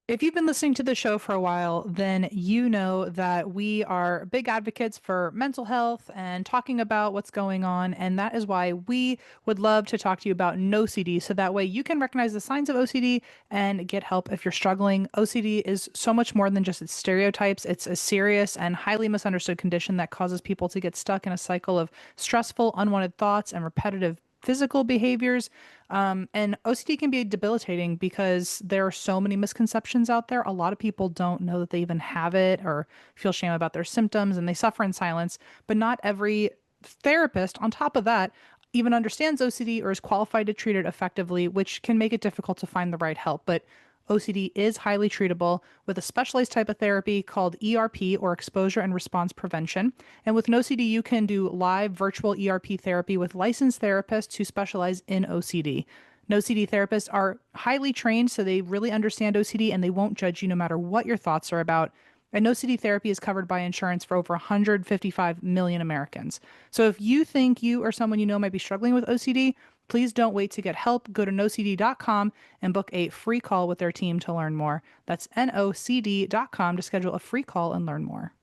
If you've been listening to the show for a while, then you know that we are big advocates for mental health and talking about what's going on. And that is why we would love to talk to you about NoCD. So that way you can recognize the signs of OCD and get help if you're struggling. OCD is so much more than just its stereotypes. It's a serious and highly misunderstood condition that causes people to get stuck in a cycle of stressful, unwanted thoughts and repetitive physical behaviors. And OCD can be debilitating because there are so many misconceptions out there. A lot of people don't know that they even have it or feel shame about their symptoms and they suffer in silence. But not every therapist, on top of that, even understands OCD or is qualified to treat it effectively, which can make it difficult to find the right help. But OCD is highly treatable with a specialized type of therapy called ERP or exposure and response prevention. And with NoCD, you can do live virtual ERP therapy with licensed therapists who specialize in OCD. NoCD therapists are highly trained, so they really understand OCD and they won't judge you no matter what your thoughts are about. And NoCD therapy is covered by insurance for over 155 million Americans. So if you think you or someone you know might be struggling with OCD, please don't wait to get help. Go to nocd.com and book a free call with their team to learn more. That's nocd.com to schedule a free call and learn more.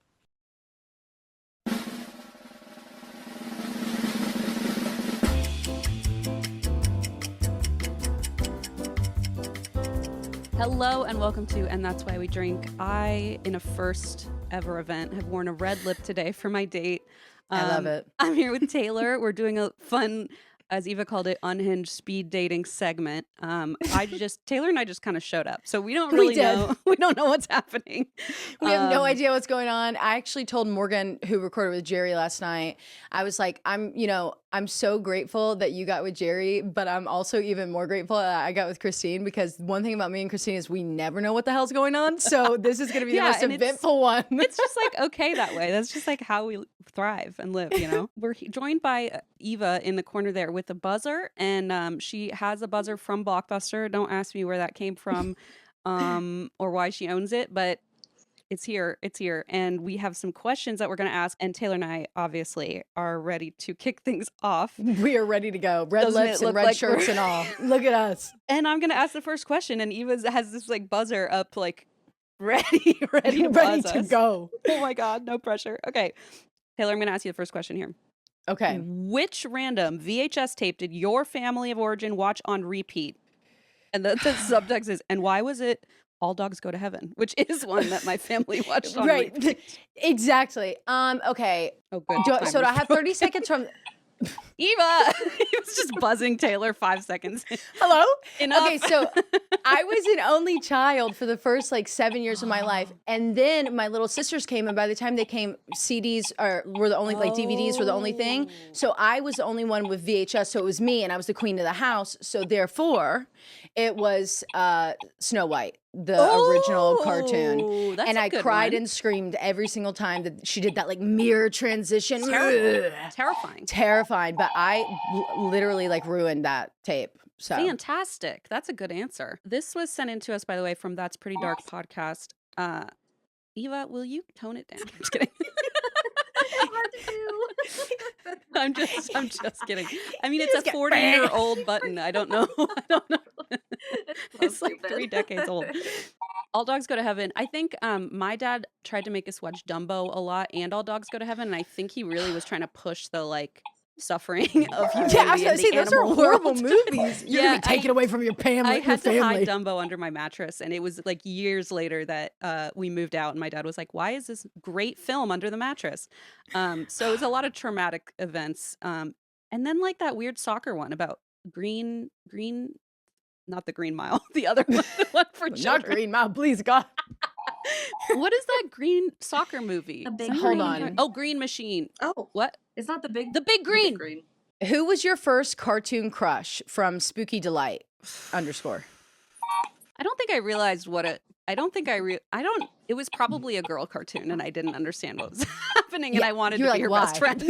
Hello and welcome to And That's Why We Drink. I, in a first ever event, have worn a red lip today for my date. I love it. I'm here with Taylar. We're doing a fun, as Eva called it, unhinged speed dating segment. Taylar and I just kind of showed up, so we don't really know. We don't know what's happening. We have no idea what's going on. I actually told Morgan, who recorded with Jerry last night, I was like, I'm so grateful that you got with Jerry, but I'm also even more grateful that I got with Christine, because one thing about me and Christine is we never know what the hell's going on. So this is going to be the most eventful one. It's just like, okay, that way. That's just like how we thrive and live, you know? We're joined by Eva in the corner there with a buzzer, and she has a buzzer from Blockbuster. Don't ask me where that came from or why she owns it, but it's here. It's here. And we have some questions that we're going to ask. And Taylar and I obviously are ready to kick things off. We are ready to go. Red lips and red shirts and all. Look at us. And I'm going to ask the first question. And Eva has this like buzzer up, like ready to go. Oh my God. No pressure. Okay. Taylar, I'm going to ask you the first question here. Okay. Which random VHS tape did your family of origin watch on repeat? And the subtext is, and why was it All Dogs Go to Heaven, which is one that my family watched on repeat. Exactly. Okay. Oh, good. So do I have 30 seconds from Eva? He was just buzzing Taylar 5 seconds. Hello? Enough. Okay, so I was an only child for the first like 7 years of my life. And then my little sisters came, and by the time they came, CDs were the only, like DVDs were the only thing. So I was the only one with VHS, so it was me, and I was the queen of the house. So therefore, it was Snow White, the original cartoon. That's and I cried and screamed every single time that she did that like mirror transition. Terrifying. But I literally like ruined that tape. So fantastic. That's a good answer. This was sent in to us, by the way, from That's Pretty Dark podcast. Eva, will you tone it down? I'm just kidding. I'm just kidding. I mean, it's a 40-year-old button. I don't know. It's like 3 decades old. All Dogs Go to Heaven. I think my dad tried to make us watch Dumbo a lot and All Dogs Go to Heaven, and I think he really was trying to push the like suffering of humanity. Yeah, I was gonna say those are horrible movies. You're gonna be taken away from your family. I had to hide Dumbo under my mattress, and it was like years later that we moved out, and my dad was like, "Why is this great film under the mattress?" So it was a lot of traumatic events, and then like that weird soccer one about green, not the Green Mile, the other one, the one for children. Not Green Mile, please God. What is that green soccer movie? Hold on. Oh, Green Machine. Oh, what? It's not the big green. Who was your first cartoon crush from Spooky Delight _? I don't think I realized what it. It was probably a girl cartoon, and I didn't understand what was happening, and I wanted to be her best friend.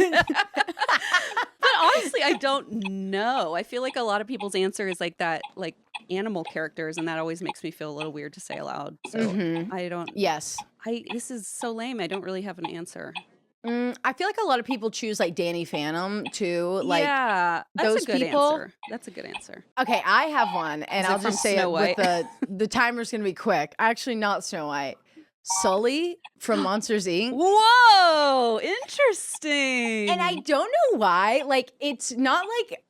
But honestly, I don't know. I feel like a lot of people's answer is like that, like animal characters, and that always makes me feel a little weird to say aloud. So I don't. Yes. This is so lame. I don't really have an answer. I feel like a lot of people choose like Danny Phantom too. Like yeah, that's those a good people. answer. That's a good answer. Okay, I have one, and Is it I'll from just say Snow it with White? the timer's gonna be quick. Actually, not Snow White. Sully from Monsters Inc. Whoa, interesting. And I don't know why. Like, it's not like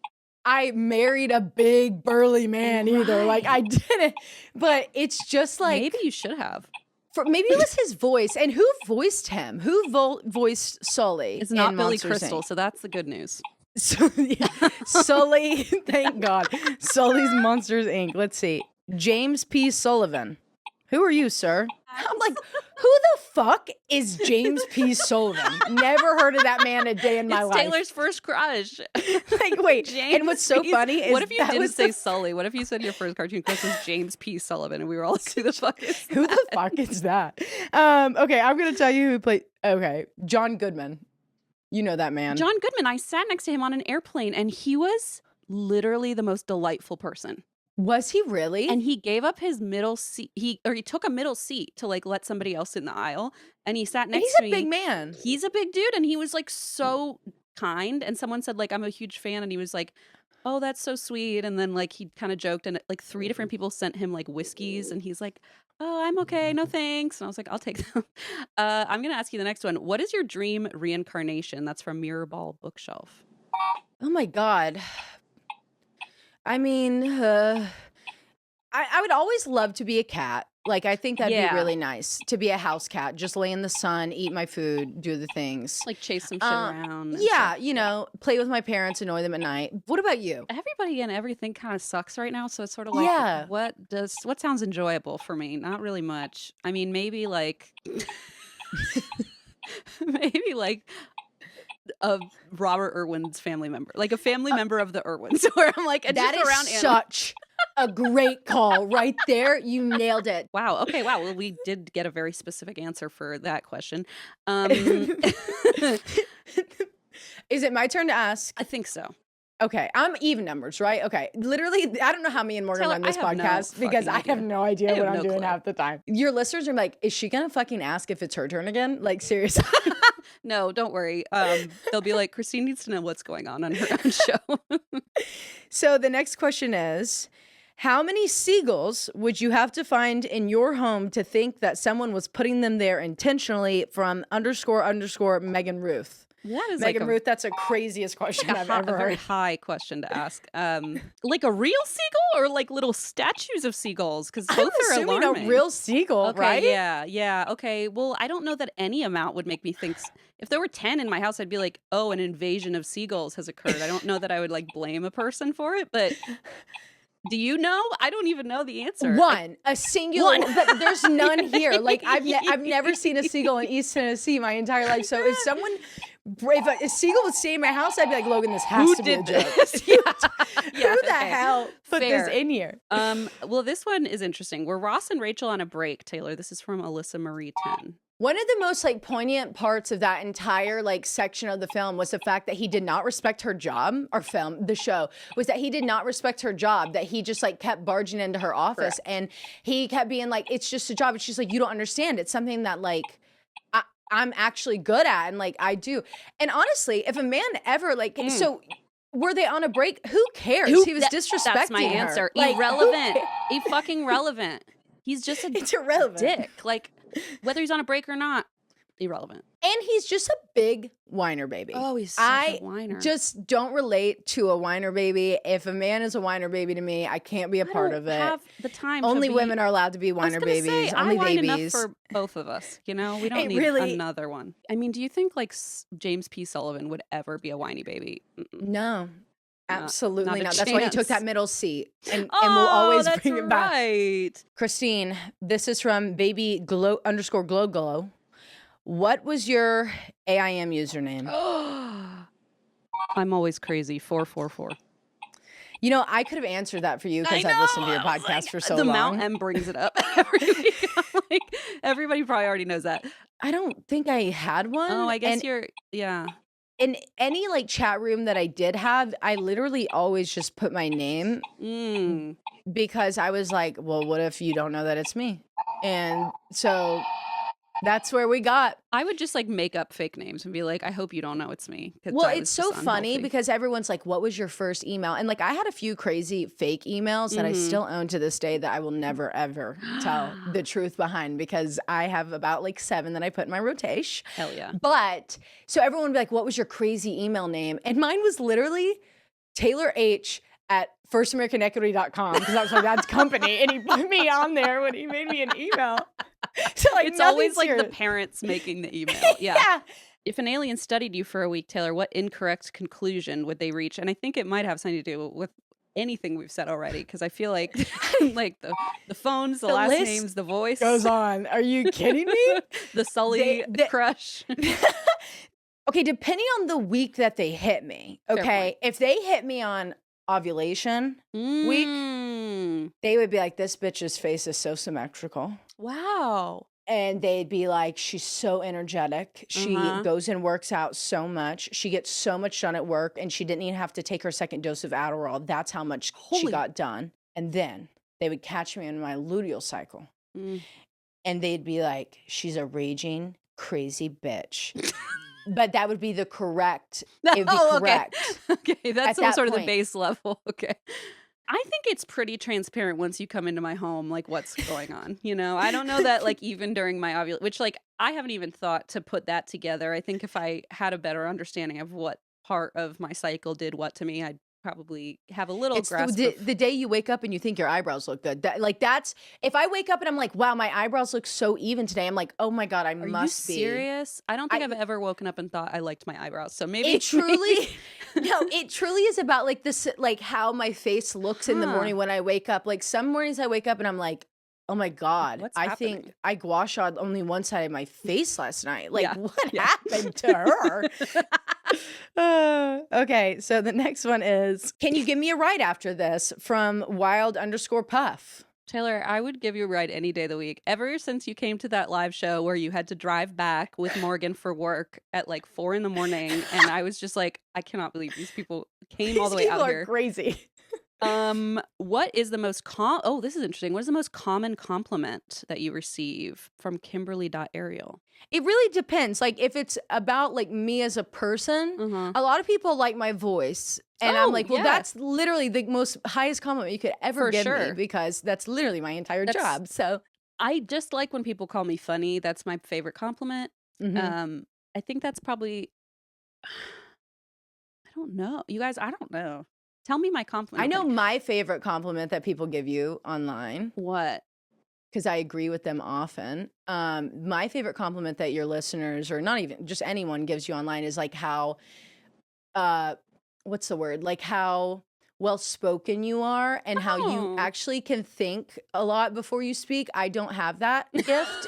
I married a big burly man either. Like, I didn't. But it's just like maybe you should have. maybe it was his voice. And who voiced him? Who voiced Sully? It's not in Billy Monsters, Crystal, Inc.? so that's the good news. So, yeah, Sully, thank God. Sully's Monsters Inc. Let's see. James P. Sullivan. Who are you, sir? I'm like, who the fuck is James P. Sullivan? Never heard of that man a day in my It's life. Taylor's first crush. Like, wait, James and what's so P. funny is what if you that didn't was say Sully? What if you said your first cartoon crush was James P. Sullivan, and we were all like, who the fuck is who the fuck is that? Okay, I'm gonna tell you who played. Okay, John Goodman. You know that man. John Goodman? I sat next to him on an airplane, and he was literally the most delightful person. Was he really? And he gave up his middle seat. He took a middle seat to like let somebody else in the aisle, and he sat And next he's to a me. big man. He's a big dude, and he was like so kind. And someone said like, I'm a huge fan, and he was like, oh, that's so sweet. And then like he kind of joked, and like 3 different people sent him like whiskeys, and he's like, oh, I'm okay, no thanks. And I was like, I'll take them. I'm gonna ask you the next one. What is your dream reincarnation? That's from Mirrorball Bookshelf. Oh my God. I mean, I would always love to be a cat. Like, I think that'd Yeah. be really nice to be a house cat. Just lay in the sun, eat my food, do the things. Like chase some shit around. and Yeah, stuff. you know, play with my parents, annoy them at night. What about you? Everybody and everything kind of sucks right now, so it's sort of like, Yeah. what sounds enjoyable for me? Not really much. I mean, maybe like maybe like a Robert Irwin's family member, like a family member of the Irwins, where I'm like, That just is around such a great call right there. You nailed it. Wow. Okay. Wow. Well, we did get a very specific answer for that question. Is it my turn to ask? I think so. Okay, I'm even numbers, right? Okay, literally, I don't know how me and Morgan Taylor, run this I have no podcast because fucking I have idea. no idea I what have I'm no doing clue. half the time. Your listeners are like, is she gonna fucking ask if it's her turn again? Like, seriously. No, don't worry. They'll be like, Christine needs to know what's going on her own show. So the next question is, how many seagulls would you have to find in your home to think that someone was putting them there intentionally from _ Megan Ruth? That is Megan like Ruth, that's the craziest question I've ever a very heard. high question to ask. Like a real seagull or like little statues of seagulls? Because I'm both are assuming alarming. a real seagull, Okay, right? yeah. Okay, well, I don't know that any amount would make me think. If there were 10 in my house, I'd be like, oh, an invasion of seagulls has occurred. I don't know that I would like blame a person for it, but do you know? I don't even know the answer. A singular, but there's none here. Like I've never seen a seagull in East Tennessee my entire life. So if someone, if a seagull would stay in my house, I'd be like, Logan, this has to be a joke. this? Who Yeah, the okay. hell put Fair. this in here? Well, this one is interesting. Were Ross and Rachel on a break, Taylor? This is from Alyssa Marie 10. One of the most like poignant parts of that entire like section of the film was the fact that he did not respect her job, or the show, was that he did not respect her job, that he just like kept barging into her office. Correct. And he kept being like, it's just a job. And she's like, you don't understand. It's something that like I'm actually good at, and like I do. And honestly, if a man ever like so were they on a break? Who cares? He was disrespecting That's my her. answer. Like, Irrelevant. Fucking relevant. He's just a It's irrelevant. dick. Like, whether he's on a break or not, irrelevant. And he's just a big whiner baby. Oh, he's such a whiner. Just don't relate to a whiner baby. If a man is a whiner baby to me, I can't be a part of it. Have the time. Only to be, women are allowed to be I was whiner gonna babies. say, Only I whine babies. enough for both of us. You know, we don't It need really- another one. I mean, do you think like James P. Sullivan would ever be a whiny baby? Mm-mm. No. Absolutely not a not. That's why he took chance. that middle seat. And we'll always that's bring it back. right. Christine, this is from baby glow _glow. What was your AIM username? I'm always crazy. 444. You know, I could have answered that for you because I've listened to your podcast for so the long. Mount M brings it up every week. I'm like, everybody probably already knows that. I don't think I had one. Oh, I guess and yeah. in any like chat room that I did have, I literally always just put my name because I was like, well, what if you don't know that it's me? And so That's where we got. I would just like make up fake names and be like, I hope you don't know it's me. 'Cause Well, I it's was so just funny unhealthy. because everyone's like, what was your first email? And like, I had a few crazy fake emails that I still own to this day that I will never, ever tell the truth behind, because I have about like 7 that I put in my rotation. Hell yeah. But so everyone would be like, what was your crazy email name? And mine was literally Taylar H at firstamericanaequity.com, because that was my dad's company. And he put me on there when he made me an email. So like, It's always like the serious. parents making the email. Yeah. Yeah. If an alien studied you for a week, Taylar, what incorrect conclusion would they reach? And I think it might have something to do with anything we've said already, because I feel like like the phones, the last list names, the voice goes on. Are you kidding me? the Sully crush. Okay, depending on the week that they hit me. Fair Okay, if they hit me on ovulation week, they would be like, this bitch's face is so symmetrical. Wow. And they'd be like, she's so energetic. She goes and works out so much. She gets so much done at work, and she didn't even have to take her second dose of Adderall. That's how much she got done. And then they would catch me in my luteal cycle. And they'd be like, she's a raging, crazy bitch. But that would be the correct. It would be correct. Okay, that's at some that sort of the point. base level. Okay. I think it's pretty transparent once you come into my home, like what's going on. You know, I don't know that like even during my ovulation, which like I haven't even thought to put that together. I think if I had a better understanding of what part of my cycle did what to me, I'd probably have a little It's grasp. the day you wake up and you think your eyebrows look good. That's if I wake up and I'm like, wow, my eyebrows look so even today. I'm like, oh my God, I Are must you be serious? I don't think I've ever woken up and thought I liked my eyebrows. So maybe It truly, no, it truly is about like this, like how my face looks in the morning when I wake up. Like some mornings I wake up and I'm like, oh my God, What's I happening? think I gua shawed only one side of my face last night. Like Yeah. what happened to her? Okay, so the next one is, can you give me a ride after this, from wild_puff? Taylar, I would give you a ride any day of the week. Ever since you came to that live show where you had to drive back with Morgan for work at like 4 a.m, and I was just like, I cannot believe these people came all the way These people out are here. crazy. What is the most oh, this is interesting. What is the most common compliment that you receive from Kimberly.Ariel? It really depends. Like if it's about like me as a person, a lot of people like my voice. And I'm Oh, like, well, yeah. that's literally the most highest compliment you could ever For give sure. me, because that's literally my entire job. So I just like when people call me funny. That's my favorite compliment. I think that's probably I don't know. You guys, I don't know. Tell me my compliment. I know my favorite compliment that people give you online, What? because I agree with them often. My favorite compliment that your listeners, or not even just anyone, gives you online is like how, what's the word? Like how well spoken you are, and how you Oh. actually can think a lot before you speak. I don't have that gift.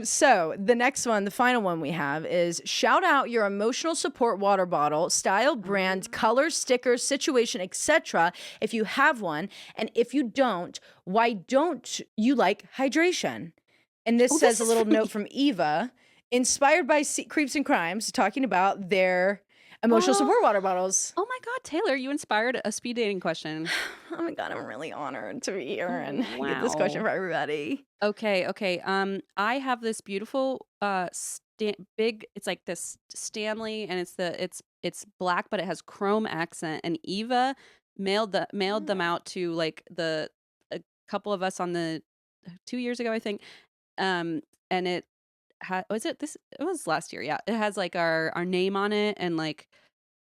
So the next one, the final one we have is, shout out your emotional support water bottle, style, brand, color, sticker, situation, etc. if you have one. And if you don't, why don't you like hydration? And this says this a is little from note from Eva, inspired by Creeps and Crimes, talking about their emotional support water bottles. Oh my God, Taylar, you inspired a speed dating question. Oh my God, I'm really honored to be here and get this question for everybody. Okay. I have this beautiful big. It's like this Stanley, and it's black, but it has chrome accent. And Eva mailed them out to like a couple of us on the 2 years ago, I think. And it it was last year. Yeah, it has like our name on it, and like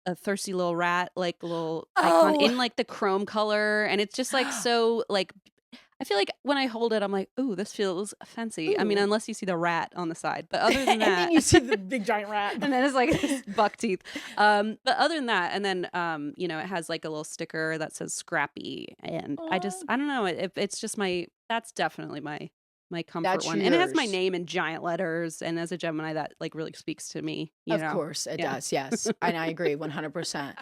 a thirsty little rat, like little icon in like the chrome color, and it's just like so like. I feel like when I hold it, I'm like, ooh, this feels fancy. Ooh. I mean, unless you see the rat on the side, but other than And that, then you see the big giant rat. and then it's like this buck teeth. But other than that, and then it has like a little sticker that says Scrappy, and I don't know. It's just that's definitely my comfort That's one, and it has my yours. name in giant letters. And as a Gemini, that like really speaks to me. You Of know? course it Yeah. does. Yes. And I agree 100%.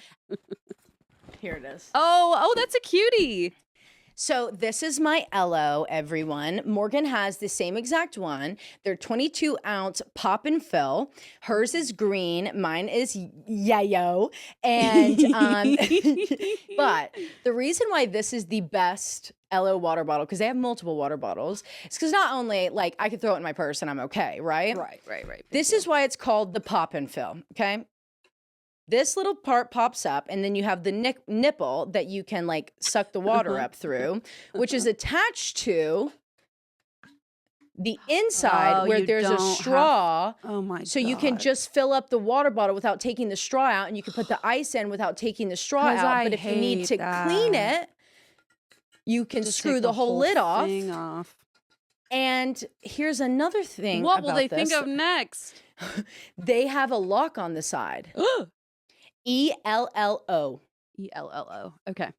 Here it is. Oh, that's a cutie. So this is my Ello, everyone. Morgan has the same exact one. They're 22 ounce pop and fill. Hers is green. Mine is yayo. And but the reason why this is the best Ello water bottle, because they have multiple water bottles, is because not only like I could throw it in my purse and I'm okay, right? Right. This is why it's called the pop and fill. Okay. This little part pops up, and then you have the nipple that you can like suck the water up through, which is attached to the inside where there's a straw. Oh my God. So you can just fill up the water bottle without taking the straw out, and you can put the ice in without taking the straw out. But if you need to clean it, you can Just screw take the whole lid thing off. And here's another thing. What will they this. think of next? They have a lock on the side. ELLO. ELLO. Okay.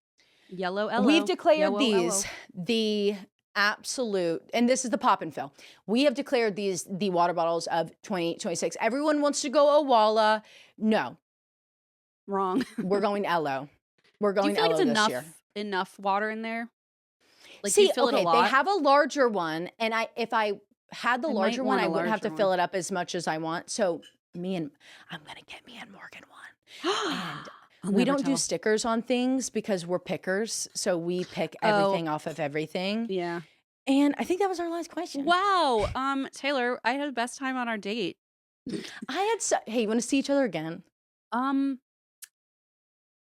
Yellow L. We've declared Yellow these L-O. the absolute, and this is the pop and fill. We have declared these the water bottles of 2026. Everyone wants to go Owala. No, Wrong. we're going Ello. We're Do going you feel like Ello it's this year. enough water in there? Like, See, do you fill it a lot? they have a larger one, and if I had the I might larger one, want a I wouldn't have to larger fill one. it up as much as I want. So I'm gonna get me and Morgan one. And I'll we never don't do tell. stickers on things because we're pickers. So we pick everything off of everything. Yeah. And I think that was our last question. Wow. Taylor, I had the best time on our date. Hey, you want to see each other again?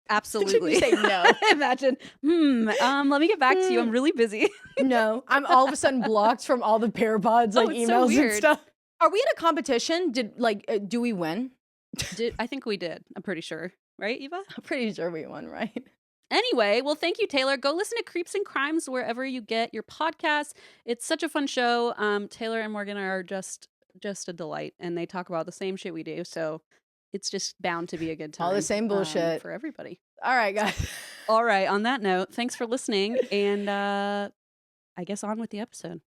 Absolutely. You say no. Imagine. Let me get back to you. I'm really busy. No. I'm all of a sudden blocked from all the ParaPods like it's so emails and weird. stuff. Are we in a competition? Do we win? I think we did. I'm pretty sure. Right, Eva? I'm pretty sure we won, right? Anyway, well, thank you, Taylor. Go listen to Creeps and Crimes wherever you get your podcasts. It's such a fun show. Taylor and Morgan are just a delight, and they talk about the same shit we do. So it's just bound to be a good time. All the same bullshit. For everybody. All right, guys. All right. On that note, thanks for listening, and I guess on with the episode.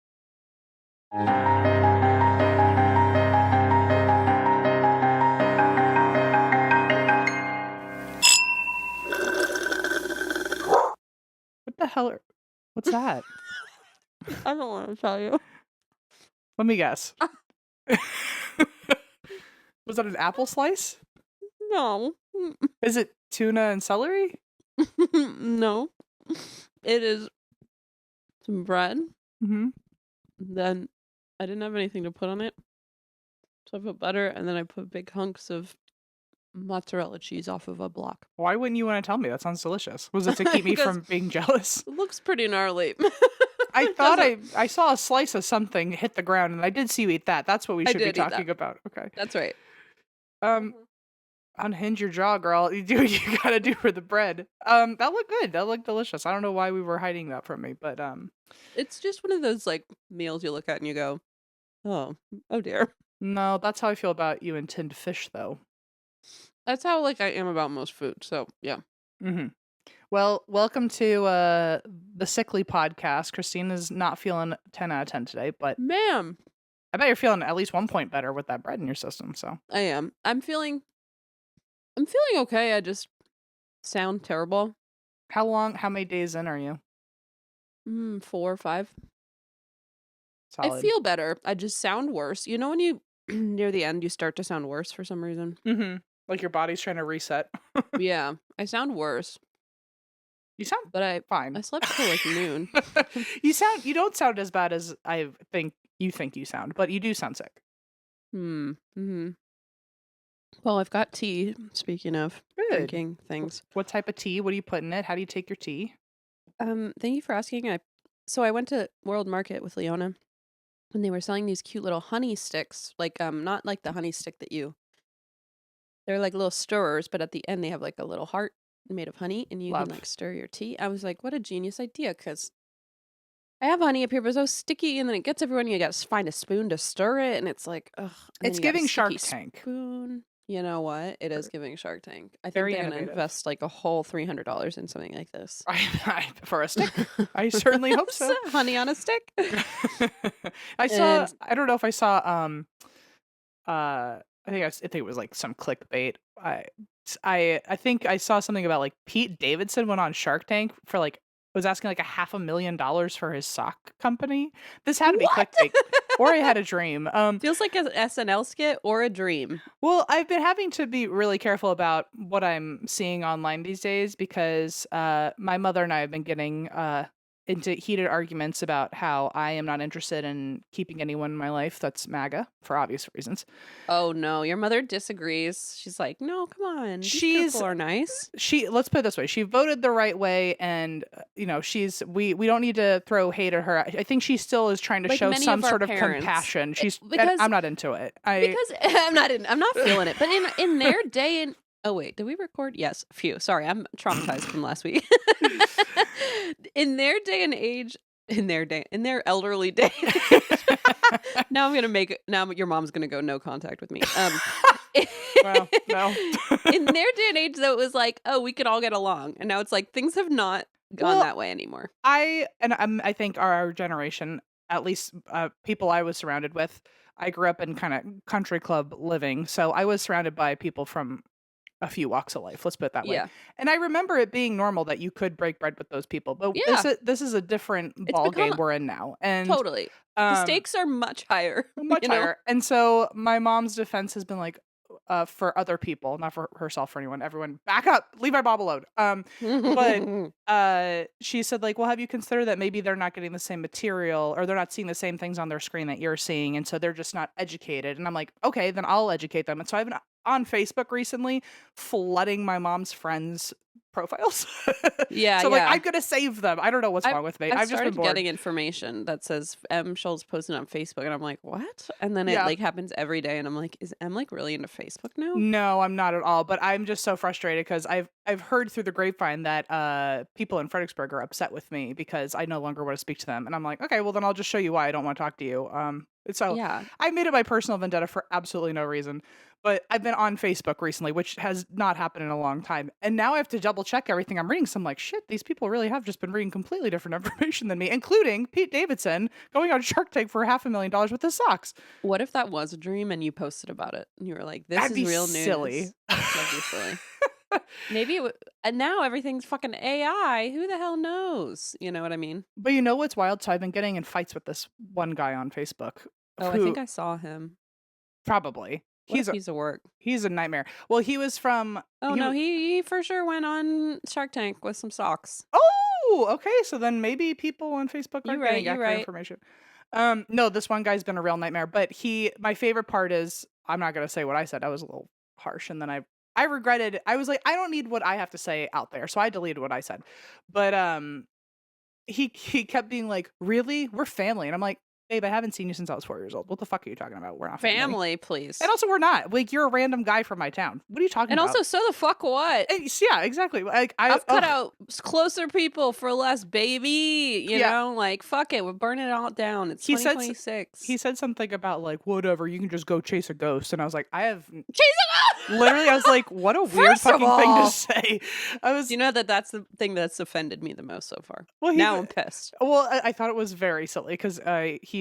What the hell? What's that? I don't want to tell you. Let me guess. Was that an apple slice? No. Is it tuna and celery? No. It is some bread. Mm-hmm. Then I didn't have anything to put on it. So I put butter, and then I put big hunks of mozzarella cheese off of a block. Why wouldn't you want to tell me? That sounds delicious. Was it to keep me from being jealous? It looks pretty gnarly. I thought I saw a slice of something hit the ground, and I did see you eat that. That's what we I should be did eat that. talking about. Okay. That's right. Unhinge your jaw, girl. You do what you gotta do for the bread. That looked good. That looked delicious. I don't know why we were hiding that from me, but It's just one of those like meals you look at and you go, oh dear. no, that's how I feel about you and tinned fish, though. That's how like I am about most food. So yeah. Mm-hmm. Well, welcome to the Sickly podcast. Christina's not feeling 10 out of 10 today, but Ma'am. I bet you're feeling at least 1 point better with that bread in your system. So I am. I'm feeling okay. I just sound terrible. how many days in are you? 4 or 5. Solid. I feel better. I just sound worse. You know when you near the end you start to sound worse for some reason? Mm-hmm. Like your body's trying to reset. Yeah. I sound worse. You sound But I fine. slept till like noon. You don't sound as bad as I think you sound, but you do sound sick. Mm-hmm. Well, I've got tea, speaking of Good. drinking things. What type of tea? What do you put in it? How do you take your tea? Thank you for asking. So I went to World Market with Leona and they were selling these cute little honey sticks. Like not like the honey stick they're like little stirrers, but at the end they have like a little heart made of honey and you Love. can like stir your tea. I was like, what a genius idea, because I have honey up here, but it's so sticky, and then it gets everyone. You got to find a spoon to stir it, and it's like, ugh. And It's then you got a giving Shark sticky Tank. Spoon. You know what? It is giving Shark Tank. I think Very they're going to innovative. invest like a whole $300 in something like this. For a stick, I certainly hope so. Honey on a stick. I don't know if I saw. I think it was like some clickbait. I think I saw something about like Pete Davidson went on Shark Tank for like was asking like $500,000 for his sock company. This had to be What? clickbait, or I had a dream. Feels like an SNL skit or a dream. Well, I've been having to be really careful about what I'm seeing online these days because my mother and I have been getting into heated arguments about how I am not interested in keeping anyone in my life that's MAGA for obvious reasons. Oh no, your mother disagrees. She's like, no, come on. These She's people are nice. let's put it this way, she voted the right way, and we don't need to throw hate at her. I think she still is trying to Like show many some of our sort of parents. compassion. Because I'm not into it. because I'm not feeling it. But in their day and oh wait, did we record? Yes, phew. Sorry, I'm traumatized from last week. In their day and age, in their elderly day. Now your mom's gonna go no contact with me. Well, no. In their day and age, though, it was like, oh, we could all get along, and now it's like things have not gone Well, that way anymore. I think our generation, at least people I was surrounded with, I grew up in kind of country club living, so I was surrounded by people from a few walks of life. Let's put it that way. Yeah, And I remember it being normal that you could break bread with those people, but yeah, this is a different it's ball become game we're in now, and totally. The um, stakes are much higher. much higher. And so my mom's defense has been like, for other people, not for herself, for anyone, everyone, back up, leave my mom alone. But she said like, well, have you considered that maybe they're not getting the same material, or they're not seeing the same things on their screen that you're seeing, and so they're just not educated. And I'm like, okay, then I'll educate them. And so I've been on Facebook recently flooding my mom's friends' profiles. Yeah, So like, yeah. I'm gonna save them. I don't know what's wrong with me. I've I've just been started bored. getting information that says M. Schultz posted on Facebook, and I'm like, what? And then it Yeah. like happens every day, and I'm like, is M like really into Facebook now? No, I'm not at all. But I'm just so frustrated because I've heard through the grapevine that people in Fredericksburg are upset with me because I no longer want to speak to them. And I'm like, okay, well then I'll just show you why I don't want to talk to you. So Yeah. I made it my personal vendetta for absolutely no reason. But I've been on Facebook recently, which has not happened in a long time. And now I have to double check everything I'm reading. So I'm like, shit, these people really have just been reading completely different information than me, including Pete Davidson going on Shark Tank for $500,000 with his socks. What if that was a dream and you posted about it and you were like, this That'd is be real news? silly. That'd be silly. Maybe it would. And now everything's fucking AI. Who the hell knows? You know what I mean? But you know what's wild? So I've been getting in fights with this one guy on Facebook. Oh, I who think I saw him. probably What he's a a piece of work. he's a nightmare. Well, he was from. Oh he no, wa- he for sure went on Shark Tank with some socks. Oh, okay. So then maybe people on Facebook You aren't right, getting you accurate right. information. No, this one guy's been a real nightmare. But my favorite part is, I'm not gonna say what I said. I was a little harsh, and then I regretted. I was like, I don't need what I have to say out there, so I deleted what I said. But he kept being like, really, we're family, and I'm like, babe, I haven't seen you since I was 4 years old. What the fuck are you talking about? We're not family. Family, please. And also, we're not. Like, you're a random guy from my town. What are you talking And about? also, so the fuck what? Yeah, exactly. Like, I've cut out closer people for less, baby. You Yeah. know, like fuck it, we're burning it all down. It's He said 2026. he said something about like, whatever, you can just go chase a ghost, and I was like, I have Chase it up! literally, I was like, what a weird First of fucking thing all- to say. I was You know that's the thing that's offended me the most so far. well, Now I'm pissed. well, I thought it was very silly because he's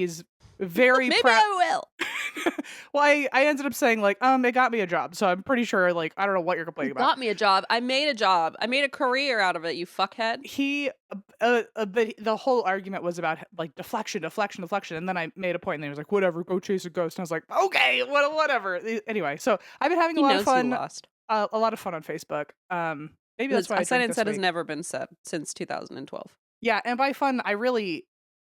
very Maybe proud. I will. Well, I ended up saying like, it got me a job, so I'm pretty sure like I don't know what you're complaining You about. got me a job. I made a job. I made a career out of it, you fuckhead. He but the whole argument was about like deflection, and then I made a point, and then he was like, whatever, go chase a ghost, and I was like, okay, whatever. Anyway, so I've been having He a lot knows of fun, he lost. a lot of fun on Facebook. Maybe that's why I said drink and this said has week. never been said since 2012. Yeah, and by fun,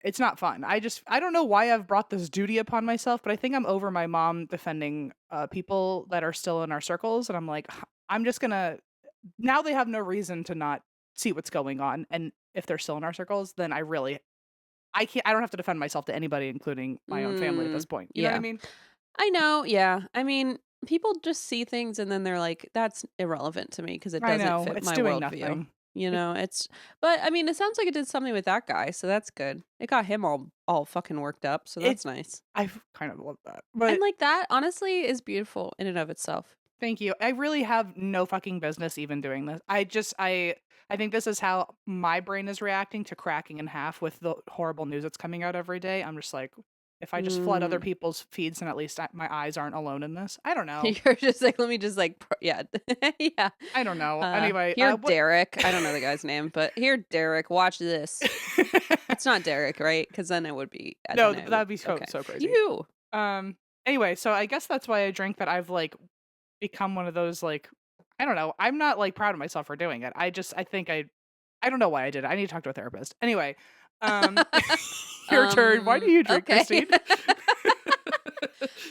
it's not fun. I don't know why I've brought this duty upon myself, but I think I'm over my mom defending people that are still in our circles, and I'm like, I'm just gonna, now they have no reason to not see what's going on, and if they're still in our circles, then I don't have to defend myself to anybody, including my own family at this point. You know what I yeah. mean? I know, yeah. I mean, people just see things and then they're like, that's irrelevant to me because it I doesn't know, fit it's my doing worldview. nothing. You know, but I mean, it sounds like it did something with that guy, so that's good. It got him all fucking worked up, so that's nice. I kind of love that. But And like that, honestly, is beautiful in and of itself. thank you. I really have no fucking business even doing this. I think this is how my brain is reacting to cracking in half with the horrible news that's coming out every day. I'm just like, if I just flood other people's feeds, then at least my eyes aren't alone in this. I don't know. You're just like, let me just like, yeah. Yeah. I don't know. Anyway, Here, Derek. I don't know the guy's name, but here, Derek, watch this. It's not Derek, right? Because then it would be. No, that'd be so crazy. Anyway, so I guess that's why I drink, that I've like become one of those, like, I don't know. I'm not like proud of myself for doing it. I think I don't know why I did it. I need to talk to a therapist. Anyway, your turn. Why do you drink, okay. Christine?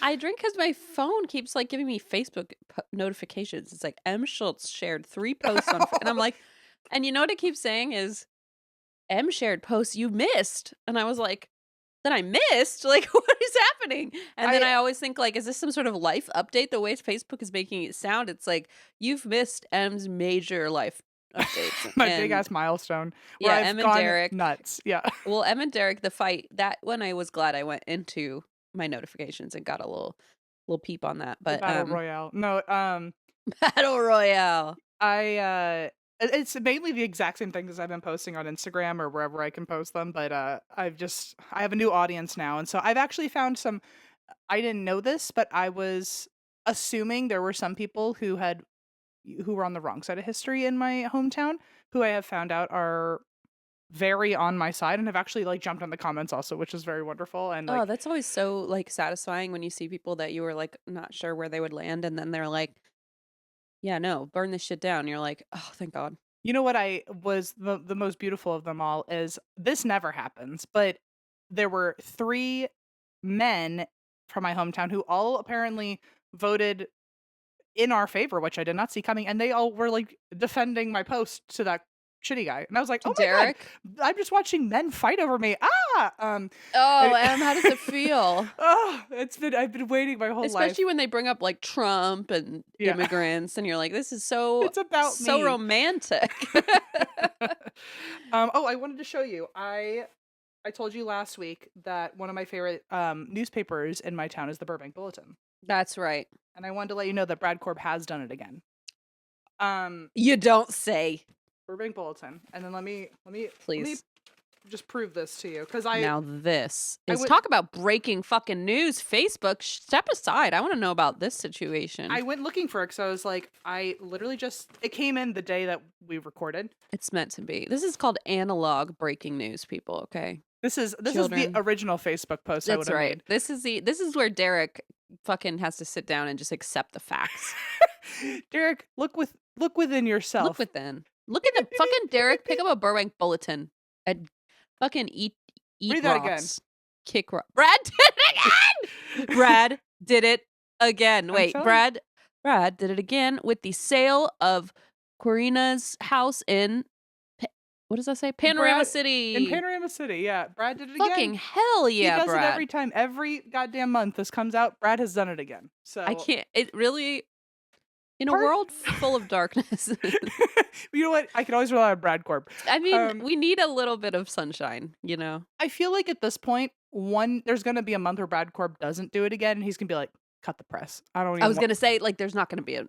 I drink because my phone keeps like giving me Facebook notifications. It's like M. Schultz shared 3 posts on, and I'm like, and you know what it keeps saying is M shared posts you missed, and I was like, that I missed? Like, what is happening? And then I always think, like, is this some sort of life update? The way Facebook is making it sound, it's like, you've missed M's major life updates. My big ass milestone. Yeah, Em and Derek. Nuts. Yeah. Well, Em and Derek, the fight, that one I was glad I went into my notifications and got a little peep on that. But Battle Royale. No, Battle Royale. It's mainly the exact same things as I've been posting on Instagram or wherever I can post them, but I have a new audience now, and so I've actually found some. I didn't know this, but I was assuming there were some people who were on the wrong side of history in my hometown, who I have found out are very on my side and have actually like jumped on the comments also, which is very wonderful. And like, that's always so like satisfying when you see people that you were like not sure where they would land, and then they're like, yeah, no, burn this shit down. You're like, oh, thank God. You know what I was the most beautiful of them all is, this never happens, but there were 3 men from my hometown who all apparently voted in our favor, which I did not see coming, and they all were like defending my post to that shitty guy, and I was like, oh Derek? my God, I'm just watching men fight over me. Em, how does it feel? Oh, I've been waiting my whole life. Especially when they bring up like Trump and immigrants, and you're like, this is so, it's about so me. romantic. I wanted to show you. I told you last week that one of my favorite newspapers in my town is the Burbank Bulletin. That's right. And I wanted to let you know that Brad Korb has done it again. You don't say. Burbank Bulletin. And then let me Please just prove this to you, because now this is talk about breaking fucking news. Facebook, step aside. I want to know about this situation. I went looking for it because I was like, I literally it came in the day that we recorded. It's meant to be. This is called analog breaking news, people. Okay. This is the original Facebook post. That's right. Made. This is where Derek fucking has to sit down and just accept the facts. Derek, look within yourself. Look within. Look at the fucking Derek. Pick up a Burbank Bulletin and fucking eat Read rocks. That again. Kick rock. Brad did it again. Brad did it again. Wait, Brad did it again with the sale of Corina's house in what does that say? Panorama City. In Panorama City, yeah. Brad did it again. Fucking hell yeah, He does Brad. it every time. Every goddamn month this comes out, Brad has done it again. So I can't. It really. In a world full of darkness. You know what? I can always rely on Brad Korb. I mean, we need a little bit of sunshine, you know? I feel like at this point, there's going to be a month where Brad Korb doesn't do it again, and he's going to be like, cut the press. I was going to say, like, there's not going to be an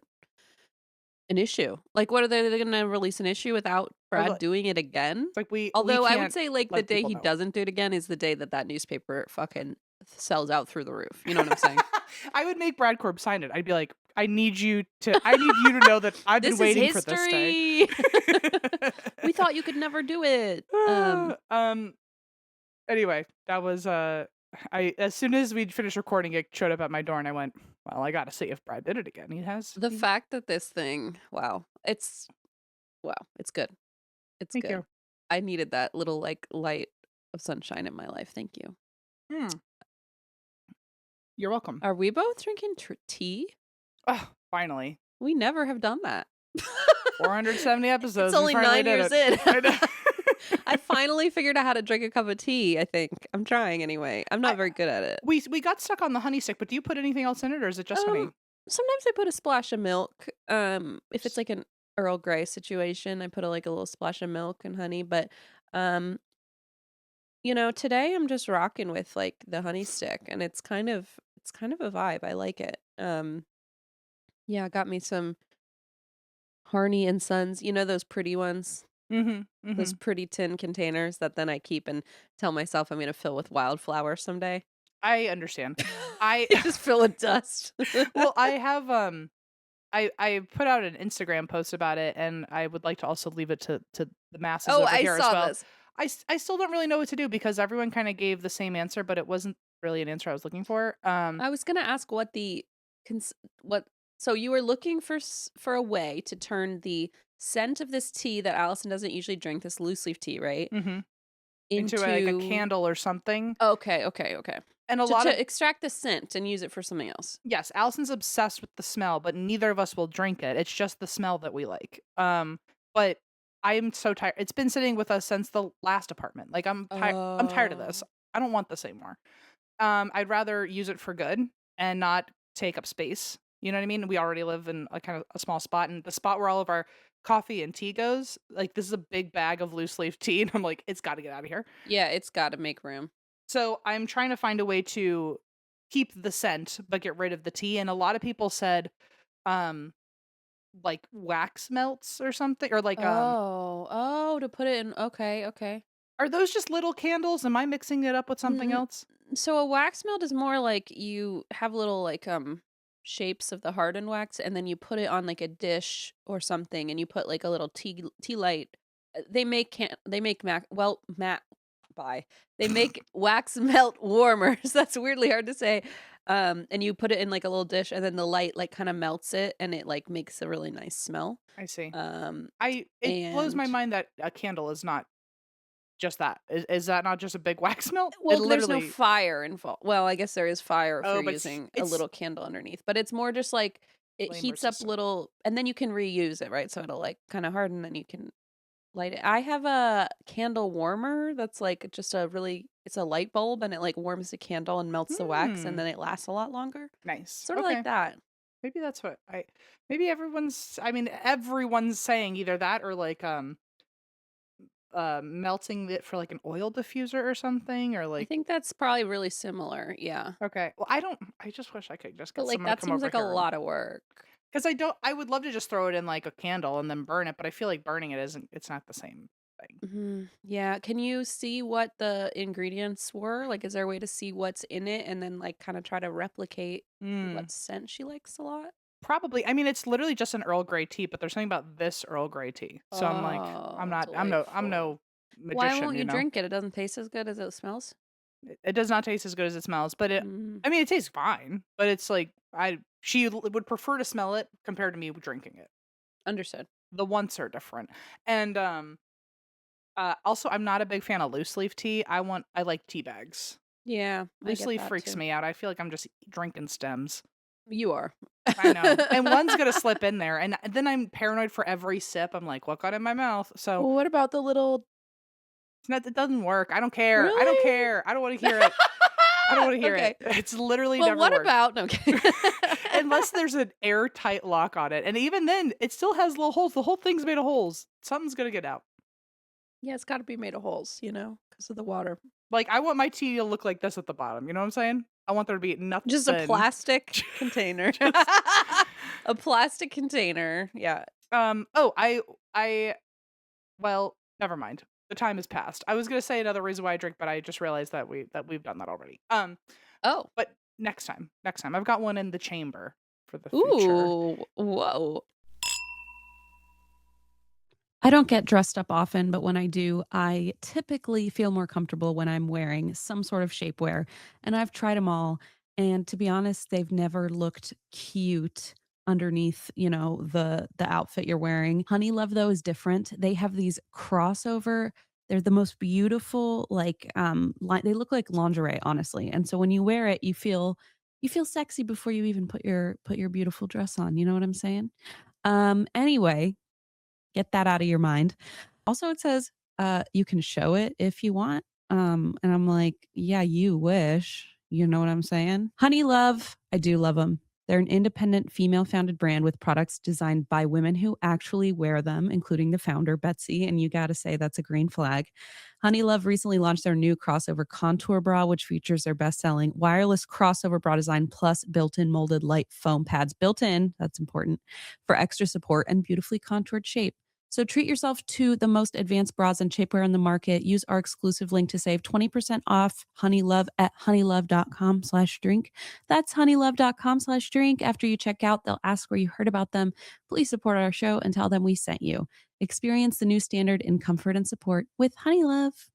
issue. Like, what are they going to release an issue without Brad doing it again? Like Although I would say, like, the day he doesn't do it again is the day that newspaper fucking sells out through the roof. You know what I'm saying? I would make Brad Korb sign it. I'd be like, I need you to know that I've been waiting for this day. We thought you could never do it. Anyway, that was as soon as we'd finished recording, it showed up at my door, and I went, well, I gotta see if Brad did it again. He has. The fact that this thing, it's good. It's Thank good. You. I needed that little like light of sunshine in my life. Thank you. You're welcome. Are we both drinking tea? Oh, finally. We never have done that. 470 episodes. It's only 9 years in. I know. I finally figured out how to drink a cup of tea, I think. I'm trying anyway. I'm not very good at it. We got stuck on the honey stick, but do you put anything else in it, or is it just honey? Sometimes I put a splash of milk. If it's like an Earl Grey situation, I put a little splash of milk and honey. But today I'm just rocking with like the honey stick, and it's kind of a vibe. I like it. Yeah, I got me some Harney and Sons. You know those pretty ones? Mm-hmm. Those pretty tin containers that then I keep and tell myself I'm going to fill with wildflowers someday. I understand. I Just fill with dust. well, I have I put out an Instagram post about it, and I would like to also leave it to the masses Oh, over I here as saw well. this. I still don't really know what to do because everyone kind of gave the same answer, but it wasn't really an answer I was looking for. I was gonna ask what the what. So you were looking for for a way to turn the scent of this tea that Allison doesn't usually drink, this loose leaf tea, right, Mhm. Into like a into. candle or something. Okay, okay, okay. And a To lot of extract the scent and use it for something else. yes, Allison's obsessed with the smell, but neither of us will drink it. It's just the smell that we like. But I'm so tired. It's been sitting with us since the last apartment. Like I'm tired of this. Oh. I don't want this anymore. I'd rather use it for good and not take up space. You know what I mean? We already live in a kind of a small spot, and the spot where all of our coffee and tea goes, like this is a big bag of loose leaf tea, and I'm like, it's got to get out of here. Yeah, it's got to make room. So I'm trying to find a way to keep the scent but get rid of the tea. And a lot of people said, um, like wax melts or something, or like Oh, to put it in. Okay, okay. are those just little candles? Am I mixing it up with something Mm, else? so a wax melt is more like you have little like shapes of the hardened wax, and then you put it on like a dish or something, and you put like a little tea light. They make matte buy they make wax melt warmers. That's weirdly hard to say. And you put it in like a little dish, and then the light like kind of melts it, and it like makes a really nice smell. I see. Um, It blows my and mind that a candle is not just that. Is that not just a big wax melt? It Well, there's no literally fire involved. Well, I guess there is fire if oh, you're but using a it's little candle underneath, but it's more just like it flamer heats up system. little, and then you can reuse it, right? So it'll like kind of harden, and you can light it. I have a candle warmer that's like just it's a light bulb, and it like warms the candle and melts the wax, and Hmm. then it lasts a lot longer. Nice. Sort of Okay. like that. Maybe that's what maybe everyone's saying either that or like melting it for like an oil diffuser or something or I like think that's probably really similar. Yeah. okay. Well, I just wish I could just But get like someone to that come seems over like a here lot of work. because I would love to just throw it in like a candle and then burn it, but I feel like burning it isn't it's not the same thing. Yeah. Can you see what the ingredients were? Like, is there a way to see what's in it and then like kind of try to replicate Mm, what scent she likes a lot? probably. I mean, it's literally just an Earl Grey tea, but there's something about this Earl Grey tea. So I'm like, Oh, I'm delightful. no Why magician, won't you you know. drink it? It doesn't taste as good as it smells. It does not taste as good as it smells, but Mm, I mean, it tastes fine, but it's like would prefer to smell it compared to me drinking it. understood. The wants are different. And also I'm not a big fan of loose leaf tea. I like tea bags. Yeah, I Loose get leaf that freaks too. me out. I feel like I'm just drinking stems. You are. I know. And one's gonna slip in there, and then I'm paranoid for every sip. I'm like, what got in my mouth? So Well, what about the little. it doesn't work. I don't care. I don't Really? care. I don't want to hear it. I don't want to hear Okay. it. It's literally Well, never what worked. about. No, okay. Unless there's an airtight lock on it. And even then, it still has little holes. The whole thing's made of holes. Something's gonna get out. Yeah, it's got to be made of holes, because of the water. Like, I want my tea to look like this at the bottom. You know what I'm saying? I want there to be nothing. Just a plastic container. Just A plastic container. Yeah. oh, I well, never mind. The time has passed. I was gonna say another reason why I drink, but I just realized that we've done that already. Oh. But next time. Next time. I've got one in the chamber for the future. Ooh. Whoa. I don't get dressed up often, but when I do, I typically feel more comfortable when I'm wearing some sort of shapewear. And I've tried them all. And to be honest, they've never looked cute underneath, the outfit you're wearing. Honey Love though is different. They have these crossover. They're the most beautiful, like they look like lingerie, honestly. And so when you wear it, you feel sexy before you even put your beautiful dress on. You know what I'm saying? Anyway, get that out of your mind. Also, it says, you can show it if you want. And I'm like, yeah, you wish. You know what I'm saying? Honey Love, I do love them. They're an independent female founded brand with products designed by women who actually wear them, including the founder, Betsy. And you got to say that's a green flag. Honey Love recently launched their new crossover contour bra, which features their best selling wireless crossover bra design plus built in molded light foam pads built in. That's important for extra support and beautifully contoured shape. So treat yourself to the most advanced bras and shapewear in the market. Use our exclusive link to save 20% off Honeylove at honeylove.com/drink. That's honeylove.com/drink. After you check out, they'll ask where you heard about them. Please support our show and tell them we sent you. Experience the new standard in comfort and support with Honeylove.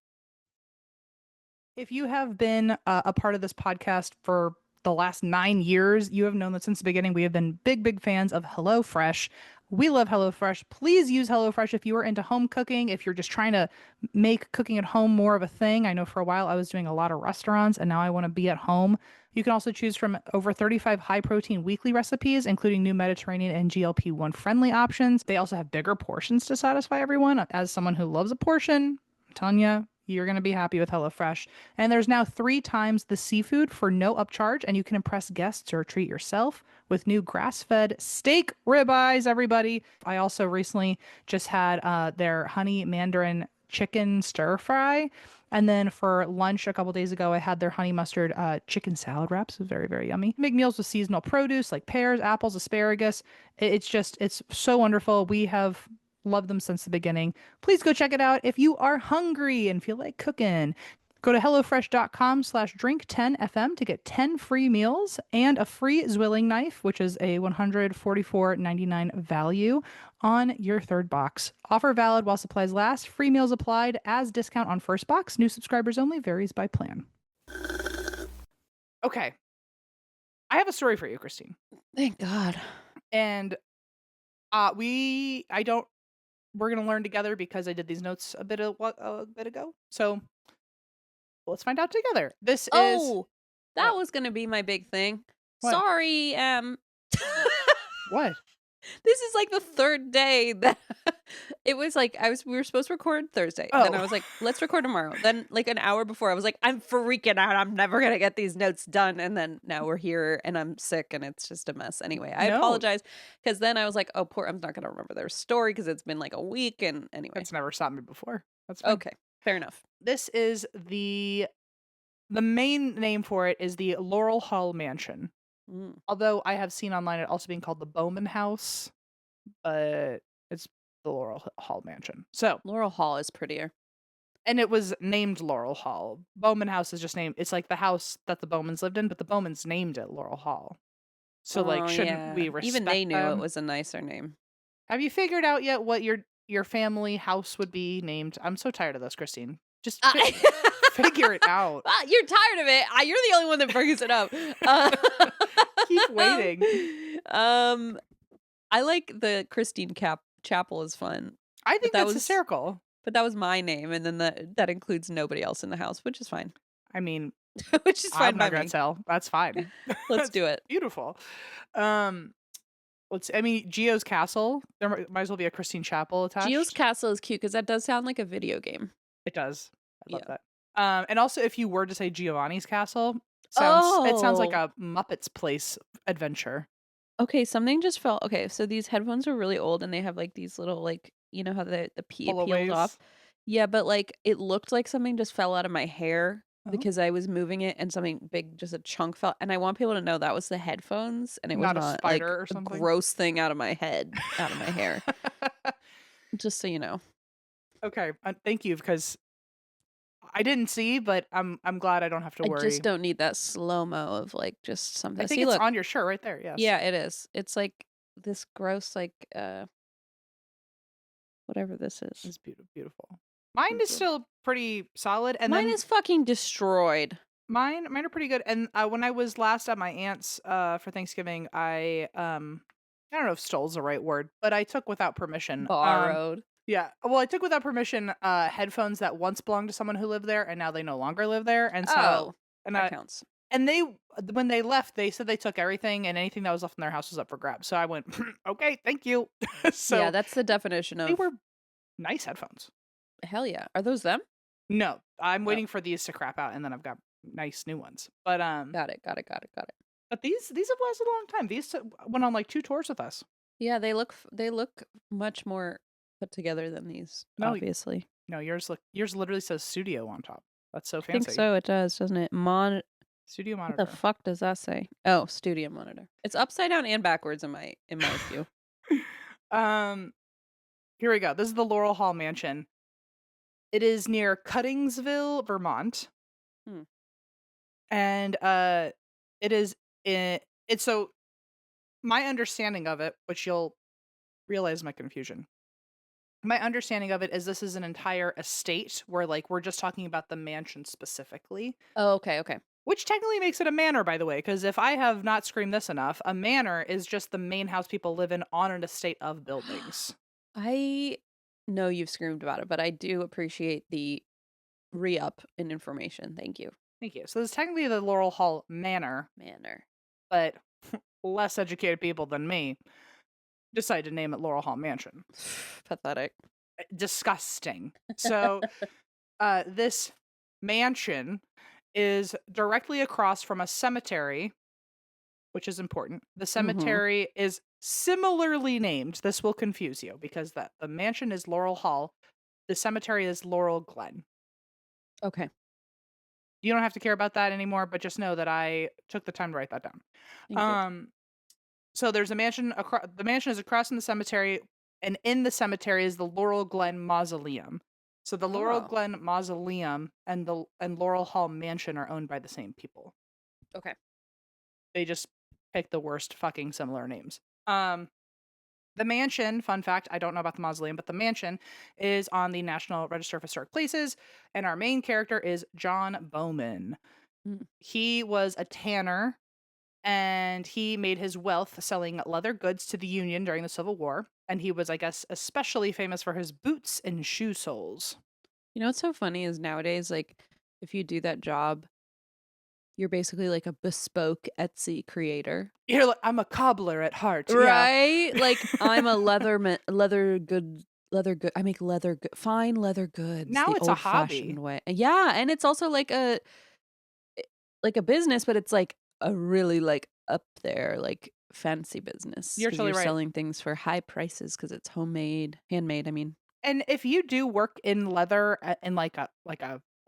If you have been a part of this podcast for the last 9 years, you have known that since the beginning we have been big fans of HelloFresh. We love HelloFresh. Please use HelloFresh if you are into home cooking, if you're just trying to make cooking at home more of a thing. I know for a while I was doing a lot of restaurants and now I want to be at home. You can also choose from over 35 high-protein weekly recipes, including new Mediterranean and GLP-1 friendly options. They also have bigger portions to satisfy everyone. As someone who loves a portion, I'm telling you, you're going to be happy with HelloFresh. And there's now 3 times the seafood for no upcharge, and you can impress guests or treat yourself with new grass-fed steak ribeyes, everybody. I also recently just had their honey mandarin chicken stir fry. And then for lunch a couple days ago, I had their honey mustard chicken salad wraps. It was very yummy. Make meals with seasonal produce like pears, apples, asparagus. It's so wonderful. We have loved them since the beginning. Please go check it out if you are hungry and feel like cooking. Go to HelloFresh.com/drink10FM to get 10 free meals and a free Zwilling knife, which is a $144.99 value on your third box. Offer valid while supplies last. Free meals applied as discount on first box. New subscribers only. Varies by plan. Okay. I have a story for you, Christine. Thank God. And we're going to learn together because I did these notes a bit ago. So let's find out together. That was going to be my big thing. What? Sorry. What? This is like the third day that it was like we were supposed to record Thursday. Oh. Then I was like, let's record tomorrow. Then like an hour before I was like, I'm freaking out. I'm never going to get these notes done. And then now we're here and I'm sick and it's just a mess. Anyway, I apologize because then I was like, oh, I'm not going to remember their story because it's been like a week. And anyway. It's never stopped me before. That's fine. Okay. Fair enough. This is the main name for it is the Laurel Hall Mansion. Although I have seen online it also being called the Bowman House, but it's the Laurel Hall Mansion. So Laurel Hall is prettier. And it was named Laurel Hall. Bowman House is just named. It's like the house that the Bowmans lived in, but the Bowmans named it Laurel Hall. So shouldn't we respect Even they knew them? it was a nicer name. Have you figured out yet what your family house would be named? I'm so tired of this, Christine. Just figure it out. You're tired of it. You're the only one that brings it up. Keep waiting. I like the Christine Chapel is fun. I think that's hysterical. But that was my name, and then that includes nobody else in the house, which is fine. I mean, which is fine I'm by not gonna me. tell. That's fine. Let's do it. Beautiful. Geo's Castle. There might as well be a Christine Chapel attached. Geo's Castle is cute because that does sound like a video game. It does. I love that. And also, if you were to say Giovanni's Castle, it sounds like a Muppets Place adventure. Okay, something just fell. Okay, so these headphones are really old, and they have like these little you know how the peeled off. Yeah, but like it looked like something just fell out of my hair because I was moving it, and something big, just a chunk fell. And I want people to know that was the headphones, and it was not a spider like or something. A gross thing out of my head, out of my hair. Just so you know. Okay, thank you because I didn't see, but I'm glad I don't have to worry. I just don't need that slow-mo of like just something. I think it's on your shirt right there. Yes. Yeah, it is. It's like this gross whatever this is. It's beautiful. Mine is still pretty solid, and mine is fucking destroyed. Mine are pretty good. And when I was last at my aunt's for Thanksgiving, I don't know if stole's the right word, but I took without permission. Borrowed. Yeah. Well, I took without permission headphones that once belonged to someone who lived there, and now they no longer live there. And so, that counts. And when they left, they said they took everything, and anything that was left in their house was up for grabs. So I went, okay, thank you. So yeah, that's the definition of. They were nice headphones. Hell yeah. Are those them? No, I'm waiting for these to crap out, and then I've got nice new ones. But got it. But these have lasted a long time. These went on like 2 tours with us. Yeah, they look much more put together than these. Obviously. No, yours literally says studio on top. That's so fancy. I think so. It does, doesn't it? Studio monitor. What the fuck does that say? Oh, studio monitor. It's upside down and backwards in my view. Here we go. This is the Laurel Hall Mansion. It is near Cuttingsville, Vermont. Hmm. And it is it's so my understanding of it, which you'll realize my confusion. My understanding of it is this is an entire estate where like we're just talking about the mansion specifically, Oh, okay, okay. which technically makes it a manor, by the way, because if I have not screamed this enough, a manor is just the main house people live in on an estate of buildings. I know you've screamed about it, but I do appreciate the re-up in information. Thank you. Thank you. So this is technically the Laurel Hall Manor, Manor. but less educated people than me decided to name it Laurel Hall Mansion. Pathetic. Disgusting. So this mansion is directly across from a cemetery, which is important. The cemetery is similarly named. This will confuse you because the mansion is Laurel Hall. The cemetery is Laurel Glen. Okay. You don't have to care about that anymore, but just know that I took the time to write that down. Thank you. So there's a mansion the mansion is across from the cemetery, and in the cemetery is the Laurel Glen Mausoleum. So the Laurel Oh. Glen Mausoleum and Laurel Hall Mansion are owned by the same people. Okay. They just picked the worst fucking similar names. The mansion, fun fact, I don't know about the mausoleum, but the mansion is on the National Register of Historic Places, and our main character is John Bowman. Mm. He was a tanner, and he made his wealth selling leather goods to the Union during the Civil War, and he was, I guess, especially famous for his boots and shoe soles. You know what's so funny is nowadays, like, if you do that job, you're basically like a bespoke Etsy creator. You're like, I'm a cobbler at heart. Yeah. Right? Like, I'm a leather good. I make fine leather goods. Now the it's a old-fashioned hobby. way. Yeah, and it's also like a business, but it's like a really like up there, like fancy business. You're 'cause totally you're right. selling things for high prices because it's handmade. I mean, And if you do work in leather in like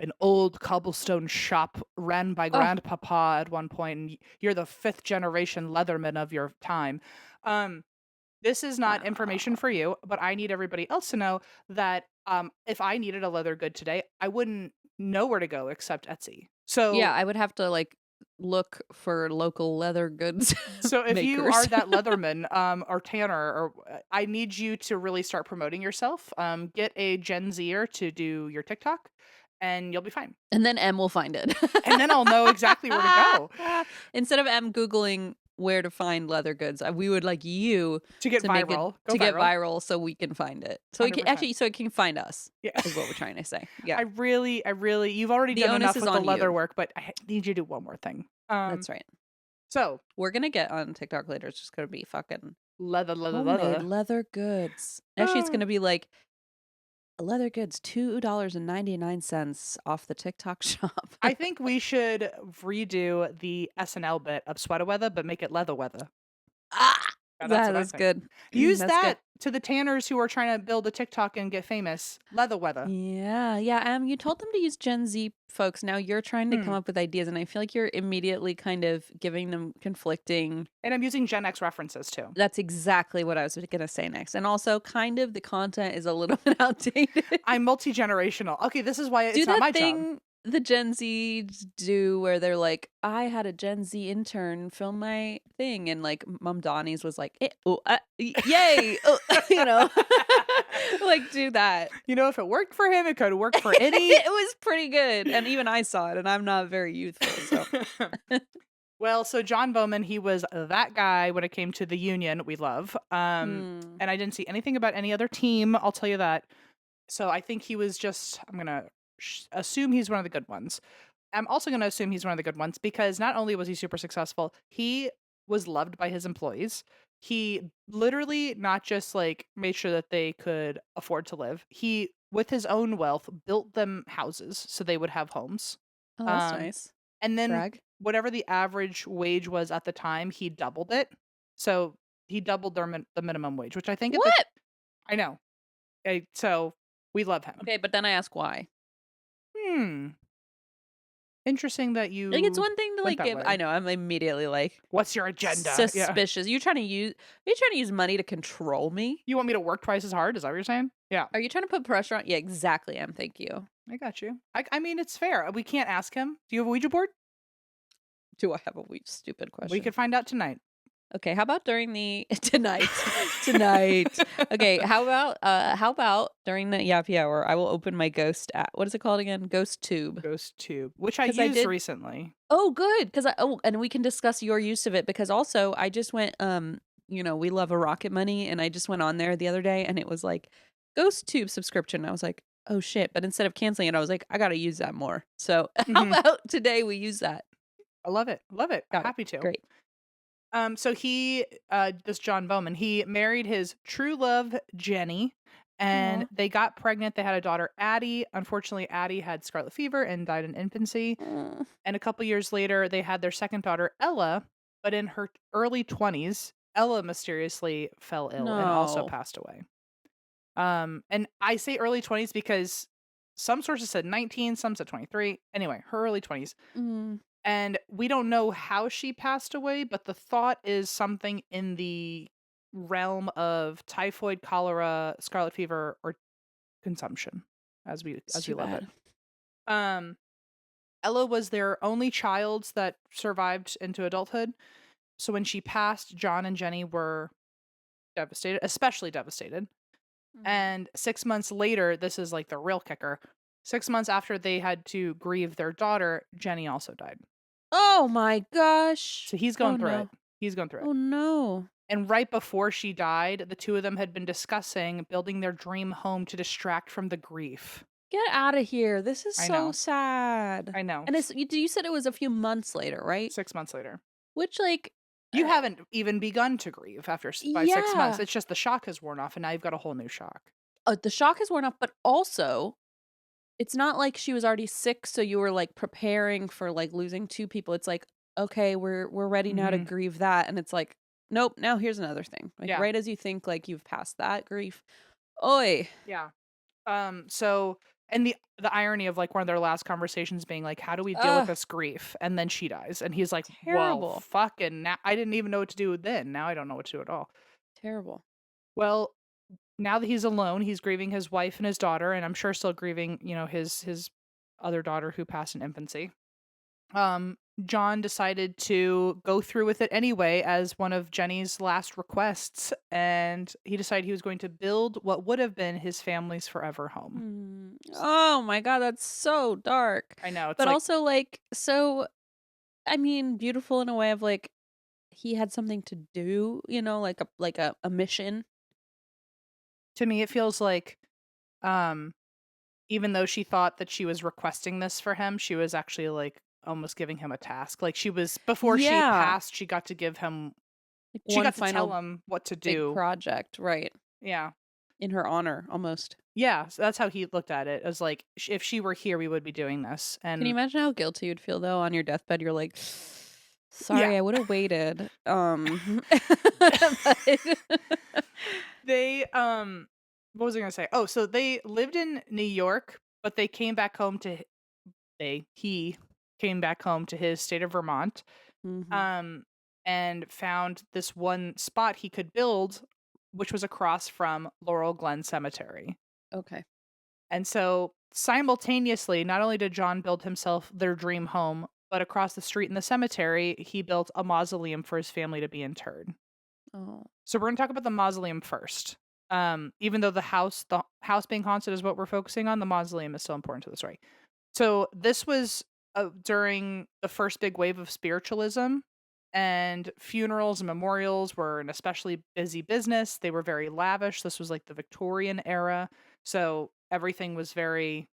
an old cobblestone shop ran by Oh. grandpapa at one point, and you're the 5th generation leatherman of your time, this is not information for you, but I need everybody else to know that if I needed a leather good today, I wouldn't know where to go except Etsy. So yeah, I would have to like look for local leather goods. So if you makers. are that leatherman or tanner, or I need you to really start promoting yourself. Get a Gen Zer to do your TikTok, and you'll be fine. And then M will find it. And then I'll know exactly where to go. Instead of M Googling where to find leather goods, we would like you To get make it- viral. get viral so we can find it. So we can 100%. so it can find us. Yeah. Is what we're trying to say. Yeah. I really, you've already The done onus enough is with the on leather you. work, but I need you to do one more thing. That's right. So We're gonna get on TikTok later. It's just gonna be fucking leather. homemade leather goods. Actually, it's gonna be like leather goods, $2.99 off the TikTok shop. I think we should redo the SNL bit of Weatha, but make it Leatha Weatha. That's what I That's think. good. Use That's that to the tanners who are trying to build a TikTok and get famous. Leather Weather. Yeah, yeah. You told them to use Gen Z folks. Now you're trying to come up with ideas, and I feel like you're immediately kind of giving them conflicting. And I'm using Gen X references too. That's exactly what I was gonna say next. And also, kind of the content is a little bit outdated. I'm multi-generational. Okay, this is why it's Do not that my thing job. the Gen Z do where they're like, I had a Gen Z intern film my thing, and like Mom Donnie's was like, yay, you know, like do that. You know, if it worked for him, it could work for any. It was pretty good, and even I saw it, and I'm not very youthful, so. Well, so John Bowman, he was that guy when it came to the Union we love. And I didn't see anything about any other team, I'll tell you that. So I think he was just, I'm going to assume he's one of the good ones. I'm also going to assume he's one of the good ones because not only was he super successful, he was loved by his employees. He literally not just like made sure that they could afford to live. He, with his own wealth, built them houses so they would have homes. Oh, that's nice. And then Brag. whatever the average wage was at the time, he doubled it. So he doubled the minimum wage, which I think What? I know. So we love him. Okay, but then I ask why. Interesting that Like, it's you one thing to went like that give. I way. know I'm immediately like What's your agenda? Yeah. suspicious. Are you trying to use money to control me? You want me to work twice as hard? Is that what you're saying? Yeah. Are you trying to put pressure on? Yeah, exactly. Thank you. I got you. I mean, it's fair. We can't ask him. Do you have a Ouija board? Do I have a weird, stupid We question? could find out tonight. Okay, how about during the tonight? Tonight. Okay, how about during the yappy hour, I will open my ghost app. What is it called again? Ghost Tube. Ghost Tube, which I 'Cause I used did- recently. Oh, good. And we can discuss your use of it because also I just went we love a Rocket Money and I just went on there the other day and it was like Ghost Tube subscription. I was like, "Oh shit." But instead of canceling it, I was like, "I got to use that more." So, how Mhm. about today we use that? I love it. Love it. Got it. Happy to. Great. So this John Bowman, he married his true love, Jenny, and Aw. they got pregnant. They had a daughter, Addie. Unfortunately, Addie had scarlet fever and died in infancy. Mm. And a couple years later, they had their second daughter, Ella, but in her early 20s, Ella mysteriously fell ill and also No. passed away. And I say early 20s because some sources said 19, some said 23. Anyway, her early 20s. Mm. And we don't know how she passed away, but the thought is something in the realm of typhoid, cholera, scarlet fever, or consumption, as we Too love it. bad. Ella was their only child that survived into adulthood. So when she passed, John and Jenny were devastated, especially devastated. Mm. And 6 months later, this is like the real kicker. 6 months after they had to grieve their daughter, Jenny also died. Oh my gosh. So he's going Oh, through no. it. He's going through it. Oh no. And right before she died, the two of them had been discussing building their dream home to distract from the grief. Get out of here. This is I so know. sad. I know. And you said it was a few months later, right? 6 months later. Which like You uh, haven't even begun to grieve by 6 months. Yeah. It's just the shock has worn off and now you've got a whole new shock. The shock has worn off, but also it's not like she was already sick, so you were like preparing for like losing two people. It's like, okay, we're ready now to Mhm. grieve that. And it's like, nope, now here's another thing. Like Yeah. right as you think like you've passed that grief. Oi. Yeah. So and the irony of like one of their last conversations being like, how do we deal with Ugh. this grief? And then she dies. And he's like, well, Terrible. fucking now I didn't even know what to do then. Now I don't know what to do at all. Terrible. Well, now that he's alone, he's grieving his wife and his daughter, and I'm sure still grieving, his other daughter who passed in infancy. John decided to go through with it anyway as one of Jenny's last requests, and he decided he was going to build what would have been his family's forever home. Oh my god, that's so dark. I know, it's But like, also like so I mean, beautiful in a way of like he had something to do, like a mission. to me, it feels like, even though she thought that she was requesting this for him, she was actually like almost giving him a task. Like before she Yeah. passed, she got to give him, Like she one got to final tell him what to big do. project, right? Yeah. In her honor, almost. Yeah. So that's how he looked at it. As like, if she were here, we would be doing this. Can you And imagine how guilty you'd feel though on your deathbed? You're like, sorry, yeah, I would have waited. But- they, what was I going to say? Oh, so they lived in New York, but they came back home he came back home to his state of Vermont. Mhm. And found this one spot he could build, which was across from Laurel Glen Cemetery. Okay. And so simultaneously, not only did John build himself their dream home, but across the street in the cemetery, he built a mausoleum for his family to be interred. Oh. So we're going to talk about the mausoleum first. Even though the house being haunted is what we're focusing on, the mausoleum is still important to the story. So this was during the first big wave of spiritualism, and funerals and memorials were an especially busy business. They were very lavish. This was like the Victorian era. So everything was very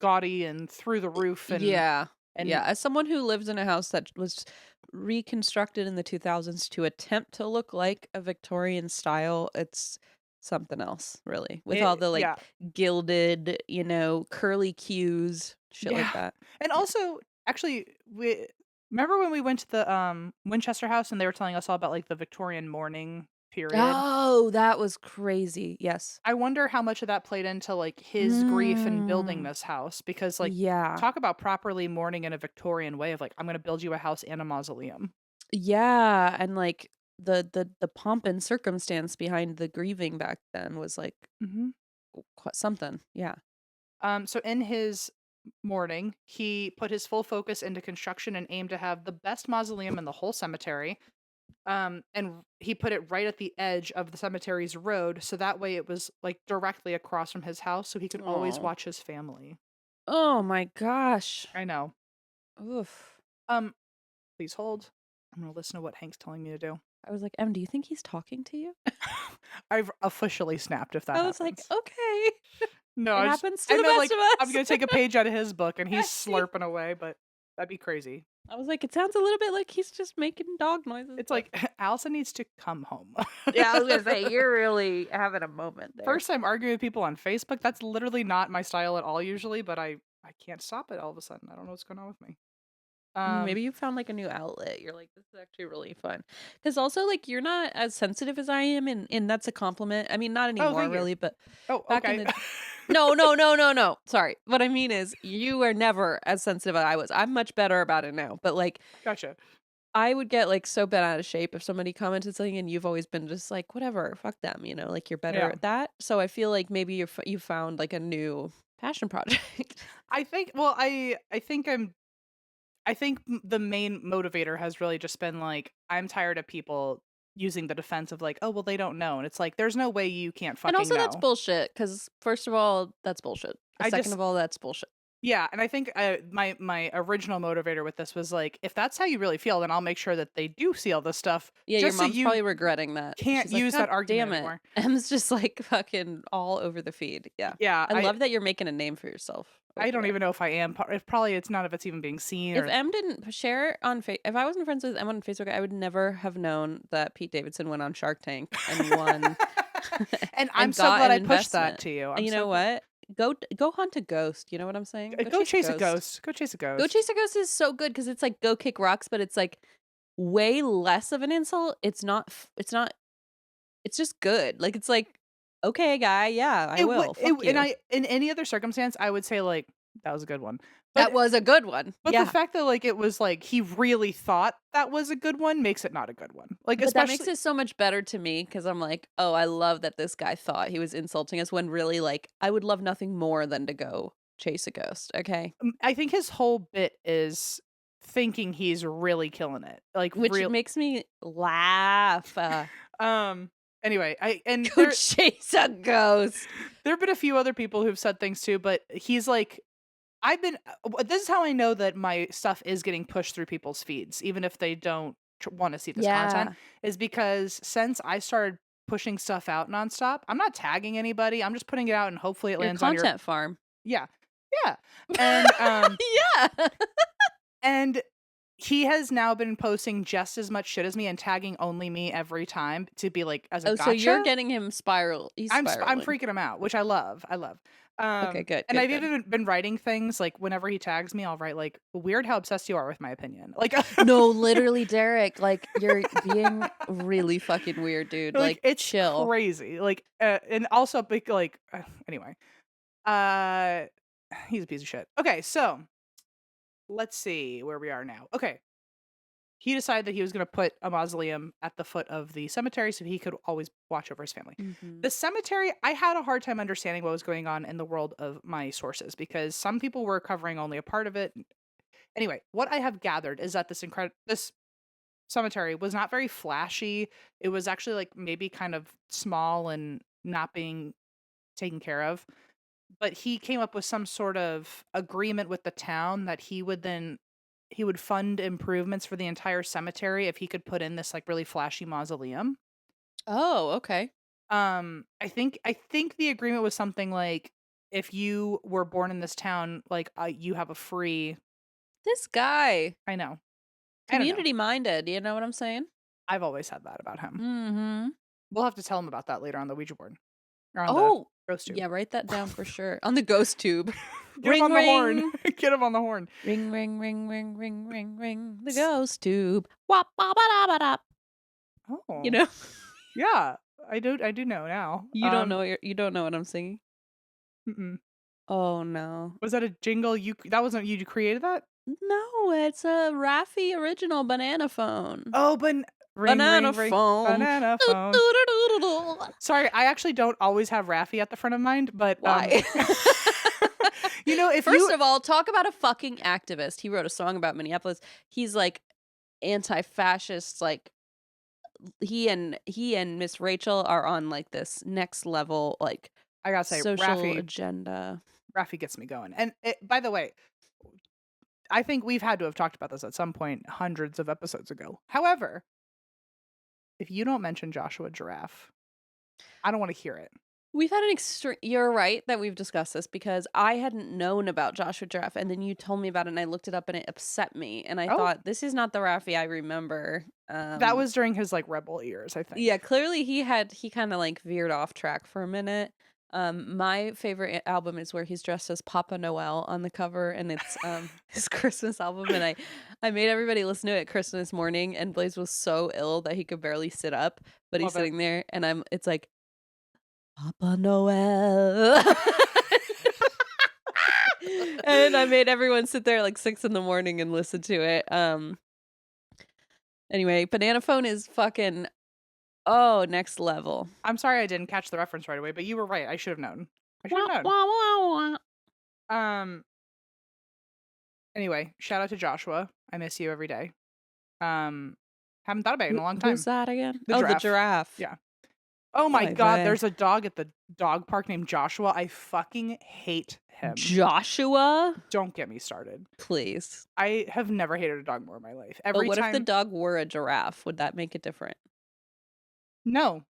gaudy and through the roof. And Yeah. As someone who lived in a house that was reconstructed in the 2000s to attempt to look like a Victorian style, it's something else, really. With all the like yeah. gilded, curly cues, shit like Yeah. that. And also, actually, remember when we went to the Winchester house and they were telling us all about like the Victorian mourning period. Oh, that was crazy. Yes. I wonder how much of that played into like his grief in building this house, because like Yeah. talk about properly mourning in a Victorian way of like, I'm going to build you a house and a mausoleum. Yeah, and like the pomp and circumstance behind the grieving back then was like Mm-hmm. quite something. Yeah. So in his mourning, he put his full focus into construction and aimed to have the best mausoleum in the whole cemetery. And he put it right at the edge of the cemetery's road, so that way it was like directly across from his house, so he could always Oh. watch his family. Oh my gosh. I know. Oof. Please hold. I'm gonna listen to what Hank's telling me to do. I was like, Em, do you think he's talking to you? I've officially snapped if that I happens. was like, okay. No, It I just, happens to I the meant, best like, of us. I'm gonna take a page out of his book and he's I see. slurping away, but that'd be crazy. I was like, it sounds a little bit like he's just making dog noises. It's but- like Allison needs to come home. yeah, I was gonna say you're really having a moment there. First time arguing with people on Facebook, that's literally not my style at all usually, but I can't stop it all of a sudden. I don't know what's going on with me. Maybe you found like a new outlet. You're like, this is actually really fun. Because also, like, you're not as sensitive as I am, and that's a compliment. I mean, not anymore, thank you. really, but Oh, back okay. in the no. Sorry. What I mean is, you are never as sensitive as I was. I'm much better about it now. But like, Gotcha. I would get like so bent out of shape if somebody commented something, and you've always been just like, whatever, fuck them. You know, like you're better Yeah. at that. So I feel like maybe you found like a new passion project. I think, well, I think the main motivator has really just been like, I'm tired of people using the defense of like, oh, well, they don't know. And it's like, there's no way you can't fucking And also, know. that's bullshit. Because first of all, that's bullshit. Second of all, that's bullshit. Yeah, and I think my original motivator with this was like, if that's how you really feel, then I'll make sure that they do see all this stuff. Yeah, just your mom's so you probably regretting that. can't She's like, use "God that argument damn it." anymore. Em's just like fucking all over the feed. Yeah. Yeah, I love that you're making a name for yourself. I don't over even know if I am. Probably it's none of it's even being seen. If Or, Em didn't share it on if I wasn't friends with Em on Facebook, I would never have known that Pete Davidson went on Shark Tank and won. and I'm so got glad an I pushed that investment. to you. And you know what? Go hunt a ghost. You know what I'm saying? Go chase a ghost. Go chase a ghost. Go chase a ghost is so good because it's like go kick rocks, but it's like way less of an insult. It's not. It's just good. Like it's like, okay, guy, yeah, I will. Fuck you. And in any other circumstance, I would say like that was a good one. That was a good one. But yeah. the fact that like it was like he really thought that was a good one makes it not a good one. Like But especially that makes it so much better to me because I'm like, oh, I love that this guy thought he was insulting us when really, like, I would love nothing more than to go chase a ghost. Okay, I think his whole bit is thinking he's really killing it. Like which makes me laugh. Anyway, Go chase a ghost. there have been a few other people who've said things too, but he's like, this is how I know that my stuff is getting pushed through people's feeds, even if they don't want to see this content, is because since I started pushing stuff out nonstop, I'm not tagging anybody. I'm just putting it out and hopefully it lands on your content farm. Yeah. And Yeah. and he has now been posting just as much shit as me and tagging only me every time to be like as a gotcha. So you're getting him spiral. He's I'm spiraling. freaking him out, which I love. Okay, good. And I've good. even been writing things like whenever he tags me, I'll write like, weird how obsessed you are with my opinion. Like No, literally, Derek. Like you're being really fucking weird, dude. Like it's chill. crazy. Like and also big like anyway. He's a piece of shit. Okay, so let's see where we are now. Okay. He decided that he was going to put a mausoleum at the foot of the cemetery so he could always watch over his family. Mhm. The cemetery, I had a hard time understanding what was going on in the world of my sources because some people were covering only a part of it. Anyway, what I have gathered is that this cemetery was not very flashy. It was actually like maybe kind of small and not being taken care of. But he came up with some sort of agreement with the town that he would fund improvements for the entire cemetery if he could put in this like really flashy mausoleum. Oh, okay. I think the agreement was something like if you were born in this town, like you have a free. This guy. I know. Community minded. You know what I'm saying? I've always said that about him. Mm-hmm. We'll have to tell him about that later on the Ouija board. Or on the ghost tube. Yeah, write that down for sure. On the ghost tube. Get him on the horn. Get him on the horn. Ring, ring, ring, ring, ring, ring, ring. The ghost tube. Wop, ba, ba, da, ba, da. Oh. You know? Yeah, I do know now. You don't know you don't know what I'm singing? Mm-mm. Oh no. Was that a jingle? That wasn't you created that? No, it's a Raffi original banana phone. Oh, but ring, Banana ring, ring, phone. banana phone. Sorry, I actually don't always have Raffi at the front of mind, but Why? if First of all, talk about a fucking activist. He wrote a song about Minneapolis. He's like anti-fascist, like he and Miss Rachel are on like this next level like I gotta say, social agenda. Raffi gets me going. And by the way, I think we've had to have talked about this at some point hundreds of episodes ago. However, if you don't mention Joshua Giraffe, I don't want to hear it. We've had an extreme. You're right that we've discussed this because I hadn't known about Joshua Giraffe, and then you told me about it, and I looked it up, and it upset me. And I thought, this is not the Raffi I remember. That was during his like rebel years, I think. Yeah, clearly he kind of like veered off track for a minute. My favorite album is where he's dressed as Papa Noel on the cover, and it's his Christmas album. And I made everybody listen to it Christmas morning, and Blaze was so ill that he could barely sit up, but he's sitting there, and it's like, Papa Noel. And I made everyone sit there like 6 a.m. and listen to it. Anyway, Banana Phone is fucking next level. I'm sorry I didn't catch the reference right away, but you were right. I should have known. Anyway, shout out to Joshua. I miss you every day. Haven't thought about it in a long time. Who's that again? The giraffe. The giraffe. Yeah. Oh my God, there's a dog at the dog park named Joshua. I fucking hate him. Joshua? Don't get me started. Please. I have never hated a dog more in my life. But what if the dog were a giraffe? Would that make it different? No.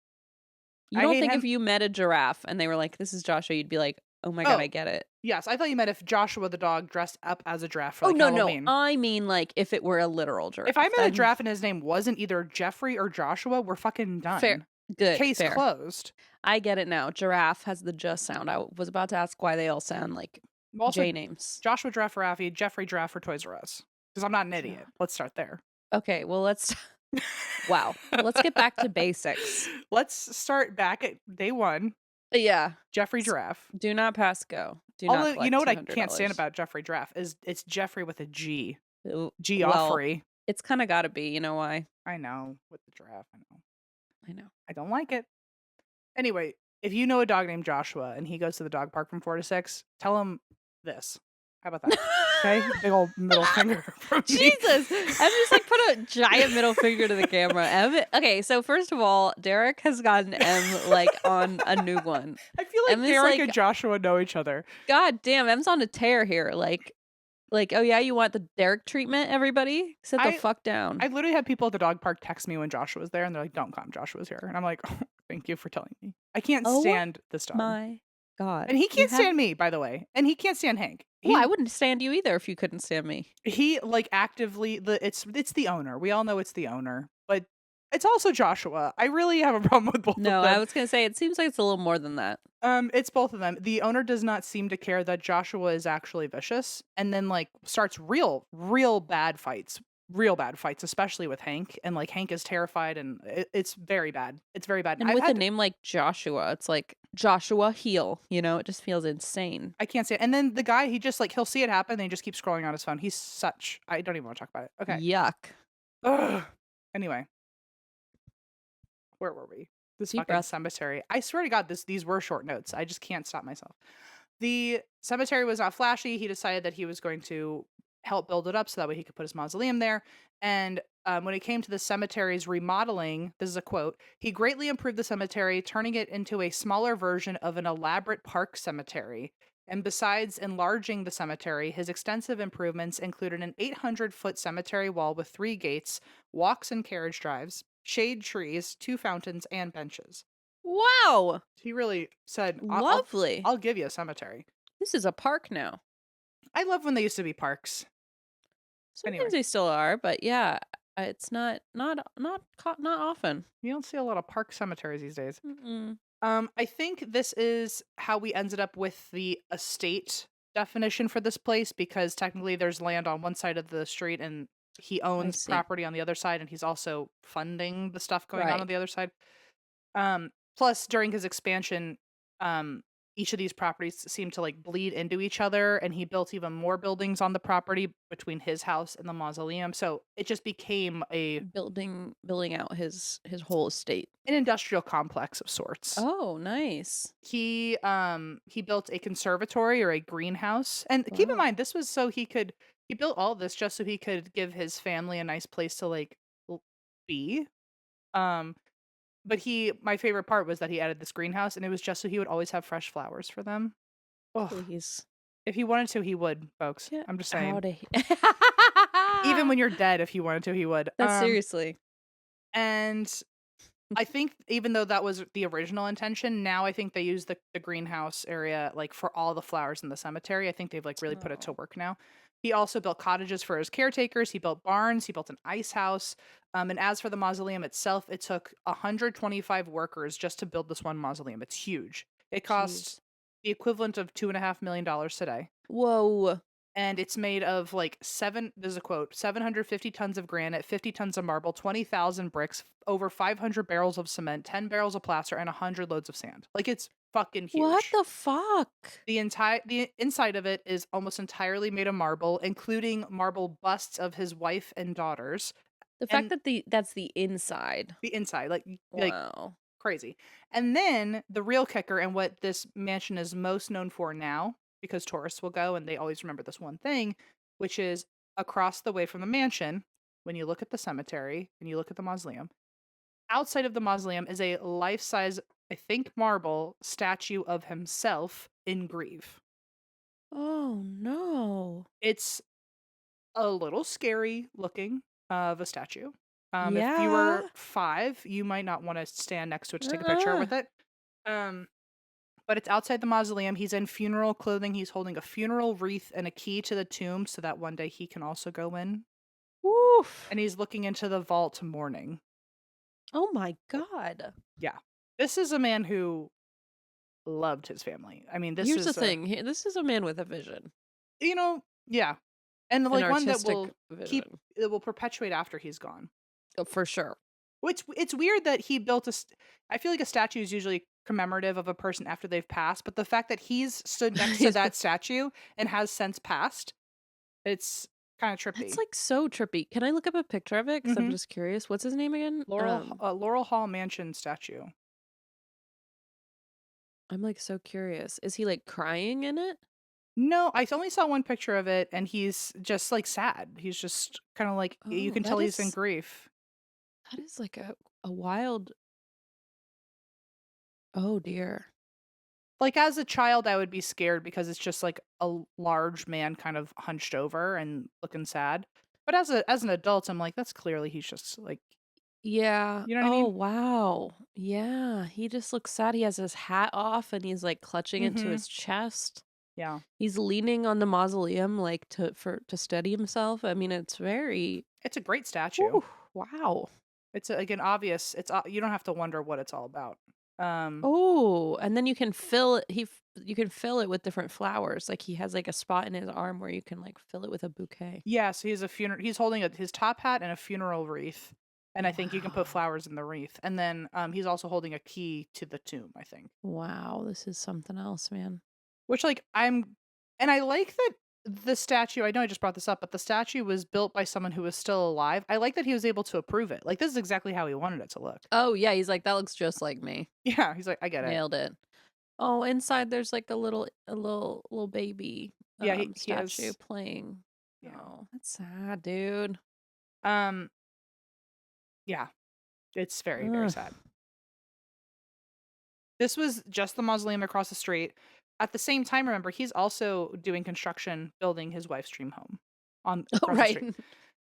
You don't think if you met a giraffe and they were like, this is Joshua, you'd be like, oh my God, I get it. Yes, I thought you meant if Joshua the dog dressed up as a giraffe for Halloween. No. I mean like if it were a literal giraffe. If I met a giraffe and his name wasn't either Jeffrey or Joshua, we're fucking done. Fair. Good. Case closed. I get it now. Giraffe has the just sound. I was about to ask why they all sound like J names. Joshua Giraffe for Raffi, Jeffrey Giraffe for Toys R Us. Because I'm not an idiot. Let's start there. Okay, well let's wow. Let's get back to basics. Let's start back at day one. Yeah. Jeffrey Giraffe. Do not pass go. Although, you know what I can't stand about Jeffrey Giraffe is it's Jeffrey with a G. Geoffrey. Well, it's kind of got to be. You know why? I know. With the giraffe, I know. I don't like it. Anyway, if you know a dog named Joshua and he goes to the dog park from 4 to 6, tell him this. How about that? Okay? Big old middle finger from me. Jesus. I'm just like put a giant middle finger to the camera. Okay, so first of all, Derek has gotten M like on a new one. I feel like Derek and Joshua know each other. God damn, M's on a tear here. Like, oh yeah, you want the Derek treatment, everybody? Sit the fuck down. I literally had people at the dog park text me when Joshua was there, and they're like, don't come, Joshua's here. And I'm like, oh, thank you for telling me. I can't stand this dog. My God. And he can't stand me, by the way. And he can't stand Hank. Well, I wouldn't stand you either if you couldn't stand me. He, like, actively, it's the owner. We all know it's the owner. But it's also Joshua. I really have a problem with both of them. No, I was going to say, it seems like it's a little more than that. It's both of them. The owner does not seem to care that Joshua is actually vicious, and then like starts real bad fights, especially with Hank. And like Hank is terrified, and it's very bad. It's very bad. And with a name like Joshua, it's like Joshua Heel. You know, it just feels insane. I can't say it. And then the guy, he just like he'll see it happen, and he just keeps scrolling on his phone. I don't even want to talk about it. Okay. Yuck. Ugh. Anyway, where were we? This fucking cemetery. I swear to God, these were short notes. I just can't stop myself. The cemetery was not flashy. He decided that he was going to help build it up so that way he could put his mausoleum there. And when it came to the cemetery's remodeling, this is a quote, he greatly improved the cemetery, turning it into a smaller version of an elaborate park cemetery. And besides enlarging the cemetery, his extensive improvements included an 800-foot cemetery wall with 3 gates, walks and carriage drives, shade trees, 2 fountains, and benches. Wow. He really said, lovely. I'll give you a cemetery. This is a park now. I love when they used to be parks. Sometimes they still are, but yeah, it's not often. You don't see a lot of park cemeteries these days. Mm-mm. I think this is how we ended up with the estate definition for this place, because technically there's land on one side of the street and he owns property on the other side, and he's also funding the stuff going on the other side. Plus, during his expansion, um, each of these properties seemed to like bleed into each other, and he built even more buildings on the property between his house and the mausoleum. So it just became Building out his whole estate. an industrial complex of sorts. Oh, nice. He built a conservatory or a greenhouse, and keep in Wow. mind this was so he built all this just so he could give his family a nice place to like be. Um, but my favorite part was that he added this greenhouse, and it was just so he would always have fresh flowers for them. Oh, Please. if he wanted to, he would, folks. Get I'm just out saying. of Even when you're dead, if he wanted to, he would. That's seriously. And I think even though that was the original intention, now I think they use the greenhouse area like for all the flowers in the cemetery. I think they've like really put it to work now. He also built cottages for his caretakers. He built barns. He built an ice house. And as for the mausoleum itself, it took 125 workers just to build this one mausoleum. It's huge. It cost the equivalent of $2.5 million today. Whoa. And it's made of like this is a quote, 750 tons of granite, 50 tons of marble, 20,000 bricks, over 500 barrels of cement, 10 barrels of plaster, and 100 loads of sand. Like it's fucking huge. What the fuck? The inside of it is almost entirely made of marble, including marble busts of his wife and daughters. The fact that that's the inside. The inside, like Wow. crazy. And then the real kicker, and what this mansion is most known for now, because tourists will go and they always remember this one thing, which is across the way from the mansion, when you look at the cemetery and you look at the mausoleum, outside of the mausoleum is a life-size, I think, marble statue of himself in grief. Oh no. It's a little scary looking of a statue. If you were 5, you might not want to stand next to it to take a picture with it. But it's outside the mausoleum. He's in funeral clothing. He's holding a funeral wreath and a key to the tomb so that one day he can also go in. Oof. And he's looking into the vault mourning. Oh my god. Yeah. This is a man who loved his family. I mean, Here's the thing. This is a man with a vision. Yeah. And An like one that artistic will vision. it will perpetuate after he's gone. Oh, for sure. It's weird that he built I feel like a statue is usually commemorative of a person after they've passed, but the fact that he's stood next to that statue and has since passed, it's kind of trippy. It's like so trippy. Can I look up a picture of it? Because I'm Mhm. just curious. What's his name again? Laurel Hall Mansion statue. I'm like so curious. Is he like crying in it? No, I only saw one picture of it, and he's just like sad. He's just kind of like you Oh, can tell he's in grief. That is like a wild. Oh dear. Like as a child, I would be scared because it's just like a large man kind of hunched over and looking sad. But as an adult, I'm like, that's clearly he's just like, Yeah. you know what I mean? Wow. Yeah. He just looks sad. He has his hat off and he's like clutching into Mhm. his chest. Yeah. He's leaning on the mausoleum like to steady himself. I mean, it's very. It's a great statue. Ooh, wow. It's again obvious. You don't have to wonder what it's all about. Oh, and then you can fill it. You can fill it with different flowers. Like he has like a spot in his arm where you can like fill it with a bouquet. Yeah, so he's holding his top hat and a funeral wreath, and I think you can put Wow. flowers in the wreath. And then he's also holding a key to the tomb, I think. Wow, this is something else, man. Which like and I like that the statue, I know I just brought this up, but the statue was built by someone who was still alive. I like that he was able to approve it. Like this is exactly how he wanted it to look. Oh yeah, he's like that looks just like me. Yeah, he's like, I get it. Nailed it. Oh, inside there's like a little baby Yeah, he statue has, playing. yeah. Oh, that's sad, dude. Yeah. It's very, very Ugh. sad. This was just the mausoleum across the street. At the same time, remember, he's also doing construction, building his wife's dream home across the street. Right.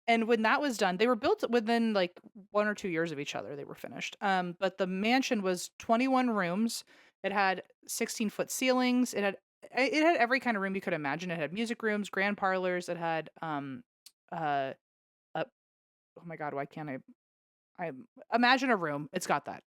And when that was done, they were built within like 1 or 2 years of each other. They were finished. But the mansion was 21 rooms. It had 16-foot ceilings. It had every kind of room you could imagine. It had music rooms, grand parlors. It had oh my God, why can't I imagine a room? It's got that.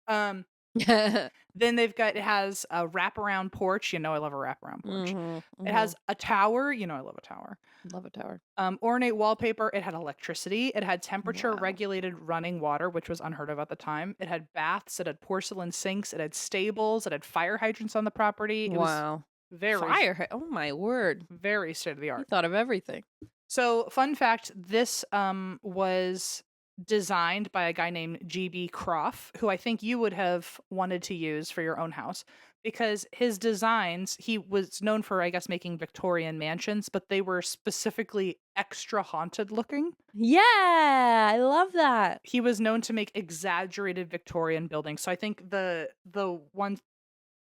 Then it has a wraparound porch. You know, I love a wraparound porch. It has a tower. You know, I love a tower. Love a tower. Ornate wallpaper. It had electricity. It had temperature Wow. regulated running water, which was unheard of at the time. It had baths. It had porcelain sinks. It had stables. It had fire hydrants on the property. It was Wow. very, Oh my word. very state of the You art. thought of everything. So, fun fact, this was designed by a guy named G.B. Croft, who I think you would have wanted to use for your own house because his designs, he was known for, I guess, making Victorian mansions, but they were specifically extra haunted looking. Yeah, I love that. He was known to make exaggerated Victorian buildings. So I think the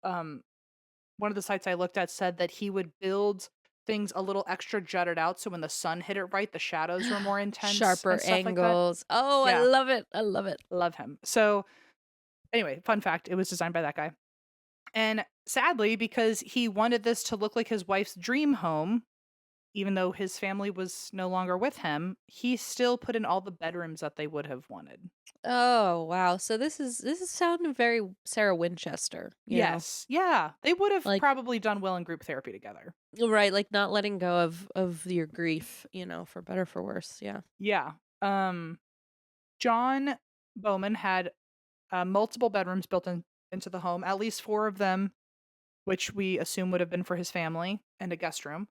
one of the sites I looked at said that he would build things a little extra jutted out so when the sun hit it right, the shadows were more intense. Sharper and stuff like that. angles. Oh, I Yeah. love it. I love it. Love him. So anyway, fun fact, it was designed by that guy. And sadly, because he wanted this to look like his wife's dream home, even though his family was no longer with him, he still put in all the bedrooms that they would have wanted. Oh, wow. So this is sounding very Sarah Winchester, you know? Yes. Yeah. They would have Like- probably done well in group therapy together. Right, like not letting go of your grief, you know, for better for worse. Yeah. Yeah. John Bowman had multiple bedrooms built into the home, at least 4 of them, which we assume would have been for his family, and a guest room.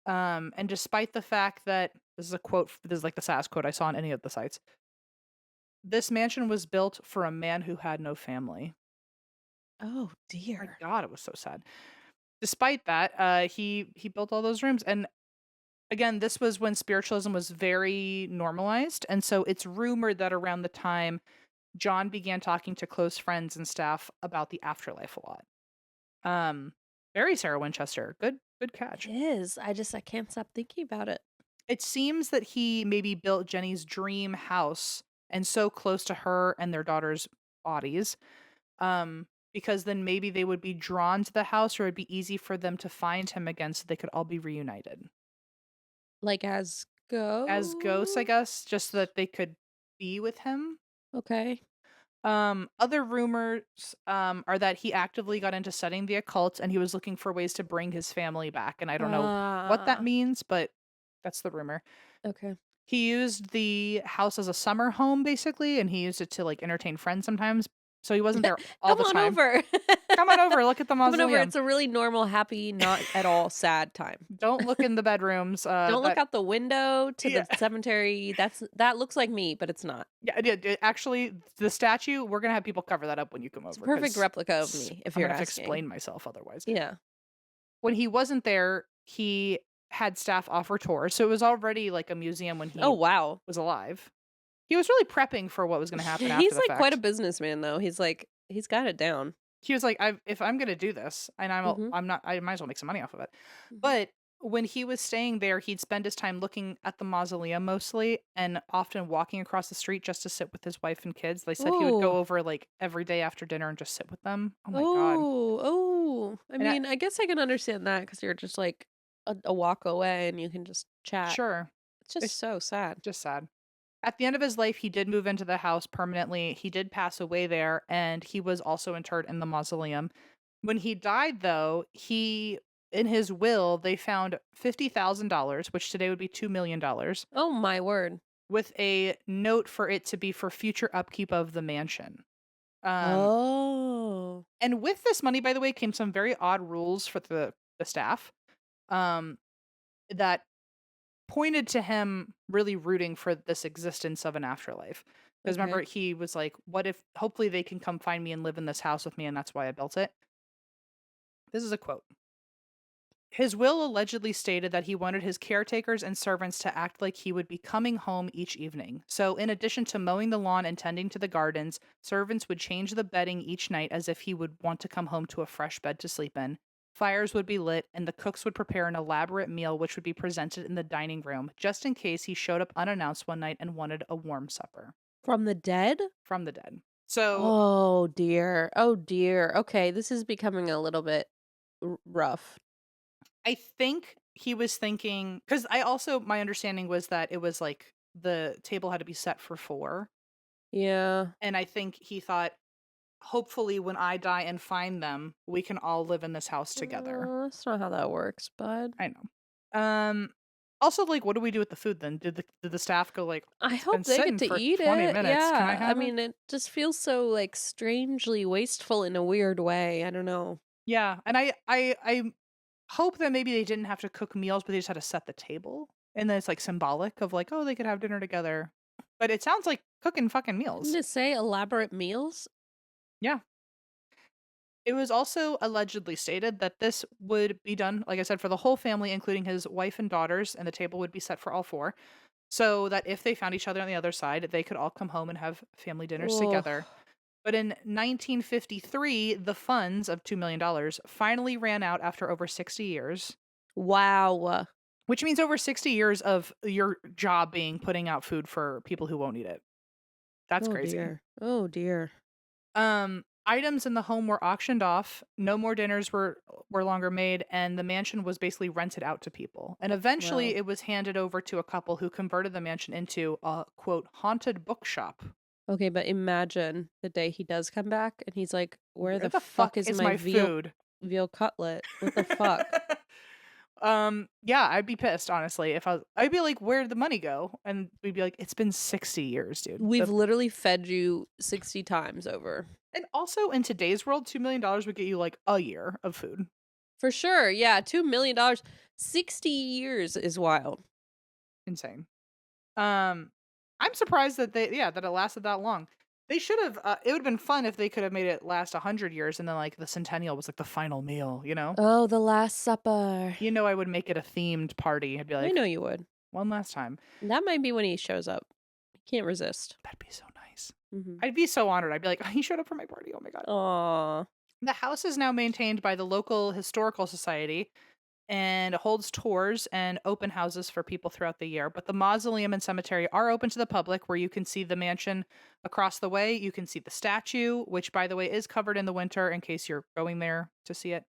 And despite the fact that this is like the saddest quote I saw on any of the sites. This mansion was built for a man who had no family. Oh My dear. God, it was so sad. Despite that, he built all those rooms, and again, this was when spiritualism was very normalized, and so it's rumored that around the time John began talking to close friends and staff about the afterlife a lot. Very Sarah Winchester. Good catch. It is. I can't stop thinking about it. It seems that he maybe built Jenny's dream house and so close to her and their daughter's bodies, because then maybe they would be drawn to the house, or it'd be easy for them to find him again so they could all be reunited. Like as ghosts? As ghosts, I guess, just so that they could be with him. Okay. Other rumors are that he actively got into studying the occult and he was looking for ways to bring his family back. And I don't know what that means, but that's the rumor. Okay. He used the house as a summer home, basically, and he used it to like entertain friends sometimes. So he wasn't there all the Come on time. over. Come on over. Look at the Come on mausoleum. over. It's a really normal, happy, not at all sad time. Don't look in the bedrooms. Don't look out the window to Yeah. the cemetery. That looks like me, but it's not. Yeah, actually, the statue, we're going to have people cover that up when you come over. It's a perfect 'cause replica of me, if I'm you're gonna have to asking. explain myself otherwise. Yeah. When he wasn't there, he had staff offer tours. So it was already like a museum when he Oh wow. was alive. He was really prepping for what was going to happen after He's the like fact. quite a businessman, though. He's got it down. He was like, if I'm going to do this, and Mhm. I'm not, I might as well make some money off of it. Mhm. But when he was staying there, he'd spend his time looking at the mausoleum mostly, and often walking across the street just to sit with his wife and kids. They said he would go Ooh. over like every day after dinner and just sit with them. Oh my God. Oh. I And I- mean, I guess I can understand that because you're just like a walk away and you can just chat. Sure. It's just It's- so sad. Just sad. At the end of his life, he did move into the house permanently. He did pass away there, and he was also interred in the mausoleum. When he died, though, in his will, they found $50,000, which today would be $2 million, Oh my word. with a note for it to be for future upkeep of the mansion. Oh. And with this money, by the way, came some very odd rules for the staff that pointed to him really rooting for this existence of an afterlife. Because Okay. remember, he was like, what if, hopefully they can come find me and live in this house with me, and that's why I built it. This is a quote. His will allegedly stated that he wanted his caretakers and servants to act like he would be coming home each evening. So, in addition to mowing the lawn and tending to the gardens, servants would change the bedding each night as if he would want to come home to a fresh bed to sleep in. Fires would be lit, and the cooks would prepare an elaborate meal which would be presented in the dining room, just in case he showed up unannounced one night and wanted a warm supper From the dead? from the dead. So, Oh dear. Oh dear. Okay, this is becoming a little bit rough. I think he was thinking, because my understanding was that it was like the table had to be set for 4. Yeah. And I think he thought, hopefully when I die and find them, we can all live in this house together. That's not how that works, bud. I know. Also, like, what do we do with the food then? Did the staff go like, I it's been hope they sitting get to for eat 20 it. minutes. Can I Yeah. I have it? mean, it just feels so like strangely wasteful in a weird way. I don't know. Yeah, and I hope that maybe they didn't have to cook meals, but they just had to set the table, and then it's like symbolic of like, oh, they could have dinner together. But it sounds like cooking fucking Didn't meals. it say elaborate meals? Yeah. It was also allegedly stated that this would be done, like I said, for the whole family, including his wife and daughters, and the table would be set for all four, so that if they found each other on the other side, they could all come home and have family dinners Oh, together. But in 1953, the funds of $2 million finally ran out after over 60 years, wow. which means over 60 years of your job being putting out food for people who won't eat it. That's Oh crazy. dear. Oh dear. Items in the home were auctioned off. No more dinners were longer made, and the mansion was basically rented out to people. And eventually, Wow. it was handed over to a couple who converted the mansion into a quote haunted bookshop. Okay, but imagine the day he does come back and he's like, "Where the fuck is my my veal food? veal cutlet? What the fuck?" Yeah, I'd be pissed honestly if I'd be like, "Where'd the money go?" And we'd be like, "It's been 60 years, dude." We've literally fed you 60 times over. And also in today's world, $2 million would get you like a year of food. For sure. Yeah, $2 million. 60 years is wild. Insane. I'm surprised that that it lasted that long. They should have. It would have been fun if they could have made it last 100 years, and then like the centennial was like the final meal. Oh, the Last Supper. I would make it a themed party. I'd be I like, know you would. one last time. That might be when he shows up. Can't resist. That'd be so nice. Mm-hmm. I'd be so honored. I'd be like, he showed up for my party. Oh my god. Aww. The house is now maintained by the local historical society and holds tours and open houses for people throughout the year. But the mausoleum and cemetery are open to the public, where you can see the mansion across the way. You can see the statue, which, by the way, is covered in the winter in case you're going there to see it.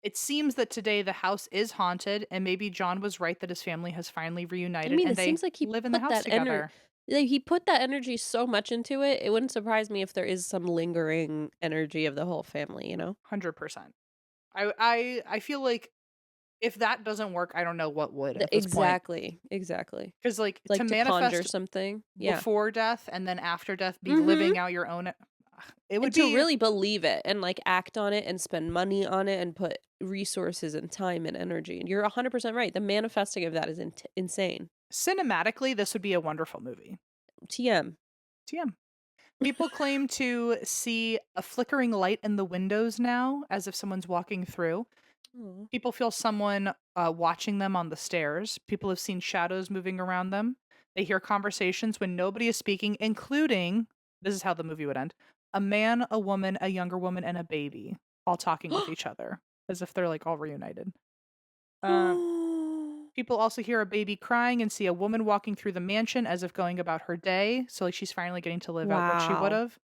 It seems that today the house is haunted, and maybe John was right that his family has finally reunited I mean, and it seems they like he live in the put house that energy. together. Like, he put that energy so much into it. It wouldn't surprise me if there is some lingering energy of the whole family. 100%. I feel like if that doesn't work, I don't know what would at this point. Exactly. Because like Like to to conjure manifest something. Yeah. before death and then after death be Mhm. living out your own, it would And be to really believe it and like act on it and spend money on it and put resources and time and energy. And you're 100% right. The manifesting of that is insane. cinematically. This would be a wonderful movie. TM. TM. People claim to see a flickering light in the windows now, as if someone's walking through. Aw. People feel someone watching them on the stairs. People have seen shadows moving around them. They hear conversations when nobody is speaking, including, this is how the movie would end, a man, a woman, a younger woman, and a baby all talking with each other, as if they're like all reunited. People also hear a baby crying and see a woman walking through the mansion as if going about her day. So like she's finally getting to live out what she would Wow. have.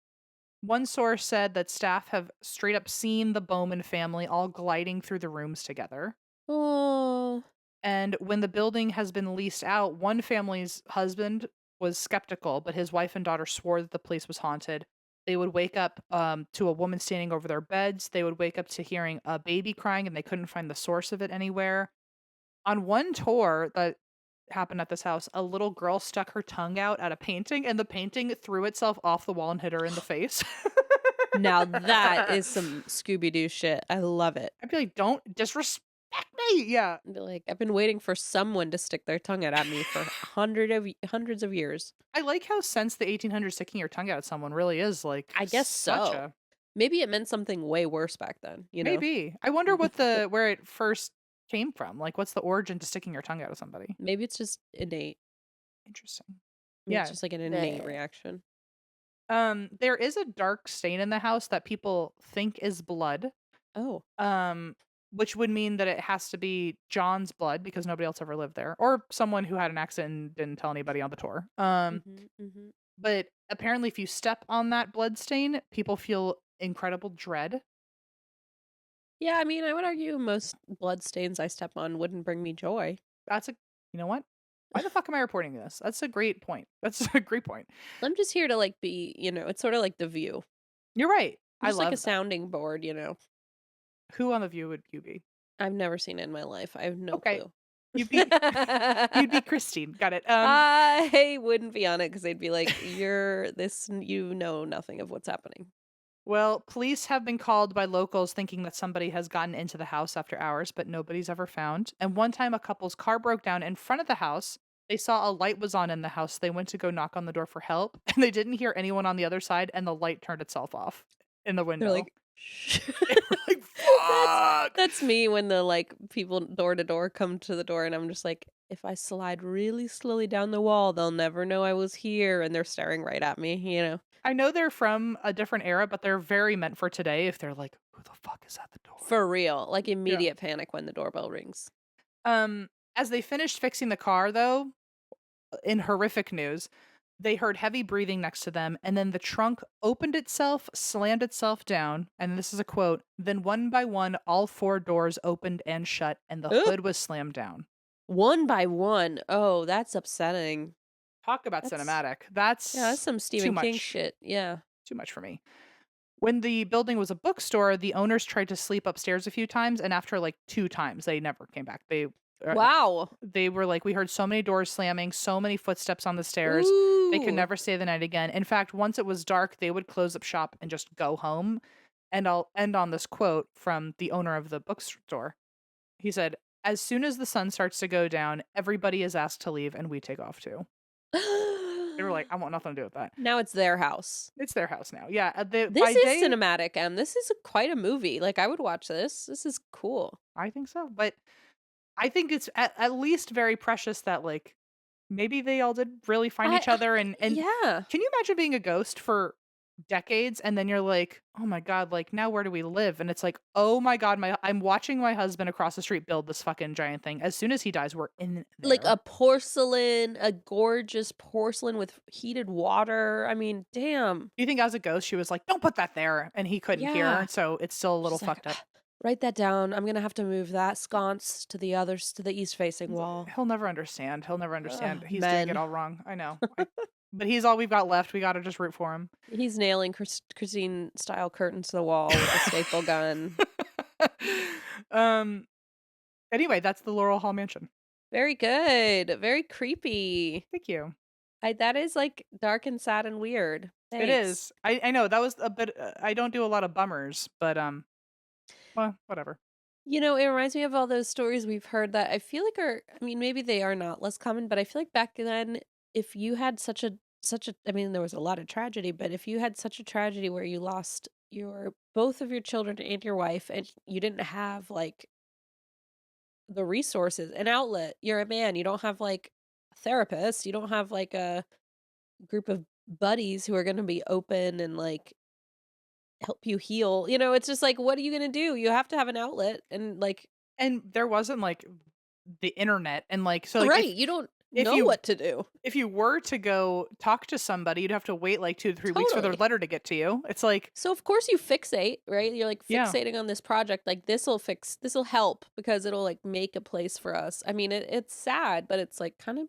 One source said that staff have straight up seen the Bowman family all gliding through the rooms together. Oh. And when the building has been leased out, one family's husband was skeptical, but his wife and daughter swore that the place was haunted. They would wake up to a woman standing over their beds. They would wake up to hearing a baby crying, and they couldn't find the source of it anywhere. On one tour that happened at this house, a little girl stuck her tongue out at a painting, and the painting threw itself off the wall and hit her in the face. Now that is some Scooby-Doo shit. I love it. I'd be like, don't disrespect me. Yeah. I'd be like, I've been waiting for someone to stick their tongue out at me for hundreds of years. I like how since the 1800s, sticking your tongue out at someone really is like I guess such so. Maybe it meant something way worse back then, maybe. I wonder what where it first came from. Like, what's the origin to sticking your tongue out at somebody? Maybe it's just innate. Interesting. Maybe Yeah. it's just like an innate Bleh. reaction. There is a dark stain in the house that people think is blood. Oh. Which would mean that it has to be John's blood because nobody else ever lived there, or someone who had an accident and didn't tell anybody on the tour. But apparently, if you step on that blood stain, people feel incredible dread. Yeah, I mean, I would argue most blood stains I step on wouldn't bring me joy. You know what? Why the fuck am I reporting this? That's a great point. That's a great point. I'm just here to like be, it's sort of like The View. You're right. I Just like love a that. sounding board, you know. Who on The View would you be? I've never seen it in my life. I have no Okay. clue. You'd be Christine. Got it. I wouldn't be on it because they'd be like, you know nothing of what's happening. Well, police have been called by locals thinking that somebody has gotten into the house after hours, but nobody's ever found. And one time a couple's car broke down in front of the house. They saw a light was on in the house. They went to go knock on the door for help, and they didn't hear anyone on the other side, and the light turned itself off in the window. They're like, shh. They were like, fuck! That's me when the like people door to door come to the door and I'm just like, if I slide really slowly down the wall, they'll never know I was here, and they're staring right at me, you know. I know they're from a different era, but they're very meant for today if they're like, who the fuck is at the door? For real. Like immediate panic when the doorbell rings. As they finished fixing the car, though, in horrific news, they heard heavy breathing next to them, and then the trunk opened itself, slammed itself down, and this is a quote, then one by one, all 4 doors opened and shut, and the hood was slammed down. One by one. Oh, that's upsetting. Talk about cinematic. That's some Stephen King much. shit. Yeah. Too much for me. When the building was a bookstore, the owners tried to sleep upstairs a few times, and after like 2 times, they never came back. Wow. They were like, we heard so many doors slamming, so many footsteps on the stairs. They could Ooh. never stay the night again. In fact, once it was dark, they would close up shop and just go home. And I'll end on this quote from the owner of the bookstore. He said, as soon as the sun starts to go down, everybody is asked to leave and we take off too. They were like, I want nothing to do with that. Now it's their house. It's their house now. Yeah. This is cinematic, Em. This is quite a movie. Like, I would watch this. This is cool. I think so. But I think it's at least very precious that, like, maybe they all did really find each other. And yeah. Can you imagine being a ghost for decades and then you're like, oh my God, like, now where do we live? And it's like, oh my God, I'm watching my husband across the street build this fucking giant thing. As soon as he dies, we're in there. Like a gorgeous porcelain with heated water. I mean, damn. Do you think as a ghost, she was like, don't put that there? And he couldn't hear. So it's still a little She's fucked like, up. Write that down. I'm going to have to move that sconce to the east facing wall. He'll never understand. Ugh, He's men. doing it all wrong. I know. But he's all we've got left. We got to just root for him. He's nailing Christine style curtains to the wall with a staple gun. Anyway, that's the Laurel Hall Mansion. Very good. Very creepy. Thank you. That is like dark and sad and weird. Thanks. It is. I know that was a bit. I don't do a lot of bummers, but well, whatever. You know, it reminds me of all those stories we've heard that I feel like maybe they are not less common, but I feel like back then, if you had such a, I mean, there was a lot of tragedy, but if you had such a tragedy where you lost both of your children and your wife, and you didn't have like the resources, an outlet, you're a man, you don't have like a therapist, you don't have like a group of buddies who are going to be open and like help you heal. You know, it's just like, what are you going to do? You have to have an outlet, and there wasn't like the internet and like, so like, right. You don't know what to do. If you were to go talk to somebody, you'd have to wait like 2 to 3 weeks for their letter to get to you. It's like, so of course you fixate, right? You're like fixating on this project. Like this'll help because it'll like make a place for us. I mean, it's sad, but it's like kind of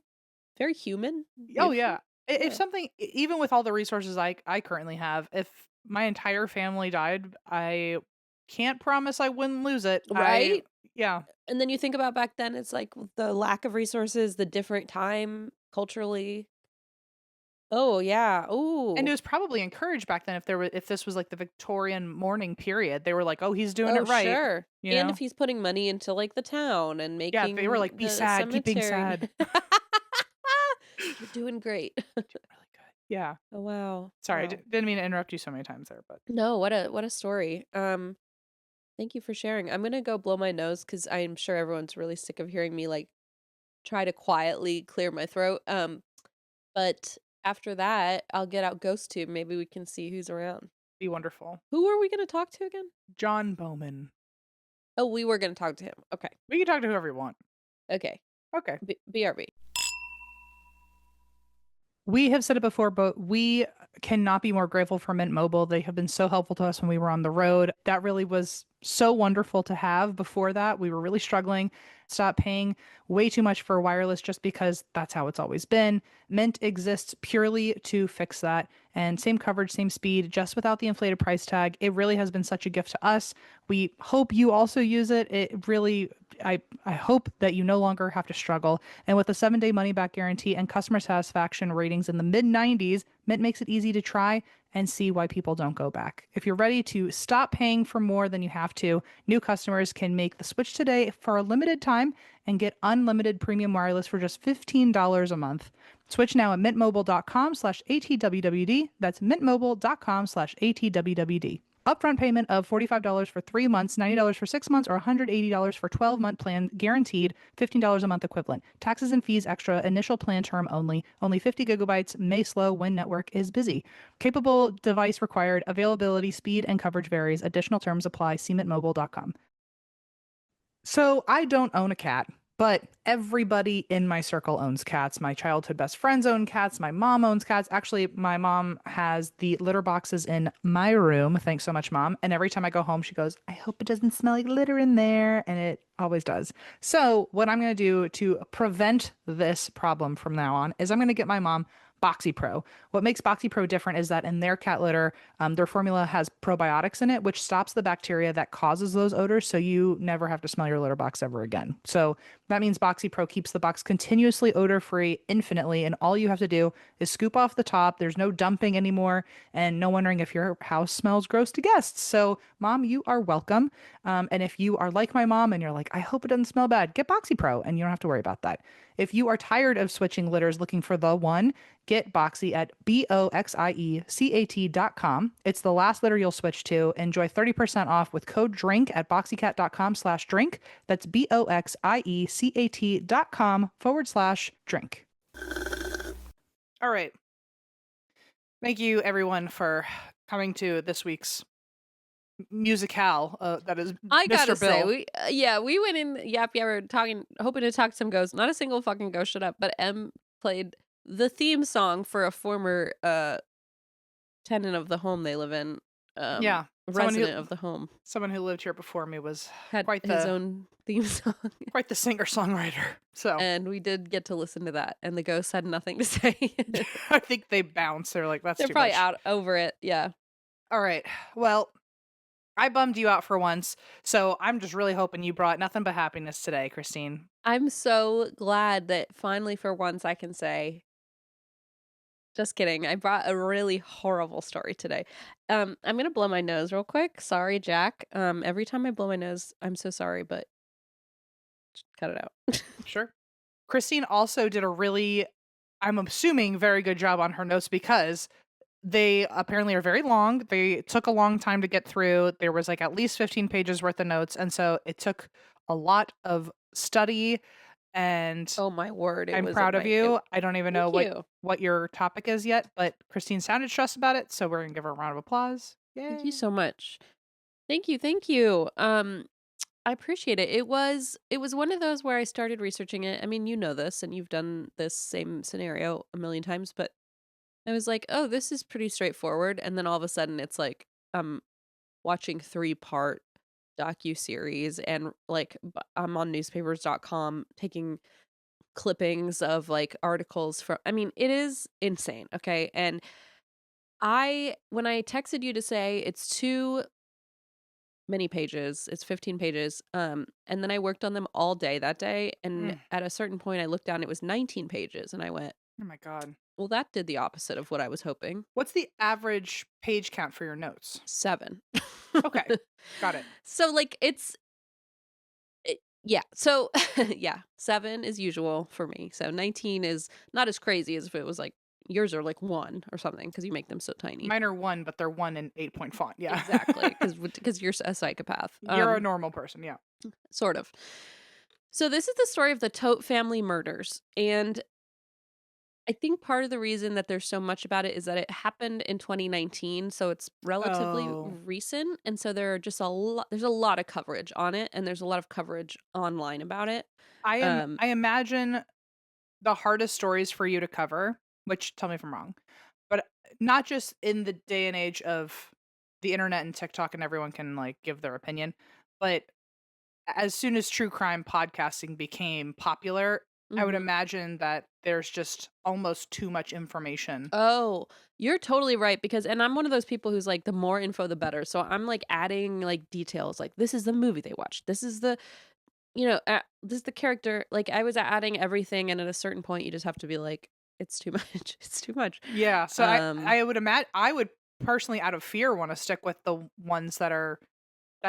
very human. Oh yeah. If something, even with all the resources I currently have, if my entire family died, I can't promise I wouldn't lose it. Right? Yeah. And then you think about back then, it's like the lack of resources, the different time culturally. Oh yeah. Oh. And it was probably encouraged back then if this was like the Victorian mourning period, they were like, oh, he's doing it right. Sure. You and know? if he's putting money into like the town and making, yeah, they were like, be sad, keep being sad. You're doing great. Really good. Yeah. Oh wow. Sorry, Wow. I didn't mean to interrupt you so many times there, but no, what a story. Thank you for sharing. I'm gonna go blow my nose because I'm sure everyone's really sick of hearing me like try to quietly clear my throat. But after that, I'll get out GhostTube. Maybe we can see who's around. be wonderful. Who are we gonna talk to again? John Bowman. Oh, we were gonna talk to him. Okay. We can talk to whoever you want. Okay. Okay. BRB. We have said it before, but we cannot be more grateful for Mint Mobile. They have been so helpful to us when we were on the road. That really was so wonderful to have. Before that, we were really struggling. Stopped paying way too much for wireless just because that's how it's always been. Mint exists purely to fix that. And same coverage, same speed, just without the inflated price tag. It really has been such a gift to us. We hope you also use it. It really, I hope that you no longer have to struggle. And with a 7-day money back guarantee and customer satisfaction ratings in the mid 90s, Mint makes it easy to try and see why people don't go back. If you're ready to stop paying for more than you have to, new customers can make the switch today for a limited time and get unlimited premium wireless for just $15 a month. Switch now at mintmobile.com/ATWWD. That's mintmobile.com/ATWWD. Upfront payment of $45 for 3 months, $90 for 6 months, or $180 for 12-month plan, guaranteed $15 a month equivalent. Taxes and fees extra, initial plan term only. Only 50 gigabytes, may slow when network is busy. Capable device required. Availability, speed, and coverage varies. Additional terms apply. See mintmobile.com. So I don't own a cat, but everybody in my circle owns cats. My childhood best friends own cats. My mom owns cats. Actually, my mom has the litter boxes in my room. Thanks so much, Mom. And every time I go home, she goes, I hope it doesn't smell like litter in there. And it always does. So what I'm going to do to prevent this problem from now on is I'm going to get my mom Boxy Pro. What makes Boxy Pro different is that in their cat litter, their formula has probiotics in it, which stops the bacteria that causes those odors, so you never have to smell your litter box ever again. So that means Boxy Pro keeps the box continuously odor-free infinitely, and all you have to do is scoop off the top. There's no dumping anymore, and no wondering if your house smells gross to guests. So, Mom, you are welcome. And if you are like my mom and you're like, I hope it doesn't smell bad, get Boxy Pro, and you don't have to worry about that. If you are tired of switching litters looking for the one, get Boxy at BOXIECAT.com. It's the last litter you'll switch to. Enjoy 30% off with code DRINK at boxycat.com/drink. That's BOXIECAT.com/drink. All right. Thank you, everyone, for coming to this week's musicale. That is I gotta Mr. Bill. say, we went in yap talking, hoping to talk some ghosts. Not a single fucking ghost shut up, but M played the theme song for a former tenant of the home they live in. Yeah, resident of the home. Someone who lived here before me had quite his own theme song. quite the singer-songwriter. So And we did get to listen to that, and the ghosts had nothing to say. I think they bounced. They're like, that's They're too probably much. out over it. Yeah. All right. Well, I bummed you out for once, so I'm just really hoping you brought nothing but happiness today, Christine. I'm so glad that finally, for once, I can say, just kidding. I brought a really horrible story today. I'm gonna blow my nose real quick. Sorry, Jack. Every time I blow my nose, I'm so sorry, but just cut it out. Sure. Christine also did a really, I'm assuming, very good job on her notes because they apparently are very long. They took a long time to get through. There was like at least 15 pages worth of notes. And so it took a lot of study. And Oh my word! I'm proud of you. I don't even know Thank you. what your topic is yet, but Christine sounded stressed about it. So we're going to give her a round of applause. Thank Yay. you so much. Thank you. Thank you. I appreciate it. It was one of those where I started researching it. I mean, you know this, and you've done this same scenario a million times, but I was like, oh, this is pretty straightforward. And then all of a sudden it's like watching 3-part docu-series, and like I'm on newspapers.com taking clippings of like articles from, I mean, it is insane. Okay. And when I texted you to say it's too many pages, it's 15 pages, and then I worked on them all day that day, and at a certain point I looked down, it was 19 pages, and I went, Oh my God. well, that did the opposite of what I was hoping. What's the average page count for your notes? 7. Okay. Got it. So like yeah. So yeah, 7 is usual for me. So 19 is not as crazy as if it was like yours are like 1 or something, because you make them so tiny. Mine are 1, but they're 1 in 8-point font. Yeah. Exactly, because you're a psychopath. You're a normal person. Yeah. Sort of. So this is the story of the Todt Family Murders, and I think part of the reason that there's so much about it is that it happened in 2019, so it's relatively recent, and so there's a lot of coverage on it, and there's a lot of coverage online about it. I imagine the hardest stories for you to cover, which tell me if I'm wrong, but not just in the day and age of the internet and TikTok and everyone can like give their opinion. But as soon as true crime podcasting became popular, I would Mhm. imagine that there's just almost too much information. Oh, you're totally right because and I'm one of those people who's like the more info the better. So I'm like adding like details like this is the movie they watched. This is the this is the character. Like I was adding everything and at a certain point you just have to be like it's too much. It's too much. Yeah, so Um I would imagine I would personally out of fear want to stick with the ones that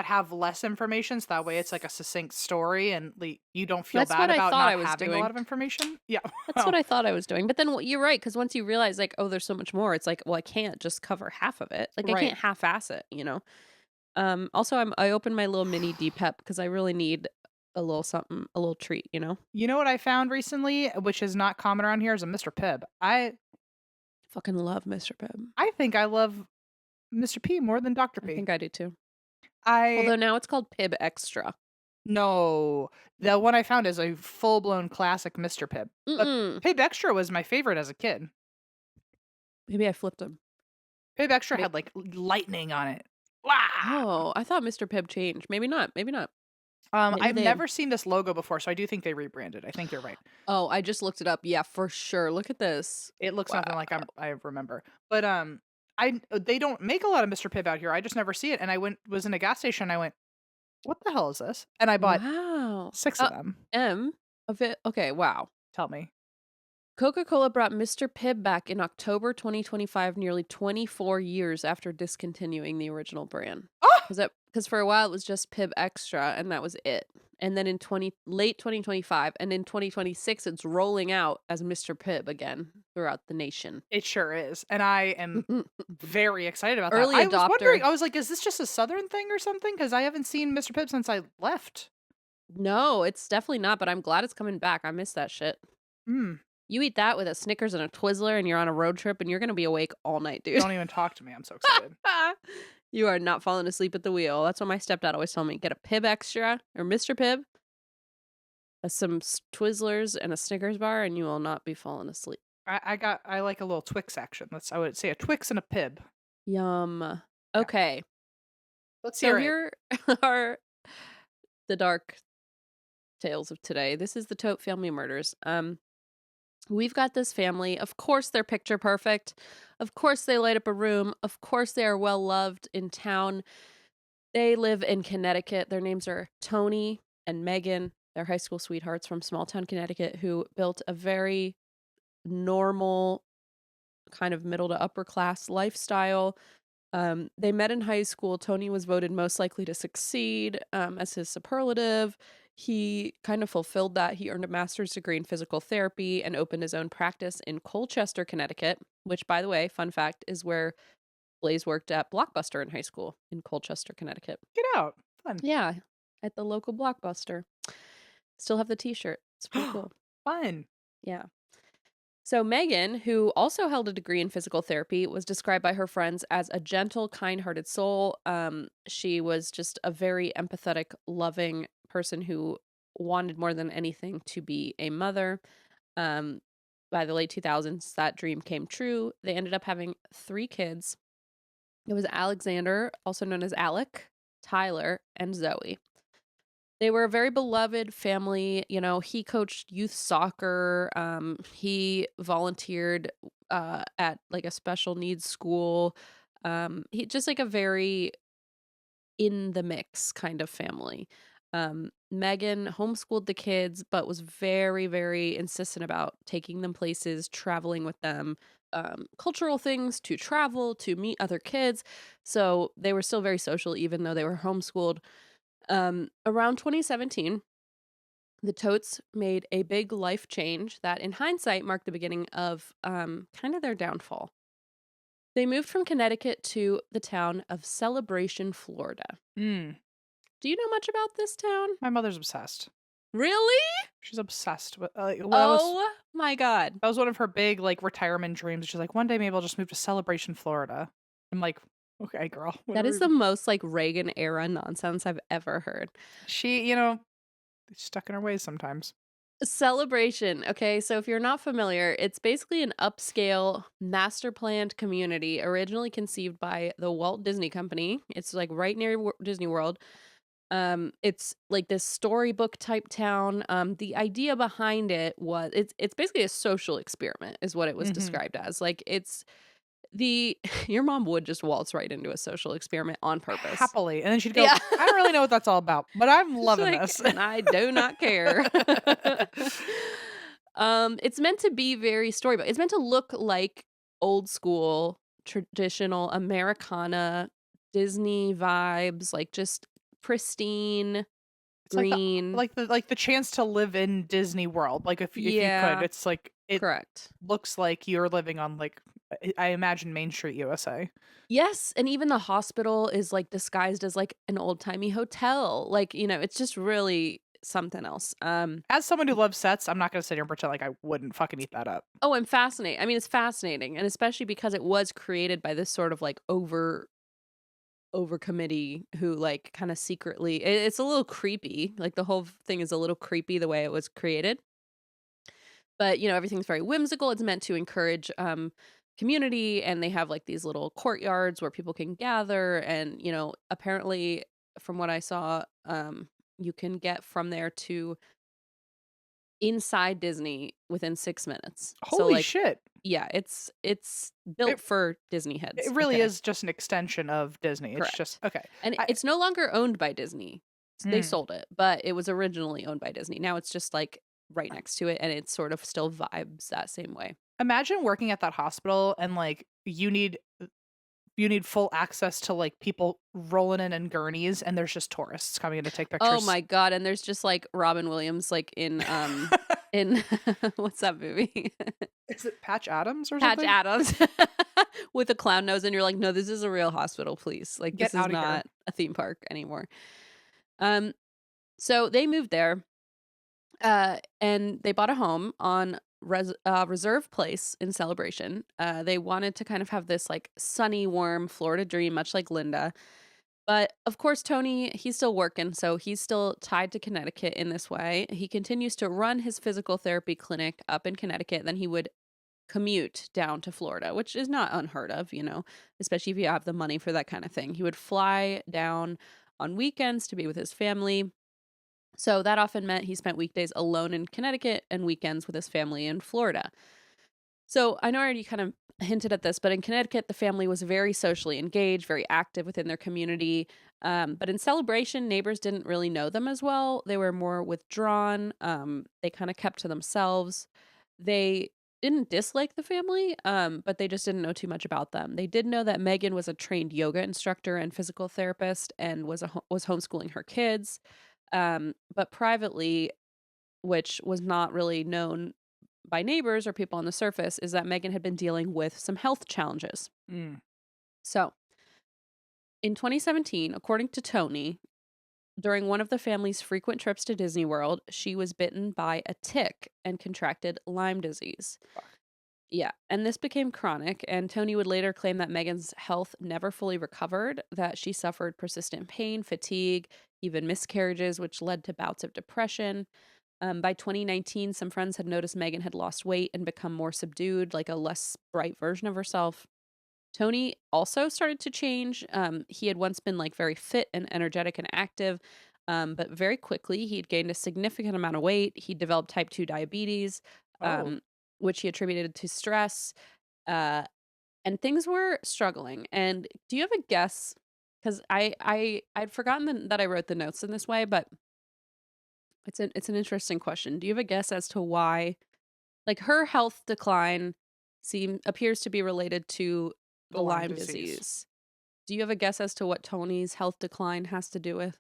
have less information, so that way it's like a succinct story and you don't feel that's bad what I about thought not I was having a doing. lot of information. Yeah. That's what I thought I was doing. But then you're right because once you realize like oh there's so much more, it's like well I can't just cover half of it. Like I Right. can't half-ass it, you know. Also I opened my little mini Depep because I really need a little something, a little treat, you know. You know what I found recently, which is not common around here, is a Mr. Pibb. Fucking love Mr. Pibb. I think I love Mr. P more than Dr. I P. think I do too. I Although now it's called Pibb Extra. No, the one I found is a full-blown classic Mr. Pibb. But Mm-mm. Pibb Extra was my favorite as a kid. Maybe I flipped him. Pibb Extra May- had like lightning on it. Wow. Oh, I thought Mr. Pibb changed. Maybe not. Maybe not. Maybe I've they- never seen this logo before, so I do think they rebranded. I think you're right. Oh, I just looked it up. Yeah, for sure. Look at this. It looks something like Wow. I remember. But they don't make a lot of Mr. Pibb out here. I just never see it. And I was in a gas station. And I went, what the hell is this? And I bought Wow. 6 of them. M of it. Okay, wow. Tell me. Coca-Cola brought Mr. Pibb back in October 2025, nearly 24 years after discontinuing the original brand. Oh! Because for a while it was just Pibb Extra, and that was it. And then in late 2025 and in 2026, it's rolling out as Mr. Pibb again throughout the nation. It sure is. And I am very excited about Early that. I was wondering, adopter. I was like, is this just a Southern thing or something? Because I haven't seen Mr. Pibb since I left. No, it's definitely not, but I'm glad it's coming back. I miss that shit. Mm. You eat that with a Snickers and a Twizzler, and you're on a road trip, and you're going to be awake all night, dude. Don't even talk to me. I'm so excited. You are not falling asleep at the wheel. That's what my stepdad always told me. Get a Pibb Extra or Mr. Pibb, some Twizzlers, and a Snickers bar, and you will not be falling asleep. I like a little Twix action. I would say a Twix and a Pibb. Yum. Okay. Let's So hear it. here are the dark tales of today. This is the Todt Family Murders. We've got this family. Of course, they're picture perfect. Of course, they light up a room. Of course, they are well loved in town. They live in Connecticut. Their names are Tony and Megan. They're high school sweethearts from small town Connecticut who built a very normal, kind of middle to upper class lifestyle. They met in high school. Tony was voted most likely to succeed as his superlative. He kind of fulfilled that. He earned a master's degree in physical therapy and opened his own practice in Colchester, Connecticut, which, by the way, fun fact, is where Blaze worked at Blockbuster in high school in Colchester, Connecticut. Get out. Fun. Yeah, at the local Blockbuster. Still have the t-shirt. It's pretty cool. Fun. Yeah. So Megan, who also held a degree in physical therapy, was described by her friends as a gentle, kind-hearted soul. She was just a very empathetic, loving person who wanted more than anything to be a mother. By the late 2000s, that dream came true. They ended up having 3 kids. It was Alexander, also known as Alec, Taylar, and Zoe. They were a very beloved family. You know, he coached youth soccer. He volunteered at like a special needs school. He just like a very in the mix kind of family. Megan homeschooled the kids, but was very, very insistent about taking them places, traveling with them, cultural things, to travel, to meet other kids. So they were still very social, even though they were homeschooled. Around 2017, the Todts made a big life change that, in hindsight, marked the beginning of kind of their downfall. They moved from Connecticut to the town of Celebration, Florida. Mm. Do you know much about this town? My mother's obsessed. Really? She's obsessed with. My God. That was one of her big like retirement dreams. She's like, one day maybe I'll just move to Celebration, Florida. I'm like, okay, girl. That is the most like Reagan era nonsense I've ever heard. She, stuck in her ways sometimes. Celebration. Okay, so if you're not familiar, it's basically an upscale, master planned community originally conceived by the Walt Disney Company. It's like right near Disney World. It's like this storybook type town. The idea behind it was it's basically a social experiment, is what it was Hmm. described as. Like it's the your mom would just waltz right into a social experiment on purpose. Happily. And then she'd go, Yeah. I don't really know what that's all about, but I'm She's loving like, this. and I do not care. It's meant to be very storybook. It's meant to look like old school, traditional Americana Disney vibes, like just pristine, It's like green. the chance to live in Disney World. Like if you could, Yeah, it's like it correct. looks like you're living on like I imagine Main Street, USA. Yes, and even the hospital is like disguised as like an old-timey hotel. Like, it's just really something else. As someone who loves sets, I'm not gonna sit here and pretend like I wouldn't fucking eat that up. Oh, I'm fascinated. I mean, it's fascinating, and especially because it was created by this sort of like over committee who like kind of secretly it's a little creepy. Like the whole thing is a little creepy the way it was created. But, everything's very whimsical. It's meant to encourage community, and they have like these little courtyards where people can gather, and, apparently from what I saw, you can get from there to inside Disney within 6 minutes. So Holy like, shit. yeah, it's built It for Disney heads. it really Okay, is just an extension of Disney. It's correct. just okay. And I it's no longer owned by Disney. They mm. sold it, but it was originally owned by Disney. Now it's just like right next to it, and it sort of still vibes that same way. Imagine working at that hospital and like you need full access to like people rolling in gurneys and there's just tourists coming in to take Oh pictures. my god, and there's just like Robin Williams like in what's that movie? Is it Patch Adams or Patch something? Adams with a clown nose, and you're like, "No, this is a real hospital, please. Like Get this is out of here. not a theme park anymore." Um so they moved there, and they bought a home on Reserve Place in Celebration. They wanted to kind of have this like sunny, warm Florida dream, much like Linda. But of course, Tony, he's still working, so he's still tied to Connecticut in this way. He continues to run his physical therapy clinic up in Connecticut. Then he would commute down to Florida, which is not unheard of, especially if you have the money for that kind of thing. He would fly down on weekends to be with his family. So that often meant he spent weekdays alone in Connecticut and weekends with his family in Florida. So I know I already kind of hinted at this, but in Connecticut, the family was very socially engaged, very active within their community. But in Celebration, neighbors didn't really know them as well. They were more withdrawn. They kind of kept to themselves. They didn't dislike the family, but they just didn't know too much about them. They did know that Megan was a trained yoga instructor and physical therapist and was homeschooling her kids. But privately, which was not really known by neighbors or people on the surface, is that Megan had been dealing with some health challenges. Mm. So, in 2017, according to Tony, during one of the family's frequent trips to Disney World, she was bitten by a tick and contracted Lyme disease. Fuck. Yeah, and this became chronic, and Tony would later claim that Megan's health never fully recovered, that she suffered persistent pain, fatigue, even miscarriages, which led to bouts of depression. By 2019, some friends had noticed Megan had lost weight and become more subdued, like a less bright version of herself. Tony also started to change. He had once been like very fit and energetic and active, but very quickly he had gained a significant amount of weight. He developed type 2 diabetes, Oh. which he attributed to stress, uh, and things were struggling. And do you have a guess? Because I'd forgotten that I wrote the notes in this way, but it's an interesting question. Do you have a guess as to why, like, her health decline appears to be related to The the Lyme Lyme disease. disease? Do you have a guess as to what Tony's health decline has to do with?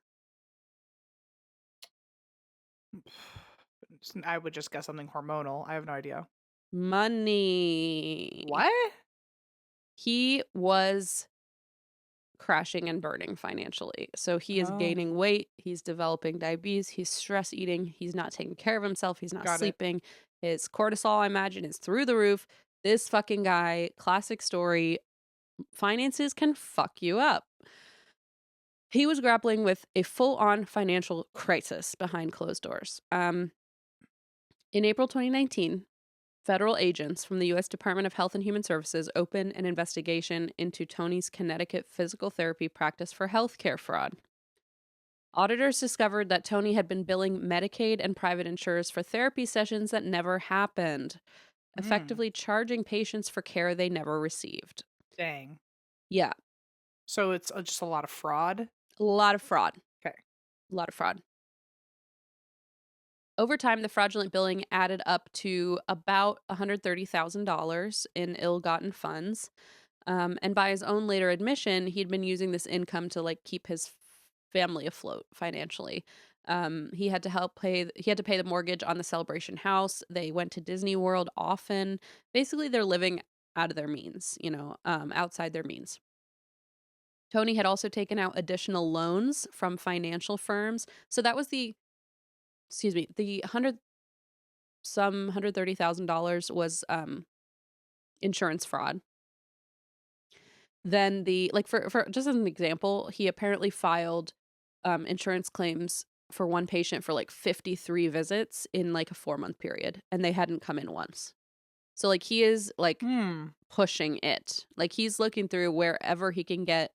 I would just guess something hormonal. I have no idea. Money. What? He was crashing and burning financially. So he is Oh. gaining weight, he's developing diabetes, he's stress eating, he's not taking care of himself, he's not Got it. sleeping. His cortisol, I imagine, is through the roof. This fucking guy, classic story, finances can fuck you up. He was grappling with a full-on financial crisis behind closed doors. In April 2019, federal agents from the U.S. Department of Health and Human Services opened an investigation into Tony's Connecticut physical therapy practice for healthcare fraud. Auditors discovered that Tony had been billing Medicaid and private insurers for therapy sessions that never happened, effectively charging patients for care they never received. Dang. Yeah, So it's just a lot of fraud. a lot of fraud. Okay. A lot of fraud. Over time, the fraudulent billing added up to about $130,000 in ill-gotten funds. And by his own later admission, he'd been using this income to like keep his family afloat financially. He had to pay the mortgage on the Celebration house. They went to Disney World often. Basically, they're living out of their means, outside their means. Tony had also taken out additional loans from financial firms. So that was the $130,000 was insurance fraud. Then for just as an example, he apparently filed insurance claims for one patient for like 53 visits in like a 4-month period, and they hadn't come in once. So like he is like pushing it. Like he's looking through wherever he can get.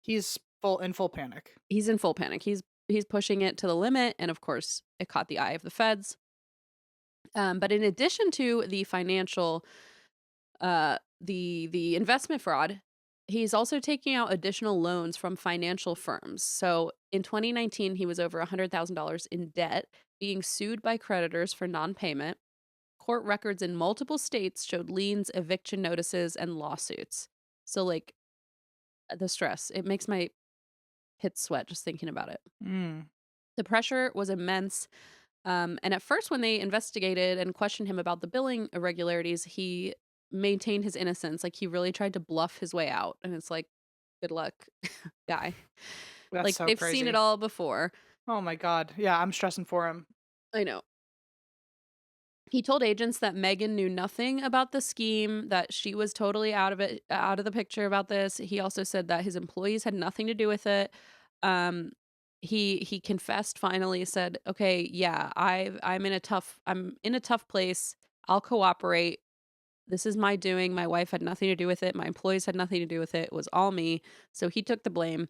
He's in full panic. He's in full panic. He's pushing it to the limit, and of course, it caught the eye of the feds. But in addition to the financial, the investment fraud, he's also taking out additional loans from financial firms. So in 2019, he was over $100,000 in debt, being sued by creditors for non-payment. Court records in multiple states showed liens, eviction notices, and lawsuits. So like the stress, it makes my pits sweat just thinking about it. The pressure was immense. And at first, when they investigated and questioned him about the billing irregularities, he maintained his innocence. Like he really tried to bluff his way out. And it's like, good luck, guy. That's like so they've crazy. seen it all before. Oh my God. Yeah, I'm stressing for him. I know. He told agents that Megan knew nothing about the scheme, that she was totally out of the picture about this. He also said that his employees had nothing to do with it. He confessed finally, said, "Okay, yeah, I'm in a tough place. I'll cooperate. This is my doing. My wife had nothing to do with it. My employees had nothing to do with it. It was all me." So he took the blame.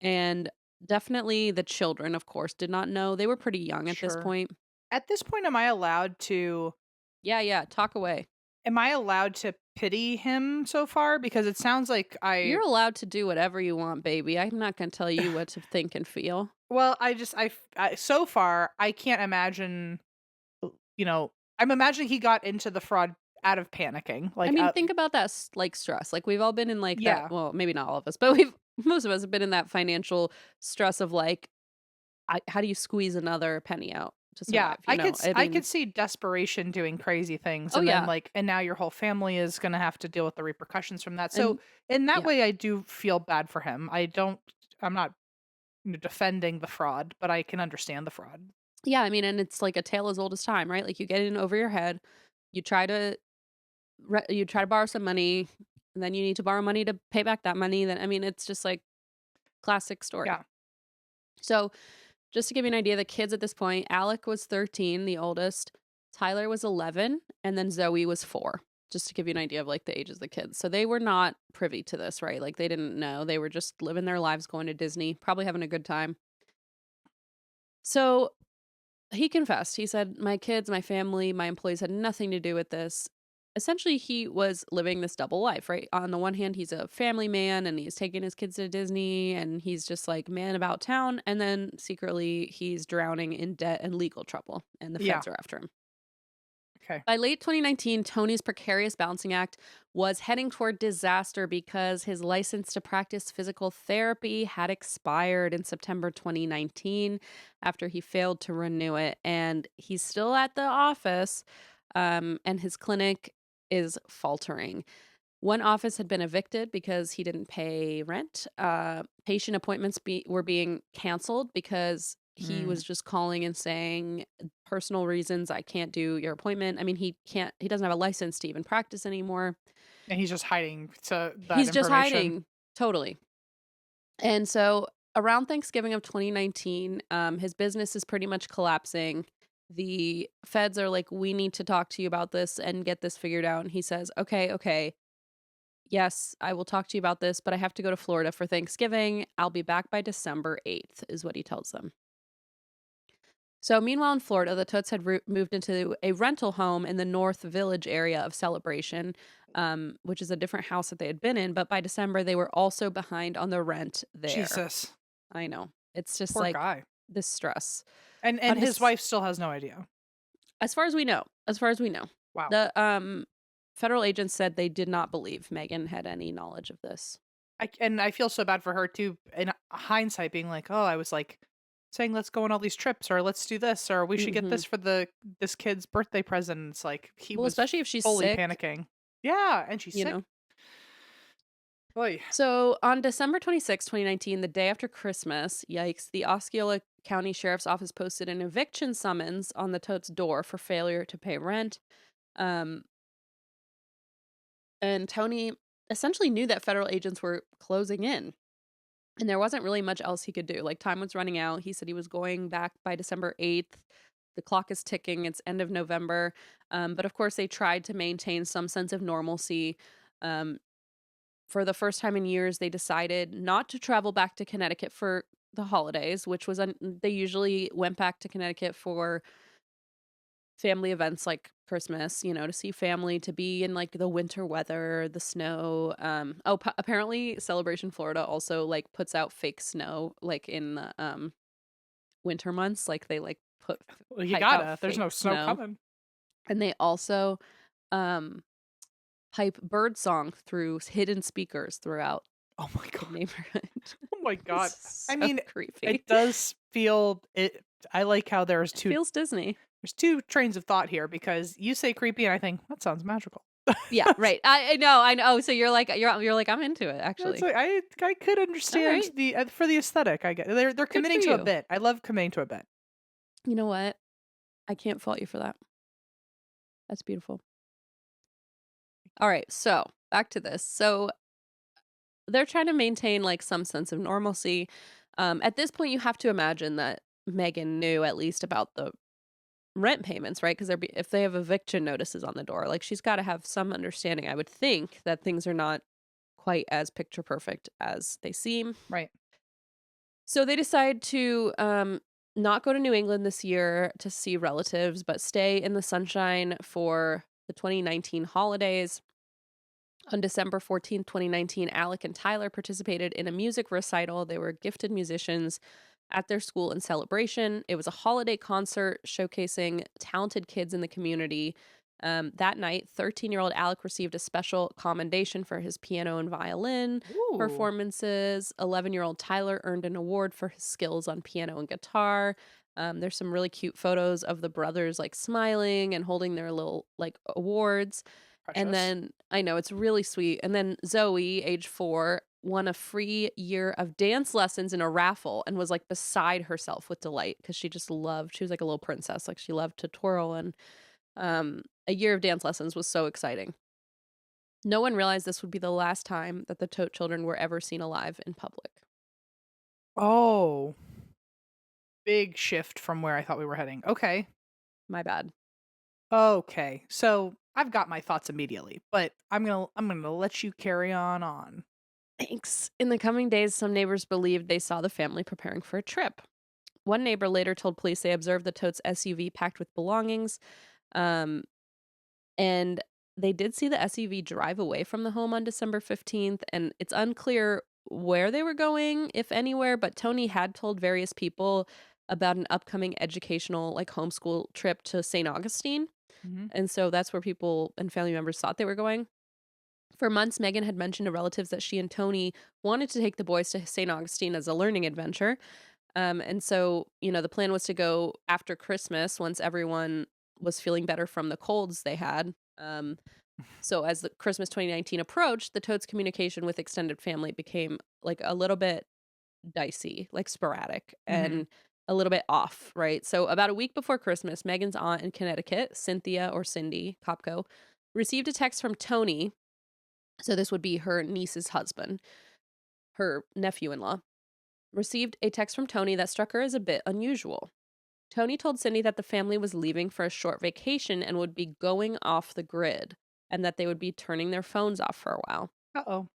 And definitely the children, of course, did not know. They were pretty young at this Sure. point. At this point, am I allowed to Talk away. pity him so far? Because it sounds like You're allowed to do whatever you want, baby. I'm not going to tell you what to think and feel. Well, so far I can't imagine. I'm imagining he got into the fraud out of panicking. Like, I mean, think about that like stress. Like we've all been in like Yeah. that. Well, maybe not all of us, but most of us have been in that financial stress of like, how do you squeeze another penny out to survive? yeah, I mean, could see desperation doing crazy things, Oh, and then yeah. and now your whole family is gonna have to deal with the repercussions from that. So in that yeah. way, I do feel bad for him. I'm not defending the fraud, but I can understand the fraud. Yeah, I mean, and it's like a tale as old as time, right? Like you get in over your head, you try to borrow some money, and then you need to borrow money to pay back that money. Then I mean, it's just like classic story. Yeah. So, just to give you an idea, the kids at this point, Alec was 13, the oldest, Taylar was 11, and then Zoe was 4. Just to give you an idea of like the ages of the kids. So they were not privy to this, right? Like they didn't know. They were just living their lives, going to Disney, probably having a good time. So he confessed. He said, "My kids, my family, my employees had nothing to do with this." Essentially, he was living this double life, right? On the one hand, he's a family man and he's taking his kids to Disney and he's just like man about town. And then secretly, he's drowning in debt and legal trouble, and the feds are after him. Okay. By late 2019, Tony's precarious balancing act was heading toward disaster because his license to practice physical therapy had expired in September 2019 after he failed to renew it. And he's still at the office, and his clinic is faltering. One office had been evicted because he didn't pay rent. Patient appointments were being canceled because he was just calling and saying personal reasons, I can't do your appointment. I mean, he doesn't have a license to even practice anymore. And he's just hiding that He's just information. hiding. Totally. And so around Thanksgiving of 2019, his business is pretty much collapsing. the feds are like, we need to talk to you about this and get this figured out. And he says, okay. Yes, I will talk to you about this, but I have to go to Florida for Thanksgiving. I'll be back by December 8th, is what he tells them. So meanwhile in Florida, the Todts had moved into a rental home in the North Village area of Celebration, which is a different house that they had been in. But by December, they were also behind on the rent there. Jesus. I know. It's just Poor like guy. this stress. And On his wife still has no idea. As far as we know. Wow. The federal agents said they did not believe Megan had any knowledge of this. I feel so bad for her too, in hindsight, being like, oh, I was like saying let's go on all these trips, or let's do this, or we should get this for this kid's birthday present. It's like he was especially if she's fully sick, panicking. Yeah, and she's sick. know. Oy. So on December 26, 2019, the day after Christmas, yikes, the Osceola County Sheriff's Office posted an eviction summons on the Todts' door for failure to pay rent. And Tony essentially knew that federal agents were closing in. And there wasn't really much else he could do. Like, time was running out. He said he was going back by December 8th. The clock is ticking. It's end of November. But of course, they tried to maintain some sense of normalcy. For the first time in years, they decided not to travel back to Connecticut for the holidays, which was they usually went back to Connecticut for family events like Christmas, to see family, to be in like the winter weather, the snow. Apparently Celebration Florida also like puts out fake snow like in the winter months. Like they like put Well, you hype gotta. out There's fake no snow coming. And they also pipe bird song through hidden speakers throughout Oh my the god. neighborhood. Oh my god. So I mean, creepy. it does feel it. I like how there's It feels Disney. there's two trains of thought here, because you say creepy and I think that sounds magical. Yeah, right. I know. So you're like I'm into it actually. That's like, I could understand right. the for the aesthetic. I get they're committing for to a you. bit. I love committing to a bit. You know what? I can't fault you for that. That's beautiful. All right, so back to this. So they're trying to maintain like some sense of normalcy. At this point, you have to imagine that Megan knew at least about the rent payments, right? Because if they have eviction notices on the door, like she's got to have some understanding, I would think, that things are not quite as picture perfect as they seem. Right. So they decide to not go to New England this year to see relatives, but stay in the sunshine for the 2019 holidays. On December 14th, 2019, Alec and Taylar participated in a music recital. They were gifted musicians at their school in Celebration. It was a holiday concert showcasing talented kids in the community. That night, 13-year-old Alec received a special commendation for his piano and violin performances. 11-year-old Taylar earned an award for his skills on piano and guitar. There's some really cute photos of the brothers like smiling and holding their little like awards. Precious. And then I know it's really sweet. And then Zoe, age 4, won a free year of dance lessons in a raffle and was like beside herself with delight because she just loved. She was like a little princess. Like she loved to twirl, and a year of dance lessons was so exciting. No one realized this would be the last time that the Todt children were ever seen alive in public. Oh, big shift from where I thought we were heading. Okay. My bad. Okay. So I've got my thoughts immediately, but I'm gonna let you carry on. Thanks. In the coming days, some neighbors believed they saw the family preparing for a trip. One neighbor later told police they observed the Todts' SUV packed with belongings, and they did see the SUV drive away from the home on December 15th, and it's unclear where they were going, if anywhere, but Tony had told various people about an upcoming educational, like, homeschool trip to St. Augustine. Mm-hmm. And so that's where people and family members thought they were going. For months, Megan had mentioned to relatives that she and Tony wanted to take the boys to St. Augustine as a learning adventure. And so, the plan was to go after Christmas once everyone was feeling better from the colds they had. So as the Christmas 2019 approached, the Todts' communication with extended family became like a little bit dicey, like sporadic, and a little bit off, right? So about a week before Christmas, Megan's aunt in Connecticut, Cynthia or Cindy Kopko, received a text from Tony. So this would be her niece's husband, her nephew-in-law, received a text from Tony that struck her as a bit unusual. Tony told Cindy that the family was leaving for a short vacation and would be going off the grid, and that they would be turning their phones off for a while. Uh-oh.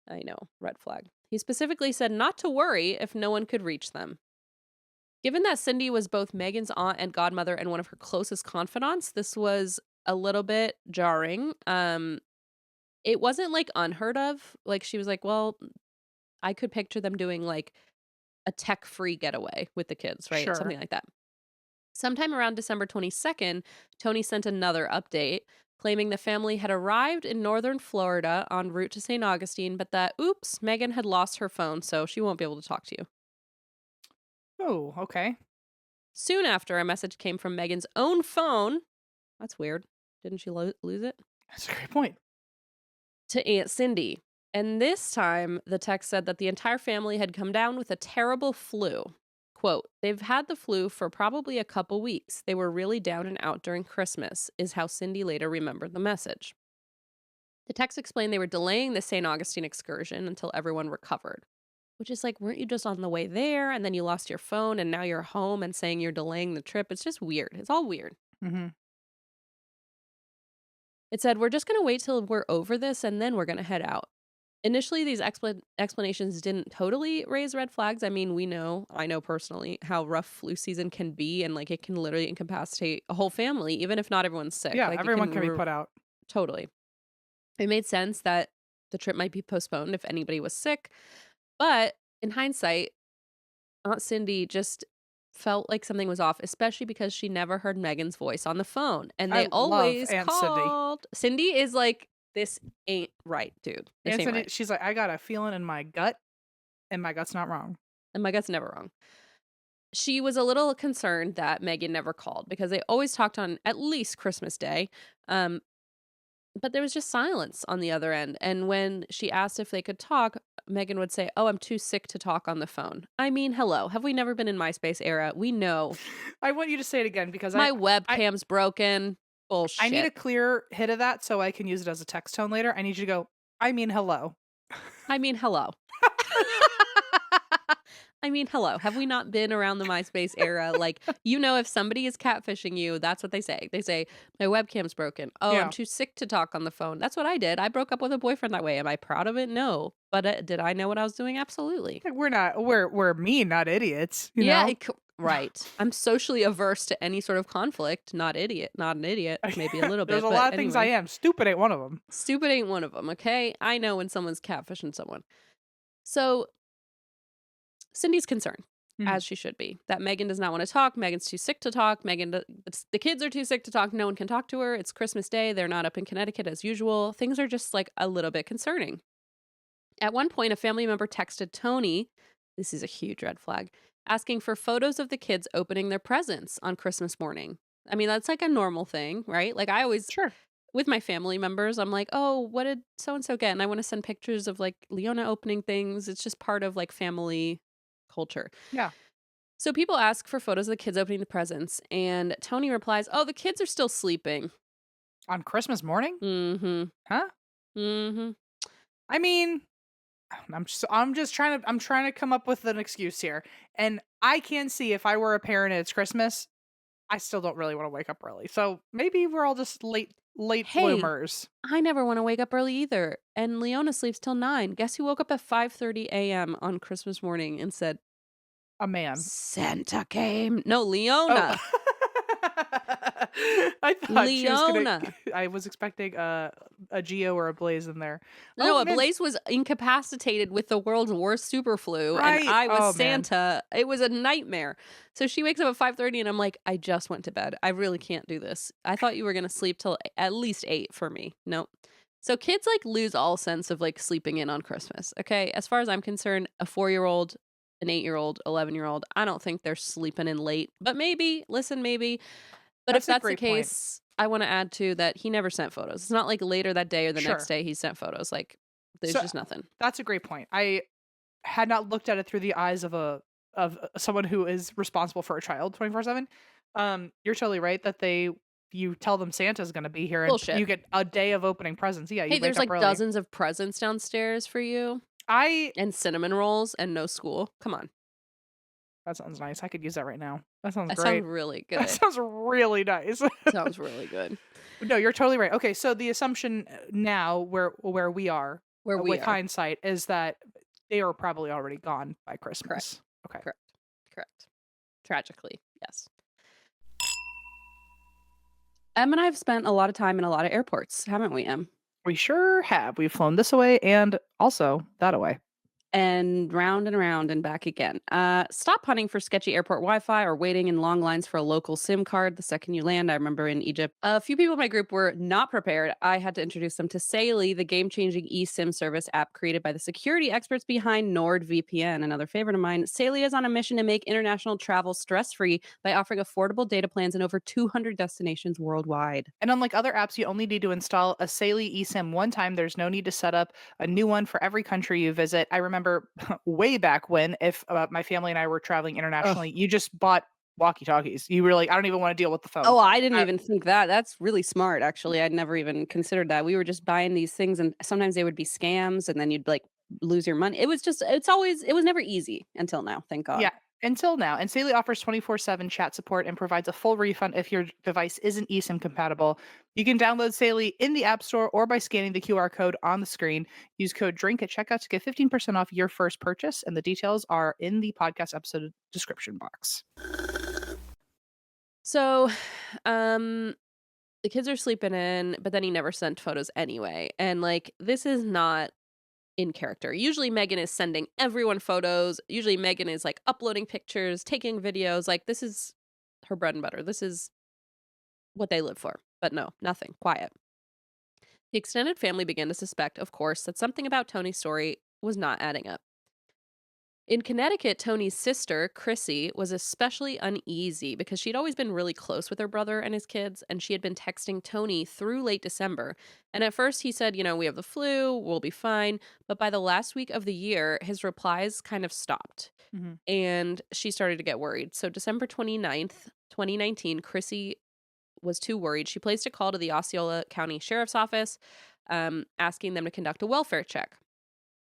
I know, red flag. He specifically said not to worry if no one could reach them. Given that Cindy was both Megan's aunt and godmother and one of her closest confidants, this was a little bit jarring. It wasn't like unheard of. Like she was like, well, I could picture them doing like a tech-free getaway with the kids, right? Sure. Something like that. Sometime around December 22nd, Tony sent another update claiming the family had arrived in northern Florida en route to St. Augustine, but that, oops, Megan had lost her phone, so she won't be able to talk to you. Oh, okay. Soon after, a message came from Megan's own phone. That's weird. Didn't she lose it? That's a great point. To Aunt Cindy. And this time, the text said that the entire family had come down with a terrible flu. Quote, they've had the flu for probably a couple weeks. They were really down and out during Christmas, is how Cindy later remembered the message. The text explained they were delaying the St. Augustine excursion until everyone recovered. Which is like, weren't you just on the way there and then you lost your phone and now you're home and saying you're delaying the trip? It's just weird. It's all weird. Mm-hmm. It said, we're just going to wait till we're over this and then we're going to head out. Initially, these explanations didn't totally raise red flags. I mean, I know personally how rough flu season can be, and like it can literally incapacitate a whole family, even if not everyone's sick. Yeah, like, everyone can be put out. Totally. It made sense that the trip might be postponed if anybody was sick. But in hindsight, Aunt Cindy just felt like something was off, especially because she never heard Megan's voice on the phone. And they always Aunt called. Cindy is like, this ain't right, dude. This ain't right. She's like, I got a feeling in my gut, and my gut's not wrong. And my gut's never wrong. She was a little concerned that Megan never called because they always talked on at least Christmas Day. But there was just silence on the other end. And when she asked if they could talk, Megan would say, oh, I'm too sick to talk on the phone. I mean, hello. Have we never been in MySpace era? We know. I want you to say it again because my webcam's broken. Bullshit. I need a clear hit of that so I can use it as a text tone later. I need you to go, I mean, hello. I mean, hello. I mean, hello. Have we not been around the MySpace era? Like, if somebody is catfishing you, that's what they say. They say, my webcam's broken. Oh, yeah. I'm too sick to talk on the phone. That's what I did. I broke up with a boyfriend that way. Am I proud of it? No. But did I know what I was doing? Absolutely. We're mean, not idiots. You know? Right. I'm socially averse to any sort of conflict. Not an idiot. Maybe a little bit. There's a lot of things I am. Stupid ain't one of them. Stupid ain't one of them. Okay. I know when someone's catfishing someone. So Cindy's concerned, as she should be, that Megan does not want to talk. Megan's too sick to talk. The kids are too sick to talk. No one can talk to her. It's Christmas Day. They're not up in Connecticut as usual. Things are just like a little bit concerning. At one point, a family member texted Tony, this is a huge red flag, asking for photos of the kids opening their presents on Christmas morning. I mean, that's like a normal thing, right? Like I always, with my family members, I'm like, oh, what did so-and-so get? And I want to send pictures of like Leona opening things. It's just part of like family culture. Yeah. So people ask for photos of the kids opening the presents, and Tony replies, oh, the kids are still sleeping. On Christmas morning? Mm-hmm. Huh? Mm-hmm. I mean, I'm trying to come up with an excuse here. And I can see if I were a parent and it's Christmas, I still don't really want to wake up early. So maybe we're all just late bloomers. I never want to wake up early either. And Leona sleeps till 9. Guess who woke up at 5:30 a.m. on Christmas morning and said, a man. Santa came. No, Leona. Oh. I thought Leona. I was expecting a Geo or a Blaze in there. No, a Blaze was incapacitated with the world's worst super flu, and I was Santa. Man. It was a nightmare. So she wakes up at 5:30, and I'm like, I just went to bed. I really can't do this. I thought you were going to sleep till at least 8 for me. Nope. So kids like lose all sense of like sleeping in on Christmas. Okay, as far as I'm concerned, a 4-year-old, an 8-year-old, 11-year-old, I don't think they're sleeping in late. But maybe. But if that's the case, I want to add too that he never sent photos. It's not like later that day or the next day he sent photos. Like there's just nothing. That's a great point. I had not looked at it through the eyes of someone who is responsible for a child 24/7. You're totally right that you tell them Santa's going to be here and you get a day of opening presents. Yeah, hey, there's like early. Dozens of presents downstairs for you. And cinnamon rolls and no school. Come on. That sounds nice. I could use that right now. That sounds That great. sounds really That good. sounds really nice. Sounds really good. No, you're totally right. Okay, so the assumption now where we are Where we with are. hindsight is that they are probably already gone by Christmas. Okay. Correct. Tragically, yes. Em and I have spent a lot of time in a lot of airports, haven't we, Em? We sure have. We've flown this away and also that away. And around and back again. Stop hunting for sketchy airport Wi-Fi or waiting in long lines for a local SIM card the second you land. I remember in Egypt, a few people in my group were not prepared. I had to introduce them to Saily, the game-changing eSIM service app created by the security experts behind NordVPN, another favorite of mine. Saily is on a mission to make international travel stress-free by offering affordable data plans in over 200 destinations worldwide. And unlike other apps, you only need to install a Saily eSIM one time. There's no need to set up a new one for every country you visit. I remember way back when, if my family and I were traveling internationally, you just bought walkie-talkies. You were like, I don't even want to deal with the phone. Oh, I didn't even think that. That's really smart, actually. I'd never even considered that. We were just buying these things, and sometimes they would be scams, and then you'd like lose your money. It was never easy until now, thank God. Yeah, until now. And Saily offers 24/7 chat support and provides a full refund if your device isn't eSIM compatible. You can download Saily in the App Store or by scanning the QR code on the screen. Use code DRINK at checkout to get 15% off your first purchase, and the details are in the podcast episode description box. So, the kids are sleeping in, but then he never sent photos anyway. And like, this is not in character. Usually Megan is sending everyone photos. Usually Megan is like uploading pictures, taking videos. Like, this is her bread and butter. This is what they live for. But no, nothing. Quiet. The extended family began to suspect, of course, that something about Tony's story was not adding up. In Connecticut, Tony's sister, Chrissy, was especially uneasy because she'd always been really close with her brother and his kids, and she had been texting Tony through late December. And at first he said, we have the flu, we'll be fine. But by the last week of the year, his replies kind of stopped. Mm-hmm. And she started to get worried. So December 29th, 2019, Chrissy was too worried. She placed a call to the Osceola County Sheriff's Office, asking them to conduct a welfare check.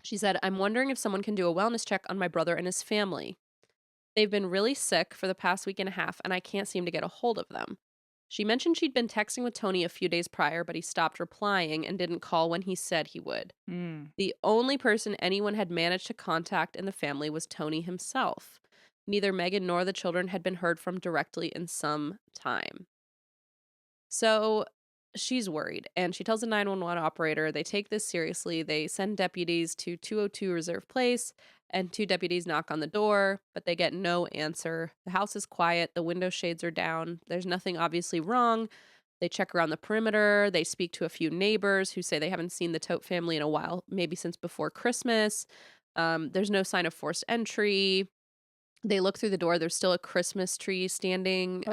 She said, I'm wondering if someone can do a wellness check on my brother and his family. They've been really sick for the past week and a half, and I can't seem to get a hold of them. She mentioned she'd been texting with Tony a few days prior, but he stopped replying and didn't call when he said he would. The only person anyone had managed to contact in the family was Tony himself. Neither Megan nor the children had been heard from directly in some time. So she's worried, and she tells the 911 operator. They take this seriously. They send deputies to 202 Reserve Place, and 2 deputies knock on the door, but they get no answer. The house is quiet. The window shades are down. There's nothing obviously wrong. They check around the perimeter. They speak to a few neighbors who say they haven't seen the Todt family in a while, maybe since before Christmas. There's no sign of forced entry. They look through the door. There's still a Christmas tree standing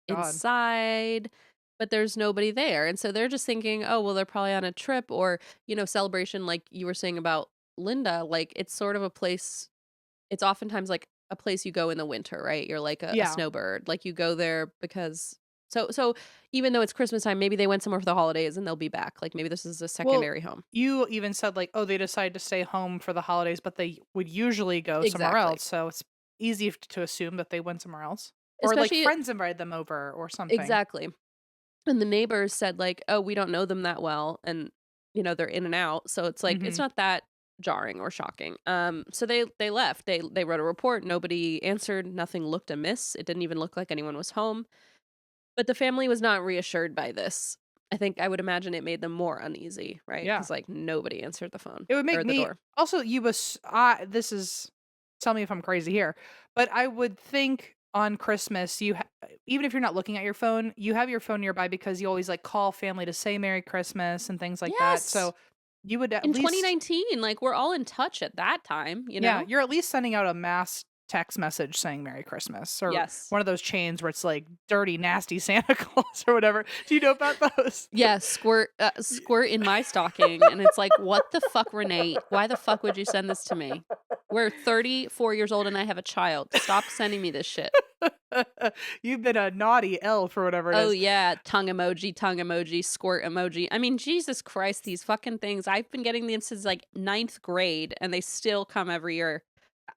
inside. But there's nobody there. And so they're just thinking, oh, well, they're probably on a trip or, celebration, like you were saying about Linda. Like, it's sort of a place, it's oftentimes like a place you go in the winter, right? You're like a snowbird. Like, you go there because, so even though it's Christmas time, maybe they went somewhere for the holidays and they'll be back. Like, maybe this is a secondary home. You even said like, oh, they decided to stay home for the holidays, but they would usually go somewhere else. So it's easy to assume that they went somewhere else. Or like friends invited them over or something. Exactly. And the neighbors said like, oh, we don't know them that well. And, they're in and out. So it's like, it's not that jarring or shocking. So they left. They wrote a report. Nobody answered. Nothing looked amiss. It didn't even look like anyone was home. But the family was not reassured by this. I would imagine it made them more uneasy, right? Yeah. Because like nobody answered the phone. It would make or the me door. Also, this is, tell me if I'm crazy here, but I would think on Christmas, even if you're not looking at your phone, you have your phone nearby because you always like call family to say Merry Christmas and things like that. So you would at in least 2019, like we're all in touch at that time, Yeah, you're at least sending out a mass text message saying Merry Christmas or one of those chains where it's like dirty, nasty Santa Claus or whatever. Do you know about those? Yeah, squirt in my stocking. And it's like, what the fuck, Renee? Why the fuck would you send this to me? We're 34 years old and I have a child. Stop sending me this shit. You've been a naughty elf or whatever it is. Oh, yeah. Tongue emoji, squirt emoji. I mean, Jesus Christ, these fucking things. I've been getting them since like 9th grade and they still come every year.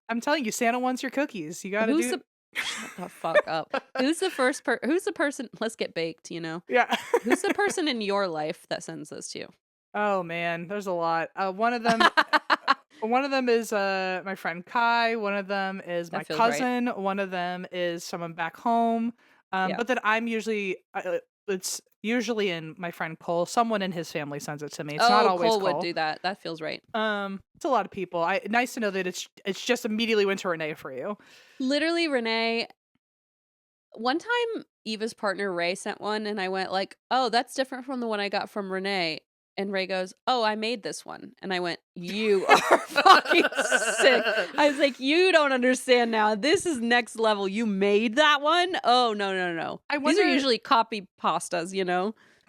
I'm telling you, Santa wants your cookies. You got to Who's do. the Shut the fuck up. Who's the who's the person, let's get baked, Yeah. Who's the person in your life that sends this to you? Oh man, there's a lot. One of them is my friend Kai. One of them is my That feels right. cousin. One of them is someone back home. Yeah. But then I'm usually it's usually in my friend Cole. Someone in his family sends it to me. It's not always Cole Cole. would do that. That feels right. It's a lot of people. Nice to know that it's just immediately went to Renee for you. Literally, Renee. One time, Eva's partner Ray sent one, and I went like, "Oh, that's different from the one I got from Renee." And Ray goes, "Oh, I made this one." And I went, "You are fucking sick." I was like, "You don't understand now. This is next level. You made that one? Oh, no, no, no. I These wonder. are usually copy pastas,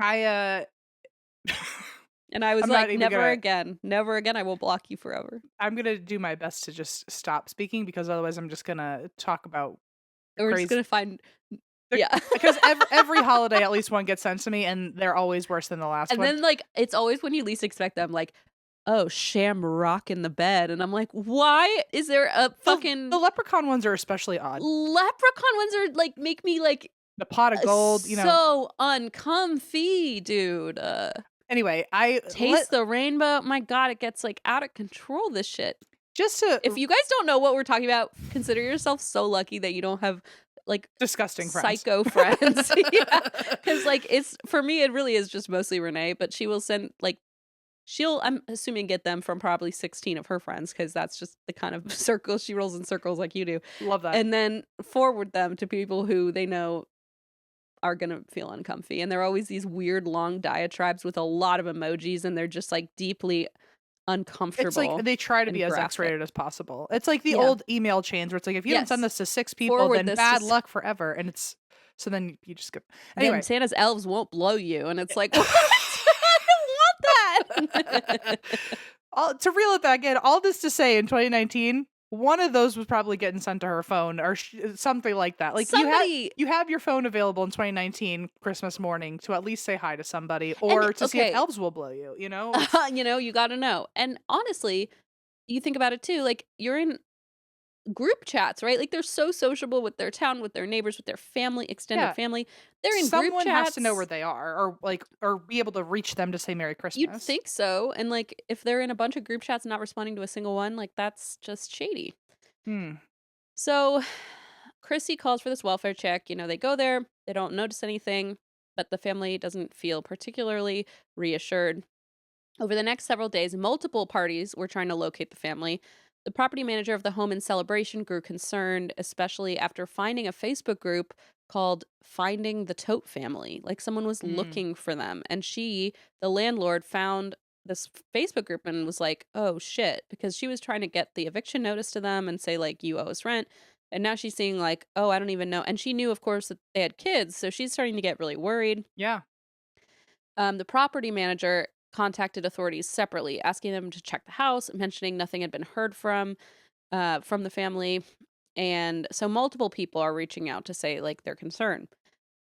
I And I was I'm not like, even never gonna- again. Never again. I will block you forever. I'm gonna do my best to just stop speaking because otherwise I'm just gonna talk about We're crazy. just going to find... The- Yeah. because every holiday at least one gets sent to me, and they're always worse than the last And one. then, like, it's always when you least expect them, like, oh, shamrock in the bed. And I'm like, why is there a fucking... The leprechaun ones are especially odd. Leprechaun ones are, like, make me, like... The pot of gold, so uncomfy, dude. Anyway, Taste the rainbow. My God, it gets, like, out of control, this shit. just to If you guys don't know what we're talking about, consider yourself so lucky that you don't have... like disgusting friends. psycho friends. Because like for me it really is just mostly Renee, but she will send like I'm assuming get them from probably 16 of her friends, because that's just the kind of circle she rolls in circles like you do, Love that. and then forward them to people who they know are gonna feel uncomfy. And they're always these weird long diatribes with a lot of emojis, and they're just like deeply uncomfortable. It's like they try to be and as graphic. X-rated as possible. It's like the Yeah. old email chains where it's like, if you don't send Yes. this to 6 people, Forward then this bad to luck forever. And it's so then you just go. Then Anyway, Santa's elves won't blow you, and it's like, what? I don't want that. to reel it back in, all this to say, in 2019, one of those was probably getting sent to her phone or something like that. Like Somebody- you have your phone available in 2019 Christmas morning to at least say hi to somebody or to see if okay. elves will blow you. You know, You got to know. And honestly, you think about it too, like you're in group chats, right? Like they're so sociable with their town, with their neighbors, with their family, extended Yeah. family. They're in someone group chats. has to know where they are, or be able to reach them to say Merry Christmas. You'd think so. And like if they're in a bunch of group chats not responding to a single one, like that's just shady. So Chrissy calls for this welfare check. They go there, they don't notice anything, but the family doesn't feel particularly reassured. Over the next several days, multiple parties were trying to locate the family. The property manager of the home in celebration grew concerned, especially after finding a Facebook group called Finding the Todt Family. Like someone was looking for them. And she, the landlord, found this Facebook group and was like, oh shit, because she was trying to get the eviction notice to them and say like, you owe us rent. And now she's seeing like, oh, I don't even know. And she knew, of course, that they had kids. So she's starting to get really worried. Yeah. The property manager contacted authorities separately, asking them to check the house, mentioning nothing had been heard from the family. And so multiple people are reaching out to say like they're concerned.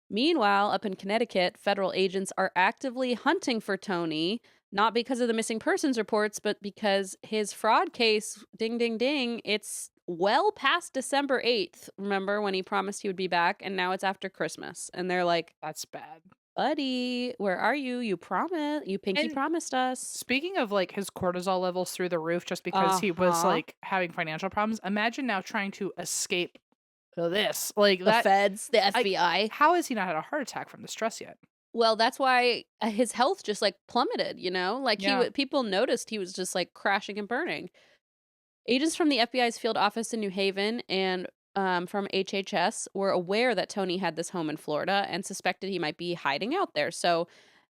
Meanwhile, up in Connecticut, federal agents are actively hunting for Tony, not because of the missing persons reports, but because his fraud case, ding, ding, ding, it's well past December 8th. Remember when he promised he would be back, and now it's after Christmas. And they're like, That's bad. buddy, where are you? You pinky And promised us. Speaking of like his cortisol levels through the roof just because he was Uh-huh. like having financial problems, imagine now trying to escape this. Like The that. feds, the FBI. How has he not had a heart attack from the stress yet? Well, that's why his health just like plummeted, Like Yeah. people noticed he was just like crashing and burning. Agents from the FBI's field office in New Haven and from HHS were aware that Tony had this home in Florida and suspected he might be hiding out there. So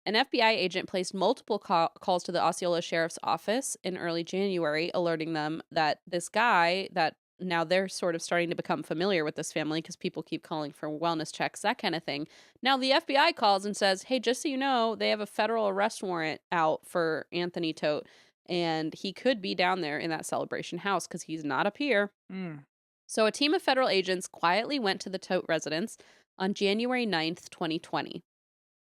an FBI agent placed multiple calls to the Osceola Sheriff's Office in early January, alerting them that this guy that now they're sort of starting to become familiar with this family because people keep calling for wellness checks, that kind of thing. Now the FBI calls and says, hey, just so you know, they have a federal arrest warrant out for Anthony Todt, and he could be down there in that celebration house because he's not up here. So a team of federal agents quietly went to the Todt residence on January 9th, 2020.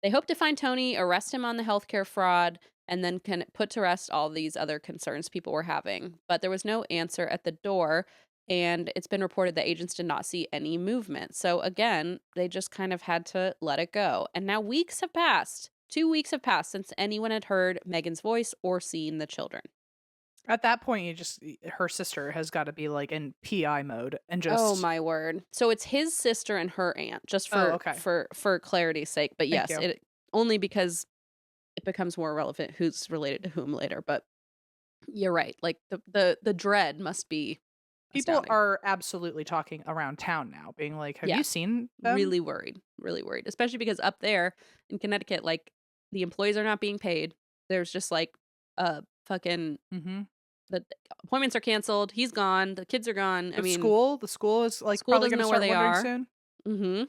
They hoped to find Tony, arrest him on the healthcare fraud, and then can put to rest all these other concerns people were having. But there was no answer at the door, and it's been reported that agents did not see any movement. So again, they just kind of had to let it go. And now weeks have passed. 2 weeks have passed since anyone had heard Megan's voice or seen the children. At that point, her sister has got to be like in PI mode and Oh just. my word. So it's his sister and her aunt, just Oh, okay. for clarity's sake. But Thank yes, you. it only because it becomes more relevant who's related to whom later. But you're right. Like the dread must be People astounding. are absolutely talking around town now, being like, "Have Yeah. you seen them?" Really worried, especially because up there in Connecticut, like the employees are not being paid. There's just like fucking Mm-hmm. the appointments are canceled. He's gone. The kids are gone. I mean, the school is like school probably doesn't going to know where start they wondering are. soon. Mm-hmm.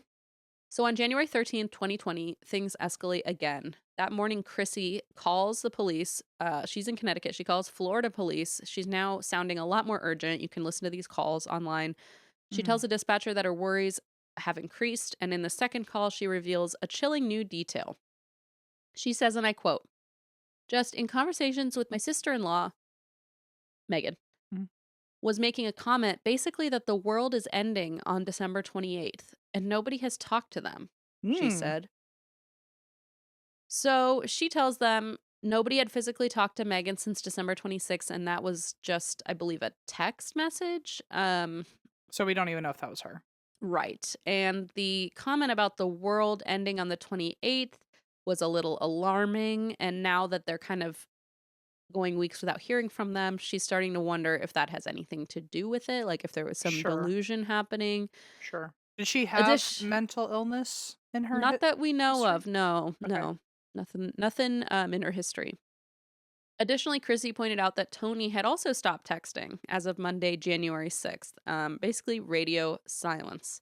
So on January 13th, 2020, things escalate again. That morning, Chrissy calls the police. She's in Connecticut. She calls Florida police. She's now sounding a lot more urgent. You can listen to these calls online. She tells the dispatcher that her worries have increased, and in the second call, she reveals a chilling new detail. She says, and I quote, "Just in conversations with my sister-in-law, Megan, was making a comment basically that the world is ending on December 28th, and nobody has talked to them," she said. So she tells them nobody had physically talked to Megan since December 26th, and that was just, I believe, a text message. So we don't even know if that was her. Right. And the comment about the world ending on the 28th was a little alarming. And now that they're kind of going weeks without hearing from them, she's starting to wonder if that has anything to do with it. Like if there was some Sure. delusion happening. Sure. Did she have mental illness in her? Not that we know history? of. No, Okay. no. Nothing in her history. Additionally, Chrissy pointed out that Tony had also stopped texting as of Monday, January 6th. Basically, radio silence.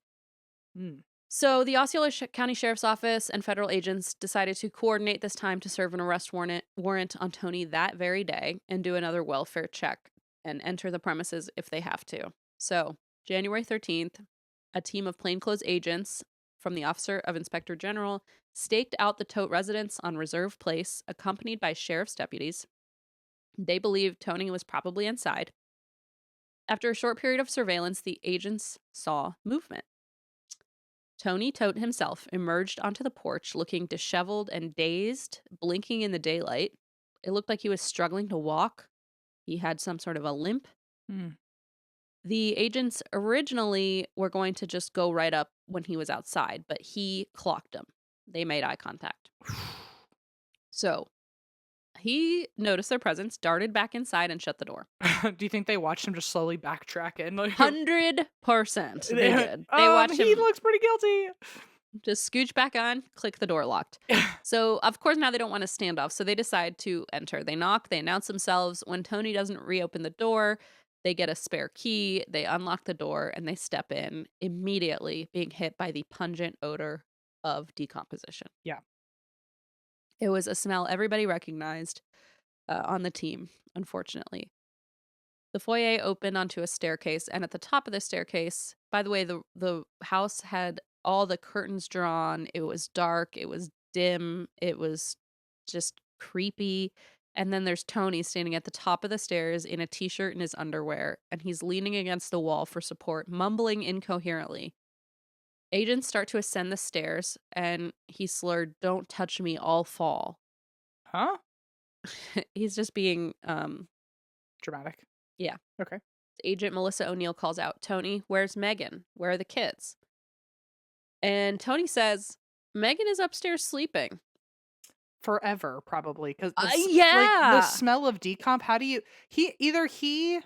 So the Osceola County Sheriff's Office and federal agents decided to coordinate this time to serve an arrest warrant on Tony that very day and do another welfare check and enter the premises if they have to. So January 13th, a team of plainclothes agents from the Office of Inspector General staked out the Todt residence on Reserve Place, accompanied by sheriff's deputies. They believed Tony was probably inside. After a short period of surveillance, the agents saw movement. Tony Todt himself emerged onto the porch looking disheveled and dazed, blinking in the daylight. It looked like he was struggling to walk. He had some sort of a limp. The agents originally were going to just go right up when he was outside, but he clocked them. They made eye contact. So he noticed their presence, darted back inside, and shut the door. Do you think they watched him just slowly backtrack in? Like 100%. They did. They watched him. He looks pretty guilty. Just scooch back on, click the door locked. So, of course, now they don't want to stand off, so they decide to enter. They knock, they announce themselves. When Tony doesn't reopen the door, they get a spare key, they unlock the door, and they step in, immediately being hit by the pungent odor of decomposition. Yeah. It was a smell everybody recognized on the team, unfortunately. The foyer opened onto a staircase, and at the top of the staircase, by the way, the house had all the curtains drawn. It was dark. It was dim. It was just creepy. And then there's Tony standing at the top of the stairs in a t-shirt and his underwear, and he's leaning against the wall for support, mumbling incoherently. Agents start to ascend the stairs, and he slurred, "Don't touch me, I'll fall." Huh? He's just being Dramatic. Yeah. Okay. Agent Melissa O'Neill calls out, "Tony, where's Megan? Where are the kids?" And Tony says, "Megan is upstairs sleeping." Forever, probably. Because yeah. like, the smell of decomp, how do you... He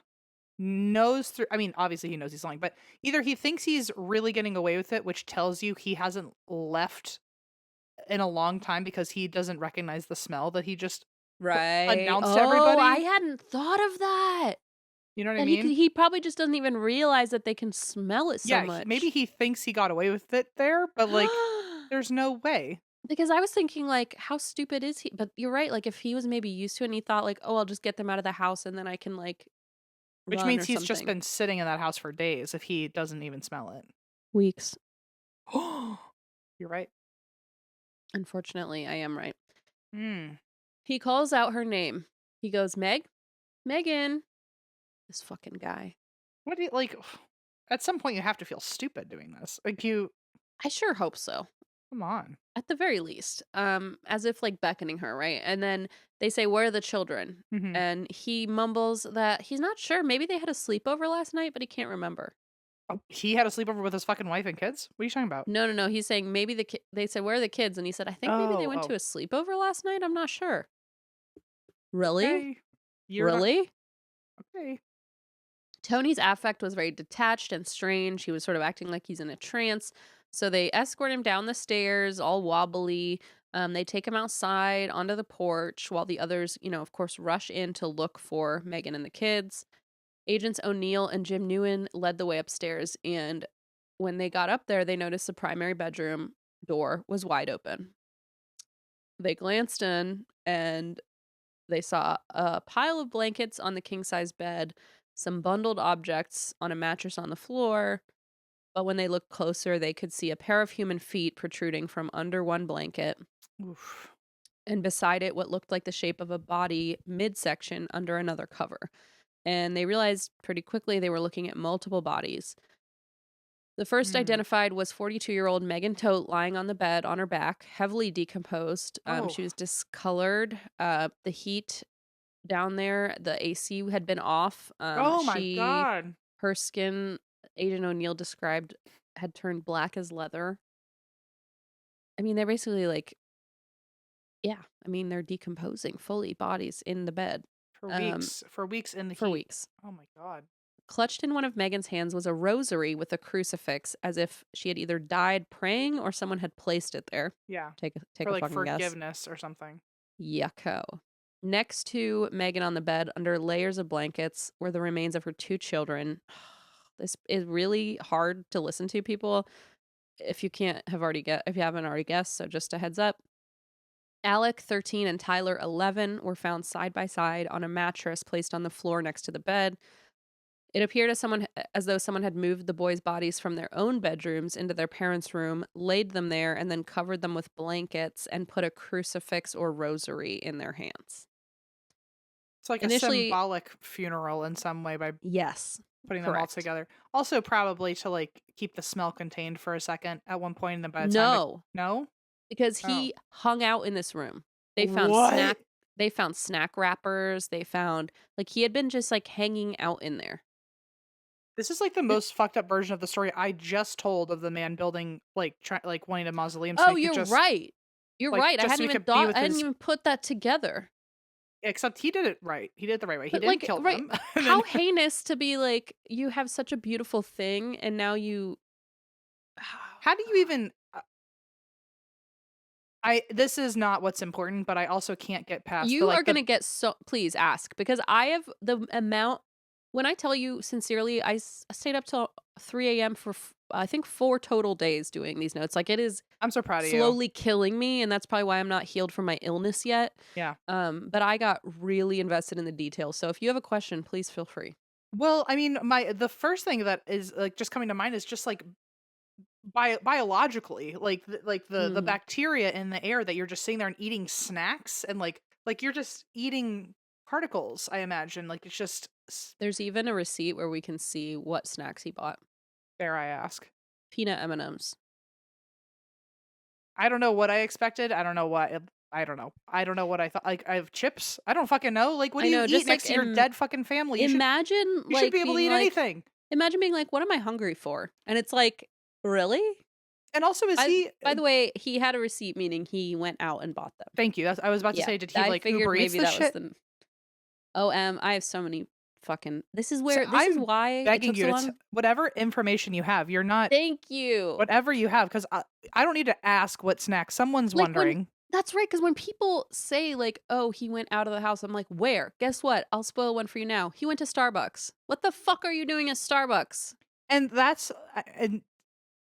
knows through... I mean, obviously he knows he's lying, but either he thinks he's really getting away with it, which tells you he hasn't left in a long time because he doesn't recognize the smell that he just announced to everybody. I hadn't thought of that. You know what I mean? He probably just doesn't even realize that they can smell it so much. Maybe he thinks he got away with it there, but like, there's no way. Because I was thinking, like, how stupid is he? But you're right. Like, if he was maybe used to it and he thought, like, oh, I'll just get them out of the house and then I can, like, Which run means or he's just something. been sitting in that house for days if he doesn't even smell it. Weeks. You're right. Unfortunately, I am right. He calls out her name. He goes, Megan. This fucking guy. What do you like? At some point, you have to feel stupid doing this. Like you, I sure hope so. come on. At the very least. As if like beckoning her, right? And then they say, where are the children? Mhm. And he mumbles that he's not sure. Maybe they had a sleepover last night, but he can't remember. Oh, he had a sleepover with his fucking wife and kids. What are you talking about? No. He's saying maybe they said, where are the kids? And he said, I think maybe they went Oh. to a sleepover last night. I'm not sure. Really? Okay. You're not- Really? okay. Tony's affect was very detached and strange. He was sort of acting like he's in a trance. So they escort him down the stairs, all wobbly. They take him outside onto the porch while the others, of course, rush in to look for Megan and the kids. Agents O'Neill and Jim Newen led the way upstairs. And when they got up there, they noticed the primary bedroom door was wide open. They glanced in and they saw a pile of blankets on the king-size bed, some bundled objects on a mattress on the floor. But when they looked closer, they could see a pair of human feet protruding from under one blanket. Oof. And beside it, what looked like the shape of a body midsection under another cover. And they realized pretty quickly they were looking at multiple bodies. The first identified was 42-year-old Megan Todt lying on the bed on her back, heavily decomposed. She was discolored. The heat down there, the AC had been off. Oh my God. Her skin, Agent O'Neill described, had turned black as leather. I mean, they're basically like, they're decomposing fully, bodies in the bed. For weeks. For weeks in the heat. For weeks. Oh my God. Clutched in one of Megan's hands was a rosary with a crucifix, as if she had either died praying or someone had placed it there. Yeah. Take For a like fucking guess. forgiveness or something. Yucko. Next to Megan on the bed, under layers of blankets, were the remains of her 2 children. This is really hard to listen to, people. If you haven't already guessed, so just a heads up. Alec, 13, and Taylar, 11, were found side by side on a mattress placed on the floor next to the bed. It appeared as though someone had moved the boys' bodies from their own bedrooms into their parents' room, laid them there, and then covered them with blankets and put a crucifix or rosary in their hands. It's like a symbolic funeral in some way by putting them all together. Also, probably to like keep the smell contained for a second at one point, and then by the time no, because he hung out in this room. They found snack wrappers. They found he had been just like hanging out in there. This is like the most fucked up version of the story I just told of the man building wanting a mausoleum. Oh, you're right. You're right. I hadn't even put that together. Except he did it right. He did it the right way. He But, didn't kill them. How heinous to be like, you have such a beautiful thing and now you... How do you even... This is not what's important, but I also can't get past... You are going to get so... Please ask. Because I have the amount... When I tell you sincerely, I stayed up till 3 a.m. for, I think, 4 total days doing these notes. Like, it is... I'm so proud of you. Slowly killing me, and that's probably why I'm not healed from my illness yet. Yeah. But I got really invested in the details. So if you have a question, please feel free. Well, I mean, the first thing that is like just coming to mind is just like biologically, the bacteria in the air that you're just sitting there and eating snacks and like you're just eating particles. I imagine it's just. There's even a receipt where we can see what snacks he bought. Dare I ask? Peanut M&Ms. I don't know what I expected. I don't know what I don't know what I thought. Like, I have chips. I don't fucking know. Like, what do you eat next to your dead fucking family? You should be able to eat anything. Imagine being like, what am I hungry for? And it's like, really? And also, by the way, he had a receipt, meaning he went out and bought them. Thank you. I was about to say, did he Uber Eats this shit? I have so many fucking... This is why begging you to whatever information you have, you're not... Thank you. Whatever you have, because I don't need to ask what snack. Someone's wondering. That's right, because when people say oh, he went out of the house, I'm like, where? Guess what? I'll spoil one for you now. He went to Starbucks. What the fuck are you doing at Starbucks? And that's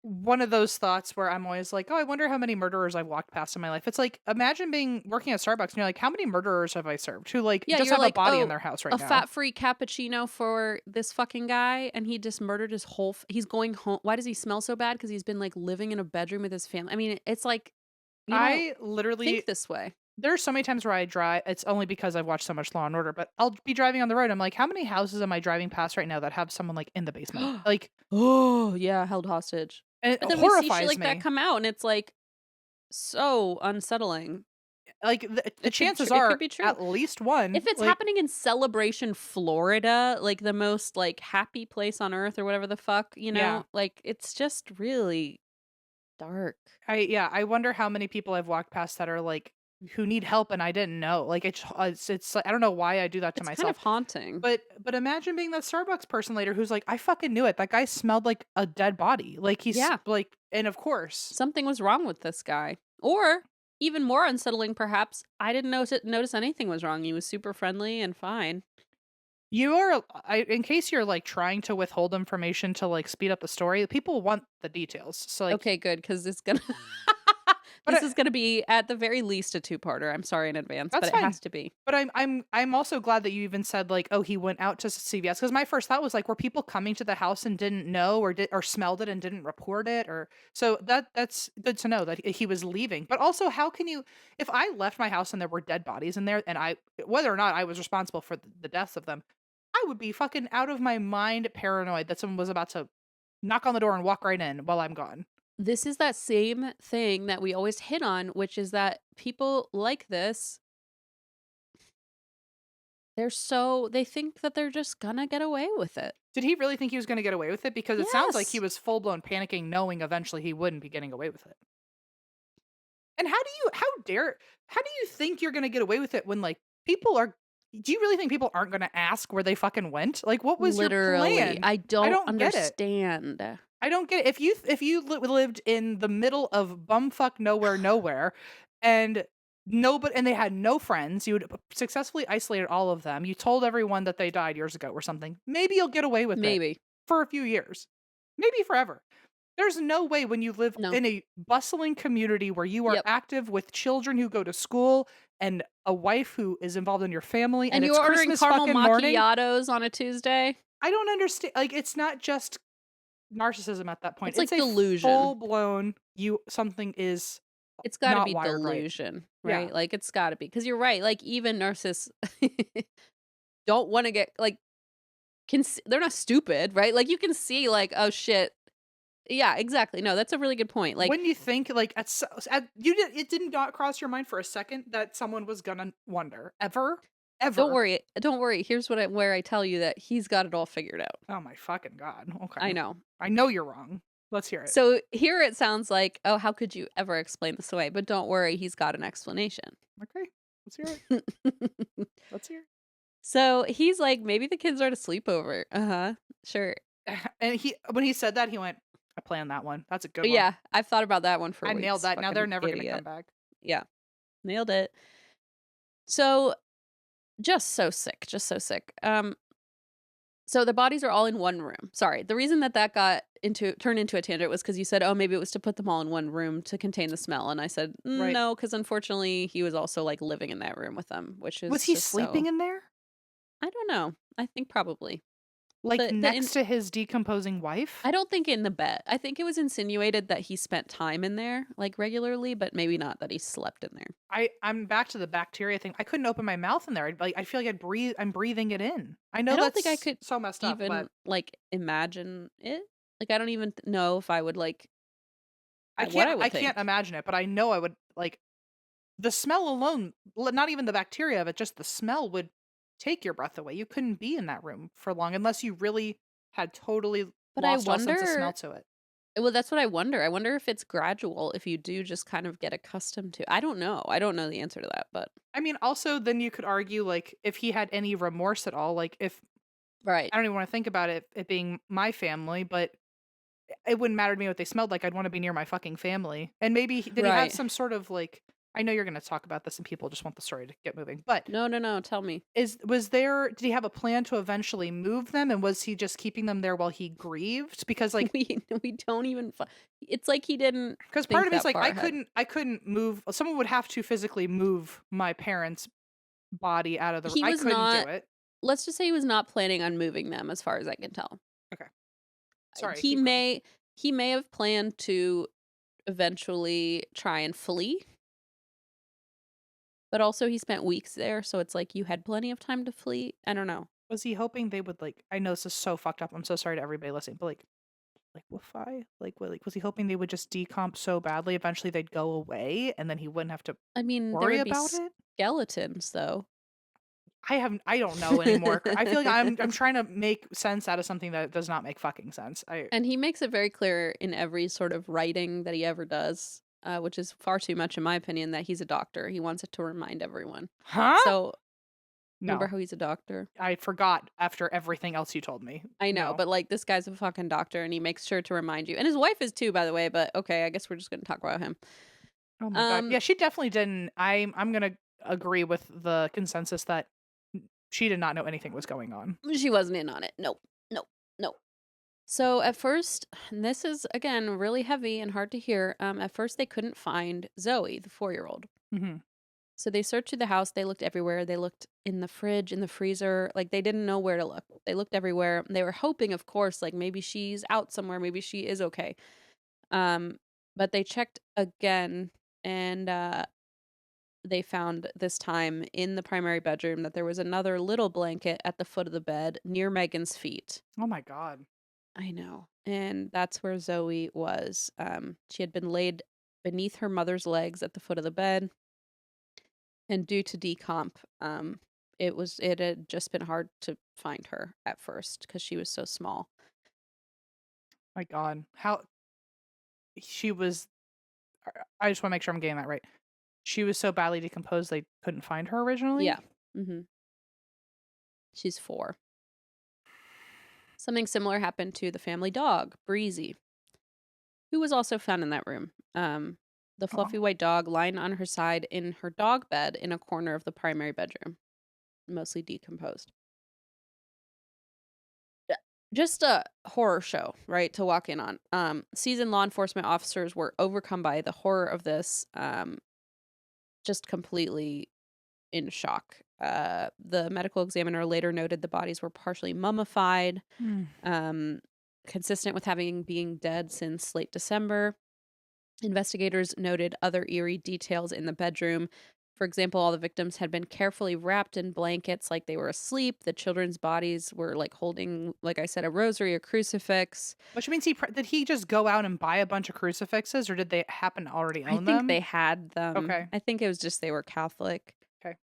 one of those thoughts where I'm always like, oh, I wonder how many murderers I've walked past in my life. It's like, imagine working at Starbucks and you're like, how many murderers have I served who just have a body in their house right now? A fat-free cappuccino for this fucking guy, and he just murdered his whole... He's going home. Why does he smell so bad? Because he's been living in a bedroom with his family. I mean, it's like... I literally think this way. there's so many times where I drive. It's only because I've watched so much Law and Order, but I'll be driving on the road. I'm like, how many houses am I driving past right now that have someone like in the basement? Like, Oh, yeah, held hostage. and it But then we see shit horrifies like that me. come out, and it's like so unsettling. Like the chances It could are be true. at least one. If it's like, happening in Celebration, Florida, like the most like happy place on earth or whatever the fuck, you know, Yeah. like it's just really dark. I wonder how many people I've walked past that are like who need help and I didn't know. Like it's like, I don't know why I do that to It's kind myself. of haunting. But imagine being that Starbucks person later who's like, I fucking knew it. That guy smelled like a dead body. Like he's Yeah. like, and of course Something was wrong with this guy. Or even more unsettling, perhaps, I didn't notice anything was wrong. He was super friendly and fine. you are. In case you're like trying to withhold information to like speed up the story, people want the details. So like, Okay, good, because it's gonna But this I- is gonna be at the very least a two-parter. I'm sorry in advance, That's but it fine. has to be. But I'm also glad that you even said like, oh, he went out to CVS, because my first thought was like, were people coming to the house and didn't know or smelled it and didn't report it, or so that's good to know that he was leaving. But also, how can you, if I left my house and there were dead bodies in there and whether or not I was responsible for the deaths of them, I would be fucking out of my mind paranoid that someone was about to knock on the door and walk right in while I'm gone. This is that same thing that we always hit on, which is that people like this, they think that they're just gonna get away with it. Did he really think he was going to get away with it? Because it sounds like he Yes. was full blown panicking, knowing eventually he wouldn't be getting away with it. And how do you think you're going to get away with it when like people are, do you really think people aren't going to ask where they fucking went? Like, what was Literally. your plan? I don't don't get it. understand. I don't get it. If you lived in the middle of bumfuck nowhere, and nobody, and they had no friends, you would successfully isolated all of them. You told everyone that they died years ago or something. Maybe you'll get away with it Maybe. for a few years, maybe forever. There's no way when you live No. in a bustling community where you are Yep. active with children who go to school and a wife who is involved in your family, And and you're it's ordering Christmas caramel fucking morning. macchiatos on a Tuesday? I don't understand. Like, it's not just narcissism at that point. It's like a delusion. full blown something is It's got to not be wired right. delusion, Yeah. right? Like it's got to be, because you're right. Like even narcissists don't want to get like they're not stupid, right? Like you can see like, oh shit. Yeah, exactly. No, that's a really good point. Like when you think like it did not cross your mind for a second that someone was gonna wonder ever. don't worry. Here's where I tell you that he's got it all figured out. Oh my fucking god. Okay. I know. I know you're wrong. Let's hear it. So here it sounds like, oh, how could you ever explain this away? But don't worry, he's got an explanation. Okay. Let's hear it. Let's hear So he's like, maybe the kids are at a sleepover. Uh-huh. Sure. it. And when he said that, he went, I planned that one. That's a good one. Yeah, I've thought about that one for I weeks. nailed that. Now Fucking they're never gonna idiot. come back. Yeah. Nailed it. So just so sick. So the bodies are all in one room. Sorry. The reason that turned into a tangent was because you said, oh, maybe it was to put them all in one room to contain the smell. And I said, Right. no, because unfortunately he was also like living in that room with them, which is Was he just sleeping in there? I don't know. I think probably. Like The- the next to his decomposing wife? I don't think in the bed. I think it was insinuated that he spent time in there like regularly, but maybe not that he slept in there. I'm back to the bacteria thing. I couldn't open my mouth in there. I feel like I'm breathing it in. I know I don't that's think I could so messed up, Even but like imagine it. Like I don't even know if I would like I what I can't would I can't think. imagine it, but I know I would like the smell alone, not even the bacteria of it, just the smell would take your breath away. You couldn't be in that room for long unless you really had totally But I lost all sense of smell wonder to it. Well, that's what I wonder. I wonder if it's gradual, if you do just kind of get accustomed to. I don't know. I don't know the answer to that, but I mean, also then you could argue like if he had any remorse at all, like if right. I don't even want to think about it being my family, but it wouldn't matter to me what they smelled like. I'd want to be near my fucking family. And maybe did he have Right. some sort of like, I know you're going to talk about this and people just want the story to get moving, but No, tell me. did he have a plan to eventually move them, and was he just keeping them there while he grieved? Because like, We don't even it's like he didn't because think part of it's that like far ahead. I couldn't move. Someone would have to physically move my parents' body out of the. He I was couldn't not do it. Let's just say he was not planning on moving them as far as I can tell. Okay, sorry. He keep going. may have planned to eventually try and flee. But also he spent weeks there, so it's like you had plenty of time to flee. I don't know. Was he hoping they would like? I know this is so fucked up. I'm so sorry to everybody listening, but like Wi-Fi, like was he hoping they would just decomp so badly eventually they'd go away and then he wouldn't have to I mean, there worry would be about it? skeletons though. I don't know anymore. I feel like I'm trying to make sense out of something that does not make fucking sense. And he makes it very clear in every sort of writing that he ever does, which is far too much in my opinion, that he's a doctor. He wants it to remind everyone. Huh? So No. remember how he's a doctor? I forgot after everything else you told me. I know, No. but like this guy's a fucking doctor and he makes sure to remind you. And his wife is too, by the way, but okay, I guess we're just gonna talk about him. Oh my god. Yeah, she definitely didn't. I'm gonna agree with the consensus that she did not know anything was going on. She wasn't in on it. Nope. Nope. Nope. So at first, and this is again really heavy and hard to hear. At first they couldn't find Zoe, the 4-year-old. Mm-hmm. So they searched through the house. They looked everywhere. They looked in the fridge, in the freezer. Like they didn't know where to look. They looked everywhere. They were hoping, of course, like maybe she's out somewhere. Maybe she is okay. But they checked again, and they found this time in the primary bedroom that there was another little blanket at the foot of the bed near Megan's feet. Oh my god. I know. And that's where Zoe was. She had been laid beneath her mother's legs at the foot of the bed. And due to decomp, it had just been hard to find her at first because she was so small. My god. How she was I just want to make sure I'm getting that right. She was so badly decomposed they couldn't find her originally? Yeah. Mm-hmm. She's 4. Something similar happened to the family dog, Breezy, who was also found in that room. The fluffy white dog lying on her side in her dog bed in a corner of the primary bedroom, mostly decomposed. Just a horror show, right, to walk in on. Seasoned law enforcement officers were overcome by the horror of this, just completely in shock. The medical examiner later noted the bodies were partially mummified, consistent with having been dead since late December. Investigators noted other eerie details in the bedroom. For example, all the victims had been carefully wrapped in blankets like they were asleep. The children's bodies were like holding, like I said, a rosary, a crucifix. Which means did he just go out and buy a bunch of crucifixes or did they happen to already own them? I think they had them. Okay. I think it was just they were Catholic. Okay.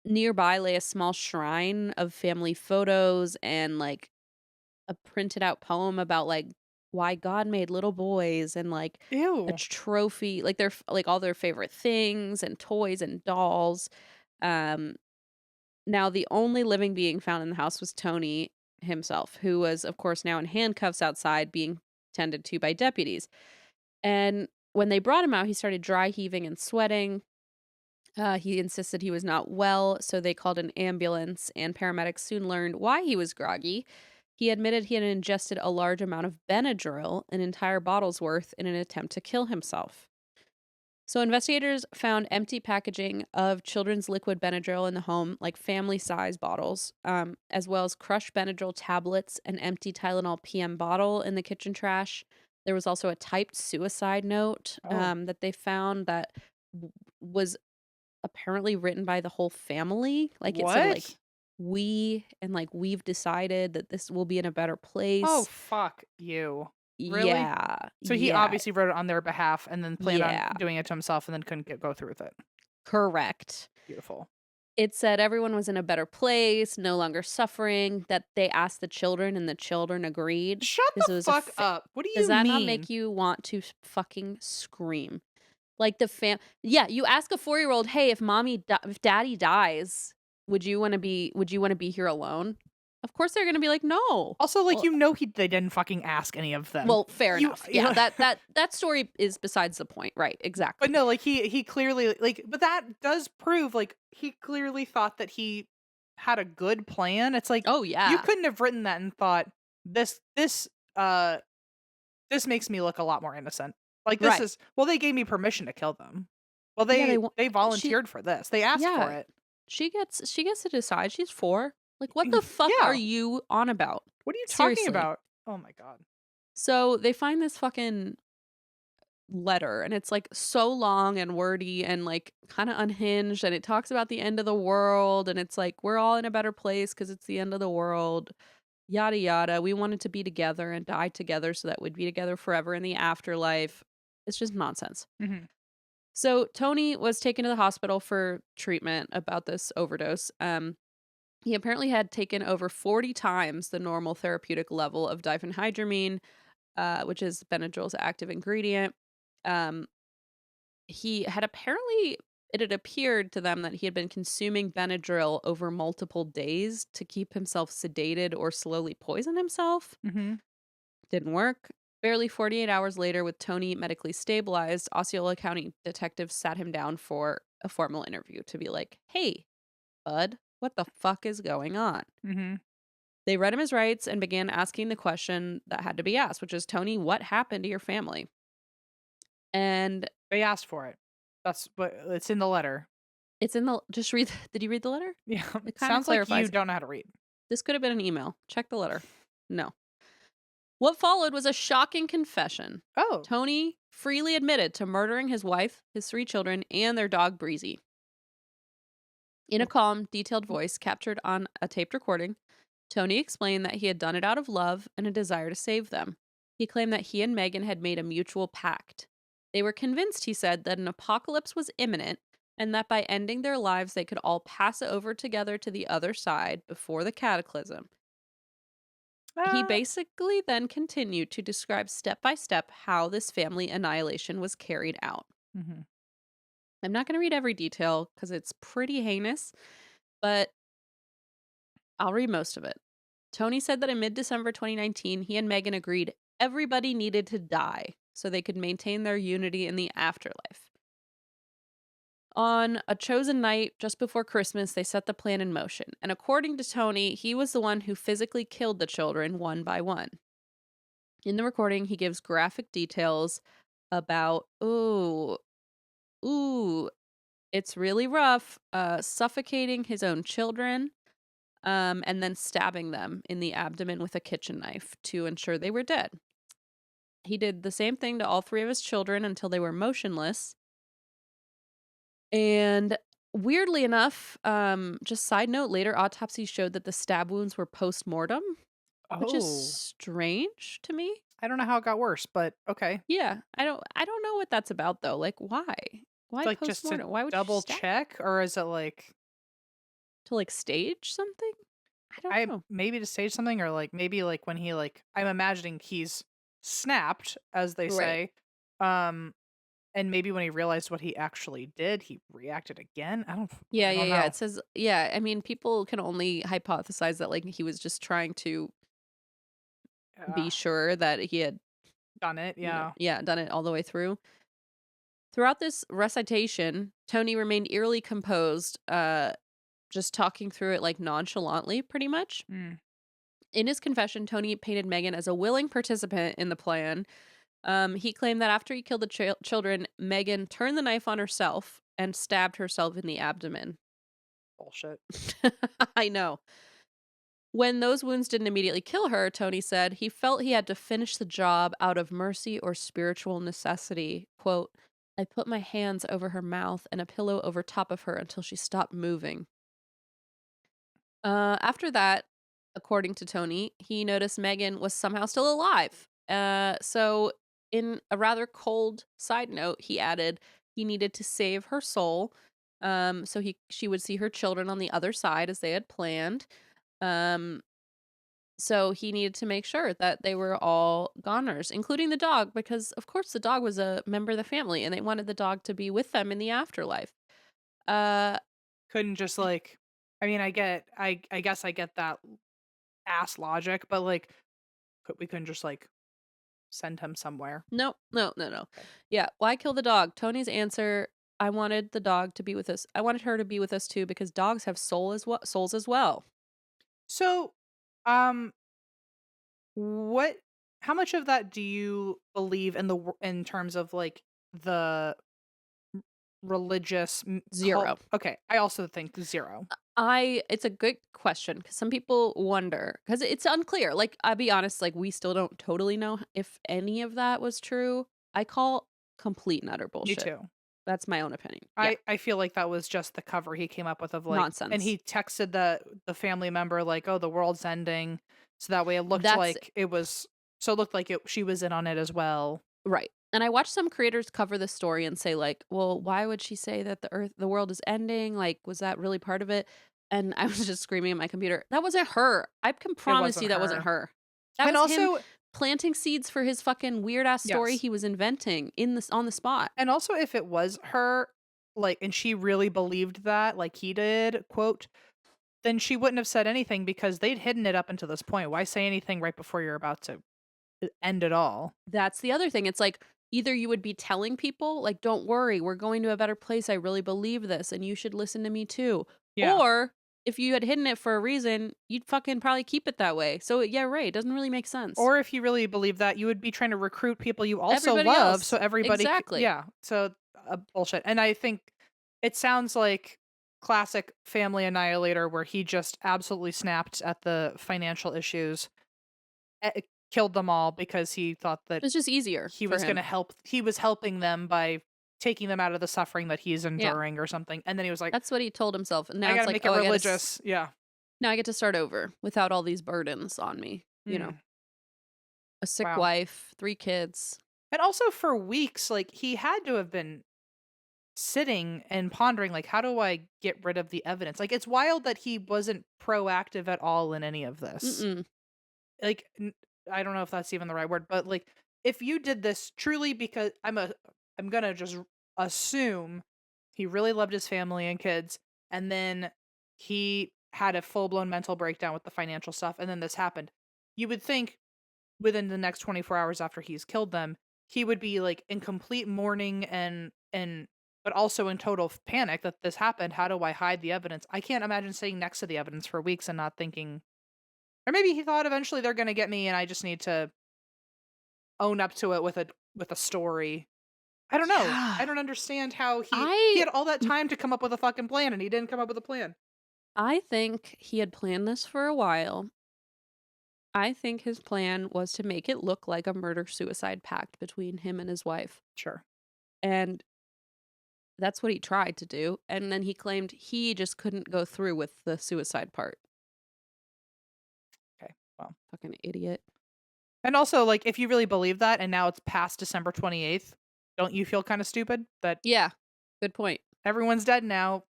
Nearby lay a small shrine of family photos and like a printed out poem about like why God made little boys and like Ew. a trophy, like their like all their favorite things and toys and dolls. Now the only living being found in the house was Tony himself, who was of course now in handcuffs outside being tended to by deputies. And when they brought him out, he started dry heaving and sweating. He insisted he was not well, so they called an ambulance, and paramedics soon learned why he was groggy. He admitted he had ingested a large amount of Benadryl, an entire bottle's worth, in an attempt to kill himself. So investigators found empty packaging of children's liquid Benadryl in the home, like family-size bottles, as well as crushed Benadryl tablets, an empty Tylenol PM bottle in the kitchen trash. There was also a typed suicide note that they found that was apparently written by the whole family. Like it said, like, we've decided that this will be in a better place. Oh, fuck you. Really? Yeah. So he obviously wrote it on their behalf and then planned on doing it to himself and then couldn't go through with it. Correct. Beautiful. It said everyone was in a better place, no longer suffering, that they asked the children and the children agreed. Shut the fuck up. What do you mean? Does that not make you want to fucking scream? Like yeah, you ask a 4-year-old, hey, if daddy dies, would you want to be here alone? Of course they're gonna be like, no. Also, like, they didn't fucking ask any of them. Well, fair enough. Yeah, that story is besides the point, right? Exactly. But no, like he clearly but that does prove like he clearly thought that he had a good plan. It's like, oh yeah, you couldn't have written that and thought this makes me look a lot more innocent. Like this is they gave me permission to kill them. Well, they volunteered for this. They asked for it. She gets to decide. She's 4. Like, what the fuck are you on about? What are you talking about? Oh my god. So they find this fucking letter, and it's like so long and wordy and like kind of unhinged, and it talks about the end of the world, and it's like we're all in a better place because it's the end of the world, yada yada. We wanted to be together and die together so that we'd be together forever in the afterlife. It's just nonsense. Mm-hmm. So Tony was taken to the hospital for treatment about this overdose. He apparently had taken over 40 times the normal therapeutic level of diphenhydramine, which is Benadryl's active ingredient. Um, he had apparently, it had appeared to them that he had been consuming Benadryl over multiple days to keep himself sedated or slowly poison himself. Mm-hmm. Didn't work. Barely 48 hours later, with Tony medically stabilized, Osceola County detectives sat him down for a formal interview to be like, hey, bud, what the fuck is going on? Mm-hmm. They read him his rights and began asking the question that had to be asked, which is, Tony, what happened to your family? And They asked for it. That's what it's in the letter. it's in the, just read, did you read the letter? Yeah. It kind of Sounds like you clarifies. don't know how to read. This could have been an email. Check the letter. No. What followed was a shocking confession. Oh. Tony freely admitted to murdering his wife, his 3 children, and their dog Breezy. In a calm, detailed voice captured on a taped recording, Tony explained that he had done it out of love and a desire to save them. He claimed that he and Megan had made a mutual pact. They were convinced, he said, that an apocalypse was imminent and that by ending their lives they could all pass over together to the other side before the cataclysm. He basically then continued to describe step by step how this family annihilation was carried out. Mm-hmm. I'm not going to read every detail because it's pretty heinous, but I'll read most of it. Tony said that in mid-December 2019, he and Megan agreed everybody needed to die so they could maintain their unity in the afterlife. On a chosen night just before Christmas, they set the plan in motion. And according to Tony, he was the one who physically killed the children one by one. In the recording, he gives graphic details about, it's really rough, suffocating his own children, and then stabbing them in the abdomen with a kitchen knife to ensure they were dead. He did the same thing to all 3 of his children until they were motionless. And weirdly enough, just side note, later autopsies showed that the stab wounds were post-mortem, which is strange to me. I don't know how it got worse, but okay. Yeah, I don't know what that's about though. Like, why? Why Like just to post-mortem? Why would you double stab check, or is it like to like stage something? I don't know. maybe to stage something, or like maybe like when he like I'm imagining he's snapped, as they say. And maybe when he realized what he actually did, he reacted again. I don't Yeah. know. It says, yeah. I mean, people can only hypothesize that like he was just trying to be sure that he had done it. Yeah. done it all the way through. Throughout this recitation, Tony remained eerily composed, just talking through it like nonchalantly, pretty much. Mm. In his confession, Tony painted Megan as a willing participant in the plan. He claimed that after he killed the children, Megan turned the knife on herself and stabbed herself in the abdomen. Bullshit. I know. When those wounds didn't immediately kill her, Tony said he felt he had to finish the job out of mercy or spiritual necessity. Quote, I put my hands over her mouth and a pillow over top of her until she stopped moving. After that, according to Tony, he noticed Megan was somehow still alive. So in a rather cold side note, he added he needed to save her soul. So she would see her children on the other side as they had planned. So he needed to make sure that they were all goners, including the dog, because of course the dog was a member of the family and they wanted the dog to be with them in the afterlife. Couldn't just like, I mean, I guess I get that ass logic, but like, we couldn't just like send him somewhere. No. Yeah, why kill the dog? Tony's answer, I wanted the dog to be with us. I wanted her to be with us too because dogs have souls as well. So, how much of that do you believe in terms of like the religious Zero. Okay, I also think 0. It's a good question because some people wonder because it's unclear. Like, I'll be honest, like we still don't totally know if any of that was true. I call complete and utter bullshit. Me too. That's my own opinion. Yeah. I feel like that was just the cover he came up with of like, Nonsense. and he texted the family member like, "Oh, the world's ending," so that way it looked That's- like it was. So it looked like she was in on it as well. Right. And I watched some creators cover this story and say like, well, why would she say that the world is ending? Like, was that really part of it? And I was just screaming at my computer. That wasn't her. I can promise wasn't you that wasn't her. her. That And was also, him planting seeds for his fucking weird ass story Yes. he was inventing on the spot. and also if it was her, like, and she really believed that, like he did, quote, then she wouldn't have said anything because they'd hidden it up until this point. Why say anything right before you're about to end it all? That's the other thing. It's like either you would be telling people like, don't worry, we're going to a better place. I really believe this and you should listen to me too. Yeah. Or if you had hidden it for a reason, you'd fucking probably keep it that way. So yeah, right. It doesn't really make sense. Or if you really believe that, you would be trying to recruit people you also Everybody love, else. so everybody. Exactly. Yeah. So bullshit. And I think it sounds like classic family annihilator, where he just absolutely snapped at the financial issues, killed them all because he thought that It's just easier. he for was him. going to help. He was helping them by taking them out of the suffering that he's enduring or something. And then he was like, That's what he told himself. And now I it's gotta like, make it oh, religious. Yeah. now I get to start over without all these burdens on me. You know, a sick Wow. wife, 3 kids. And also for weeks, like he had to have been sitting and pondering, like, how do I get rid of the evidence? Like, it's wild that he wasn't proactive at all in any of this. Mm-mm. Like, I don't know if that's even the right word, but like, if you did this truly because I'm gonna just assume he really loved his family and kids, and then he had a full-blown mental breakdown with the financial stuff, and then this happened. You would think within the next 24 hours after he's killed them, he would be like in complete mourning and but also in total panic that this happened. How do I hide the evidence? I can't imagine sitting next to the evidence for weeks and not thinking, or maybe he thought eventually they're going to get me and I just need to own up to it with a story. I don't know. Yeah. I don't understand how he had all that time to come up with a fucking plan and he didn't come up with a plan. I think he had planned this for a while. I think his plan was to make it look like a murder-suicide pact between him and his wife. Sure. And that's what he tried to do. And then he claimed he just couldn't go through with the suicide part. Okay. Well, Fucking idiot. and also, like, if you really believe that and now it's past December 28th, don't you feel kind of stupid that Yeah. Good point. everyone's dead now?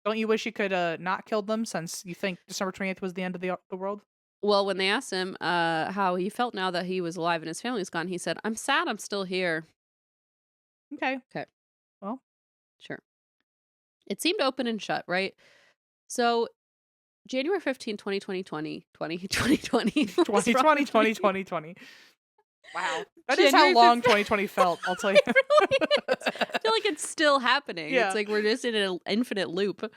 Don't you wish you could not killed them since you think December 28th was the end of the world? Well, when they asked him how he felt now that he was alive and his family was gone, he said, I'm sad I'm still here. Okay. Okay. Well, Sure. It seemed open and shut, right? So January 15, 2020, 2020. 2020, 2020. Wow. That is how January long 15th. 2020 felt, I'll tell you. It really is. I feel like it's still happening. Yeah. It's like we're just in an infinite loop.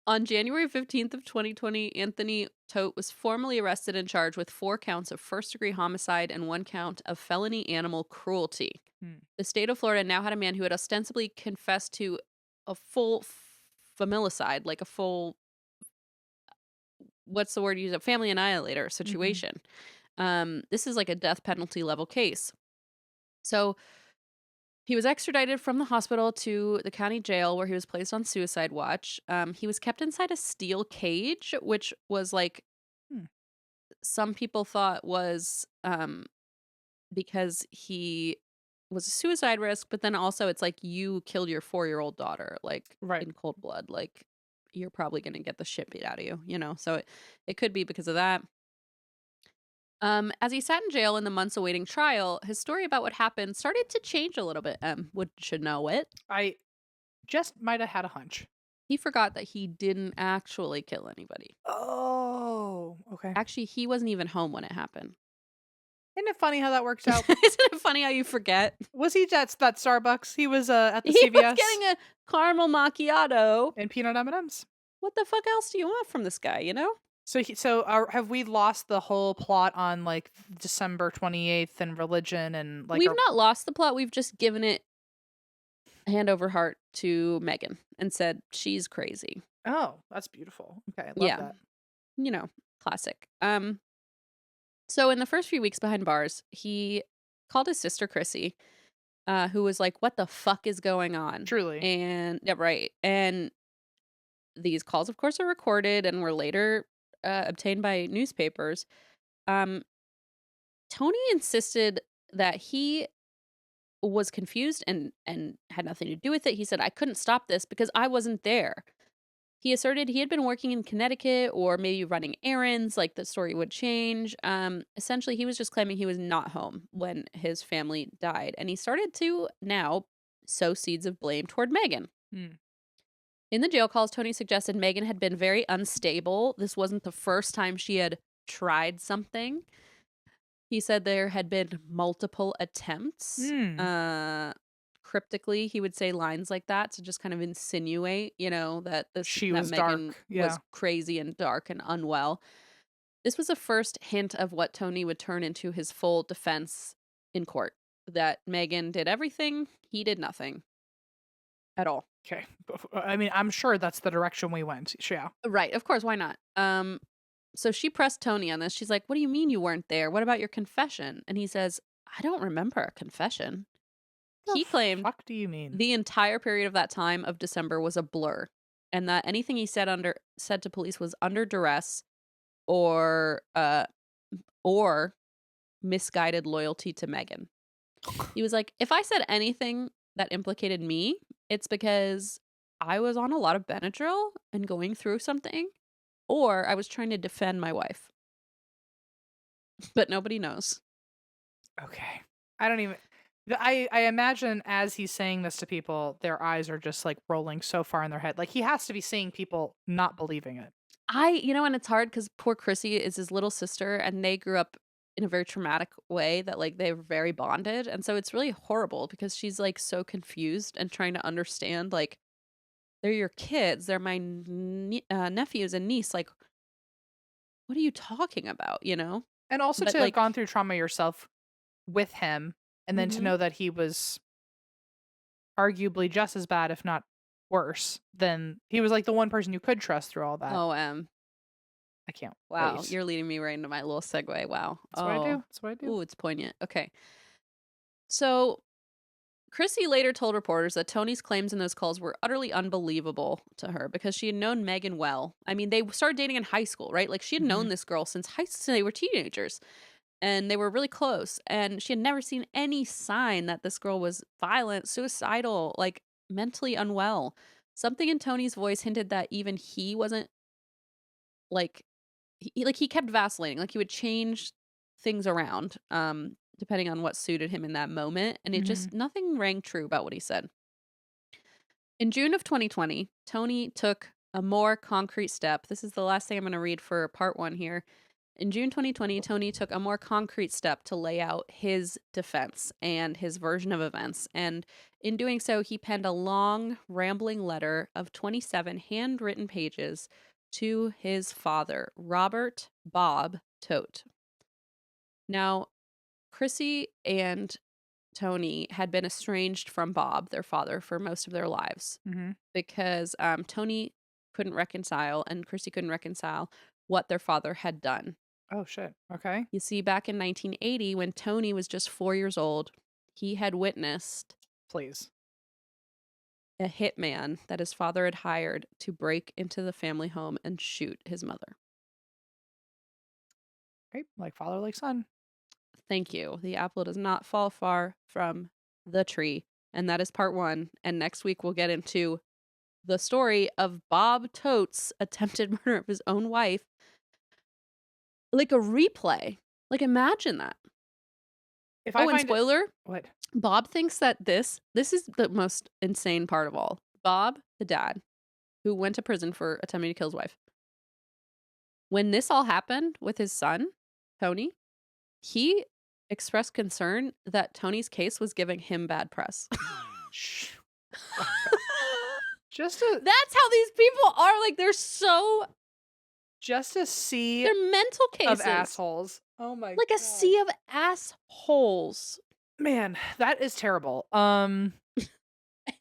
On January 15th of 2020, Anthony Todt was formally arrested and charged with 4 counts of first-degree homicide and 1 count of felony animal cruelty. The state of Florida now had a man who had ostensibly confessed to a full familicide, like a full, what's the word you use? A family annihilator situation. This is like a death penalty level case. So he was extradited from the hospital to the county jail where he was placed on suicide watch. He was kept inside a steel cage, which was like some people thought was because he was a suicide risk, but then also it's like you killed your 4-year-old daughter, like Right. in cold blood. Like you're probably going to get the shit beat out of you, you know? So it could be because of that. As he sat in jail in the months awaiting trial, his story about what happened started to change a little bit. Should know it. I just might have had a hunch. He forgot that he didn't actually kill anybody. Oh, okay. Actually, he wasn't even home when it happened. Isn't it funny how that works out? Isn't it funny how you forget? Was he at that Starbucks? He was at the He CVS was getting a caramel macchiato. and peanut M&Ms. What the fuck else do you want from this guy, you know? Have we lost the whole plot on like December 28th and religion and like We've not lost the plot. We've just given it hand over heart to Megan and said she's crazy. Oh, that's beautiful. Okay, I love that. You know, classic. So in the first few weeks behind bars, he called his sister Chrissy who was like, "What the fuck is going on?" Truly. And yeah, right. And these calls, of course, are recorded and were later obtained by newspapers. Um, Tony insisted that he was confused and had nothing to do with it. He said, "I couldn't stop this because I wasn't there." He asserted he had been working in Connecticut or maybe running errands, like the story would change. Essentially, he was just claiming he was not home when his family died. And he started to now sow seeds of blame toward Megan. Mm. In the jail calls, Tony suggested Megan had been very unstable. This wasn't the first time she had tried something. He said there had been multiple attempts. Cryptically, he would say lines like that to just kind of insinuate, that She that was Megan dark. Yeah. was crazy and dark and unwell. This was the first hint of what Tony would turn into his full defense in court. That Megan did everything, he did nothing at all. Okay. I mean, I'm sure that's the direction we went. Yeah. Right, of course, why not? So she pressed Tony on this. She's like, "What do you mean you weren't there? What about your confession?" And he says, "I don't remember a confession." He claimed What do you mean? the entire period of that time of December was a blur, and that anything he said to police was under duress or misguided loyalty to Megan. He was like, "If I said anything that implicated me, it's because I was on a lot of Benadryl and going through something, or I was trying to defend my wife." But nobody knows. Okay. I don't even. I imagine as he's saying this to people, their eyes are just like rolling so far in their head. Like he has to be seeing people not believing it. And it's hard because poor Chrissy is his little sister and they grew up in a very traumatic way that like they're very bonded. And so it's really horrible because she's like so confused and trying to understand like they're your kids. They're my nephews and niece. Like, what are you talking about? And also But, to have like- gone through trauma yourself with him and then to Mhm. know that he was arguably just as bad, if not worse, than he was like the one person you could trust through all that. Oh, I can't. wow. wait. You're leading me right into my little segue. Wow. That's what I do. That's what I do. Ooh, it's poignant. Okay. So Chrissy later told reporters that Tony's claims in those calls were utterly unbelievable to her because she had known Megan well. I mean, they started dating in high school, right? Like she had known this girl since they were teenagers and they were really close. And she had never seen any sign that this girl was violent, suicidal, like mentally unwell. Something in Tony's voice hinted that even he wasn't like, he kept vacillating. Like he would change things around. Depending on what suited him in that moment. And it just, nothing rang true about what he said. In June of 2020, Tony took a more concrete step. This is the last thing I'm going to read for part 1 here. In June 2020, Tony took a more concrete step to lay out his defense and his version of events. And in doing so, he penned a long, rambling letter of 27 handwritten pages to his father, Robert Bob Todt. Now, Chrissy and Tony had been estranged from Bob, their father, for most of their lives because Tony couldn't reconcile and Chrissy couldn't reconcile what their father had done. Oh, shit. Okay. You see, back in 1980, when Tony was just 4 years old, he had witnessed Please. a hitman that his father had hired to break into the family home and shoot his mother. Right. Like father, like son. Thank you. The apple does not fall far from the tree. And that is part 1. And next week we'll get into the story of Bob Todt's attempted murder of his own wife. Like a replay. Like imagine that. If I And find spoiler, what? Bob thinks that this is the most insane part of all. Bob, the dad, who went to prison for attempting to kill his wife. When this all happened with his son, Tony, he expressed concern that Tony's case was giving him bad press. Just That's how these people are. Like they're a sea they're mental cases of assholes. Oh my like god. a sea of assholes. Man, that is terrible.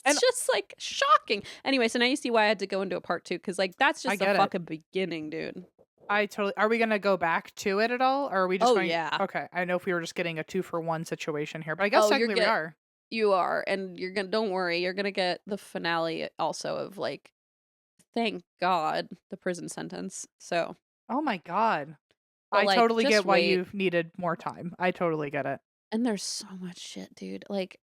It's just like shocking. Anyway, so now you see why I had to go into a part 2 because like that's I just the get it. fucking beginning, dude. Are we gonna go back to it at all? Or are we just Oh, going yeah. Okay. I know if we were just getting a 2-for-1 situation here, but I guess Oh, you're technically we good. are. You are, and you're gonna. Don't worry, you're gonna get the finale also of like, thank God, the prison sentence. So, Oh my God. but I like, totally just get why wait. you needed more time. I totally get it. And there's so much shit, dude. Like,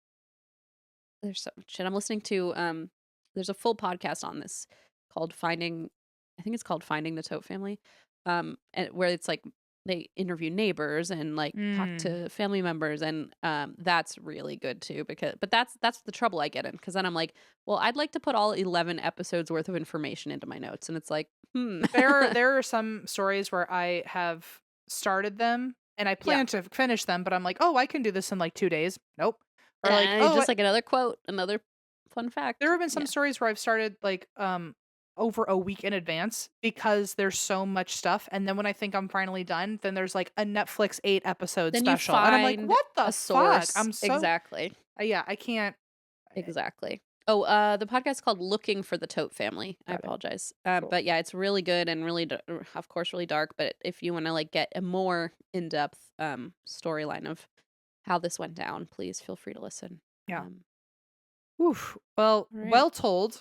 there's so much shit. I'm listening to there's a full podcast on this called Finding, I think it's called Finding the Todt Family. And where it's like they interview neighbors and like talk Mm. to family members, and that's really good too, but that's the trouble I get in, because then I'm like, well, I'd like to put all 11 episodes worth of information into my notes, and it's like, There are some stories where I have started them and I plan to finish them, but I'm like, oh, I can do this in like 2 days. Nope. Or like, And oh, just like another quote, another fun fact. there have been some Yeah. stories where I've started like over a week in advance because there's so much stuff, and then when I think I'm finally done, then there's like a Netflix 8-episode Then you special, and I'm like, find what the a fuck? source. I'm so Exactly. yeah, I can't. Exactly. Oh, the podcast is called Looking for the Todt Family. I Got it. apologize. Cool. But yeah, it's really good and really, of course, really dark. But if you want to like get a more in-depth storyline of how this went down, please feel free to listen. Yeah. Oof. Well, All right. well told.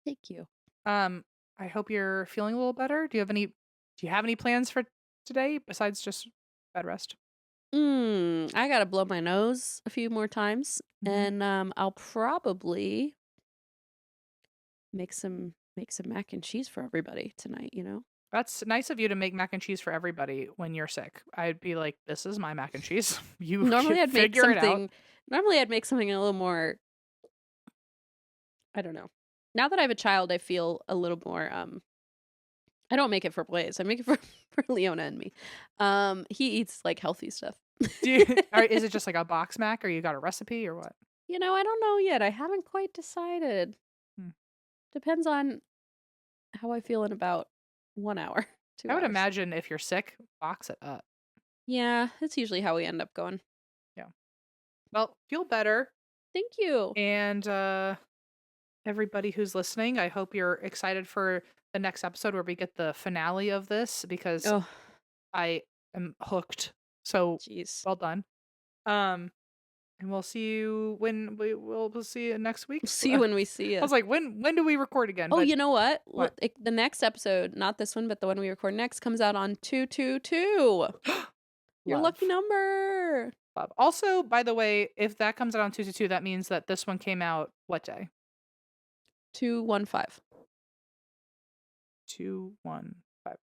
Thank you. I hope you're feeling a little better. Do you have any plans for today besides just bed rest? I gotta blow my nose a few more times, Mhm. and I'll probably make some mac and cheese for everybody tonight. You know. That's nice of you to make mac and cheese for everybody when you're sick. I'd be like, this is my mac and cheese. You Normally can I'd make figure it out. something. Normally I'd make something a little more. I don't know. Now that I have a child, I feel a little more. I don't make it for Blaze. I make it for Leona and me. He eats like healthy stuff. Is it just like a box mac, or you got a recipe, or what? You know, I don't know yet. I haven't quite decided. Hmm. Depends on how I feel in about 1 hour. 2 I would hours. imagine if you're sick, box it up. Yeah, that's usually how we end up going. Yeah. Well, feel better. Thank you. And everybody who's listening, I hope you're excited for the next episode where we get the finale of this, because Oh, I am hooked. So jeez. well done. And we'll see you when we'll see you next week. See you when we see you. I was like, when do we record again? Oh, But you know what? What? The next episode, not this one, but the one we record next, comes out on 222. Your Love. lucky number. Love. Also, by the way, if that comes out on 222, that means that this one came out what day? 215. 215.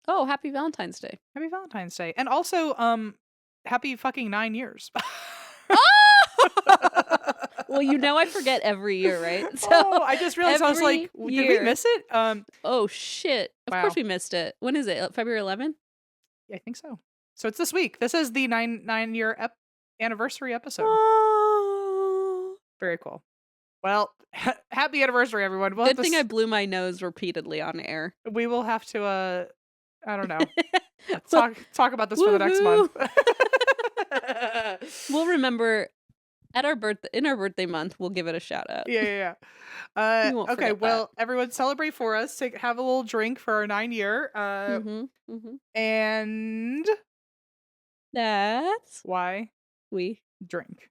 Oh, happy Valentine's Day. Happy Valentine's Day. And also, happy fucking 9 years. Well, you know I forget every year, right? So Oh, I just realized, I was every like, did we year. miss it? Oh shit. Of Wow. course we missed it. When is it? February 11th? I think so. So it's this week. This is the 9-year anniversary episode. Oh. Very cool. Well, happy anniversary, everyone. We'll Good have to thing I blew my nose repeatedly on air. we will have to I don't know. talk about this for the next Woohoo. month. We'll remember in our birthday month, we'll give it a shout out. Yeah. We won't Okay, forget well, everyone celebrate for us. Have a little drink for our 9-year. And That's why we drink?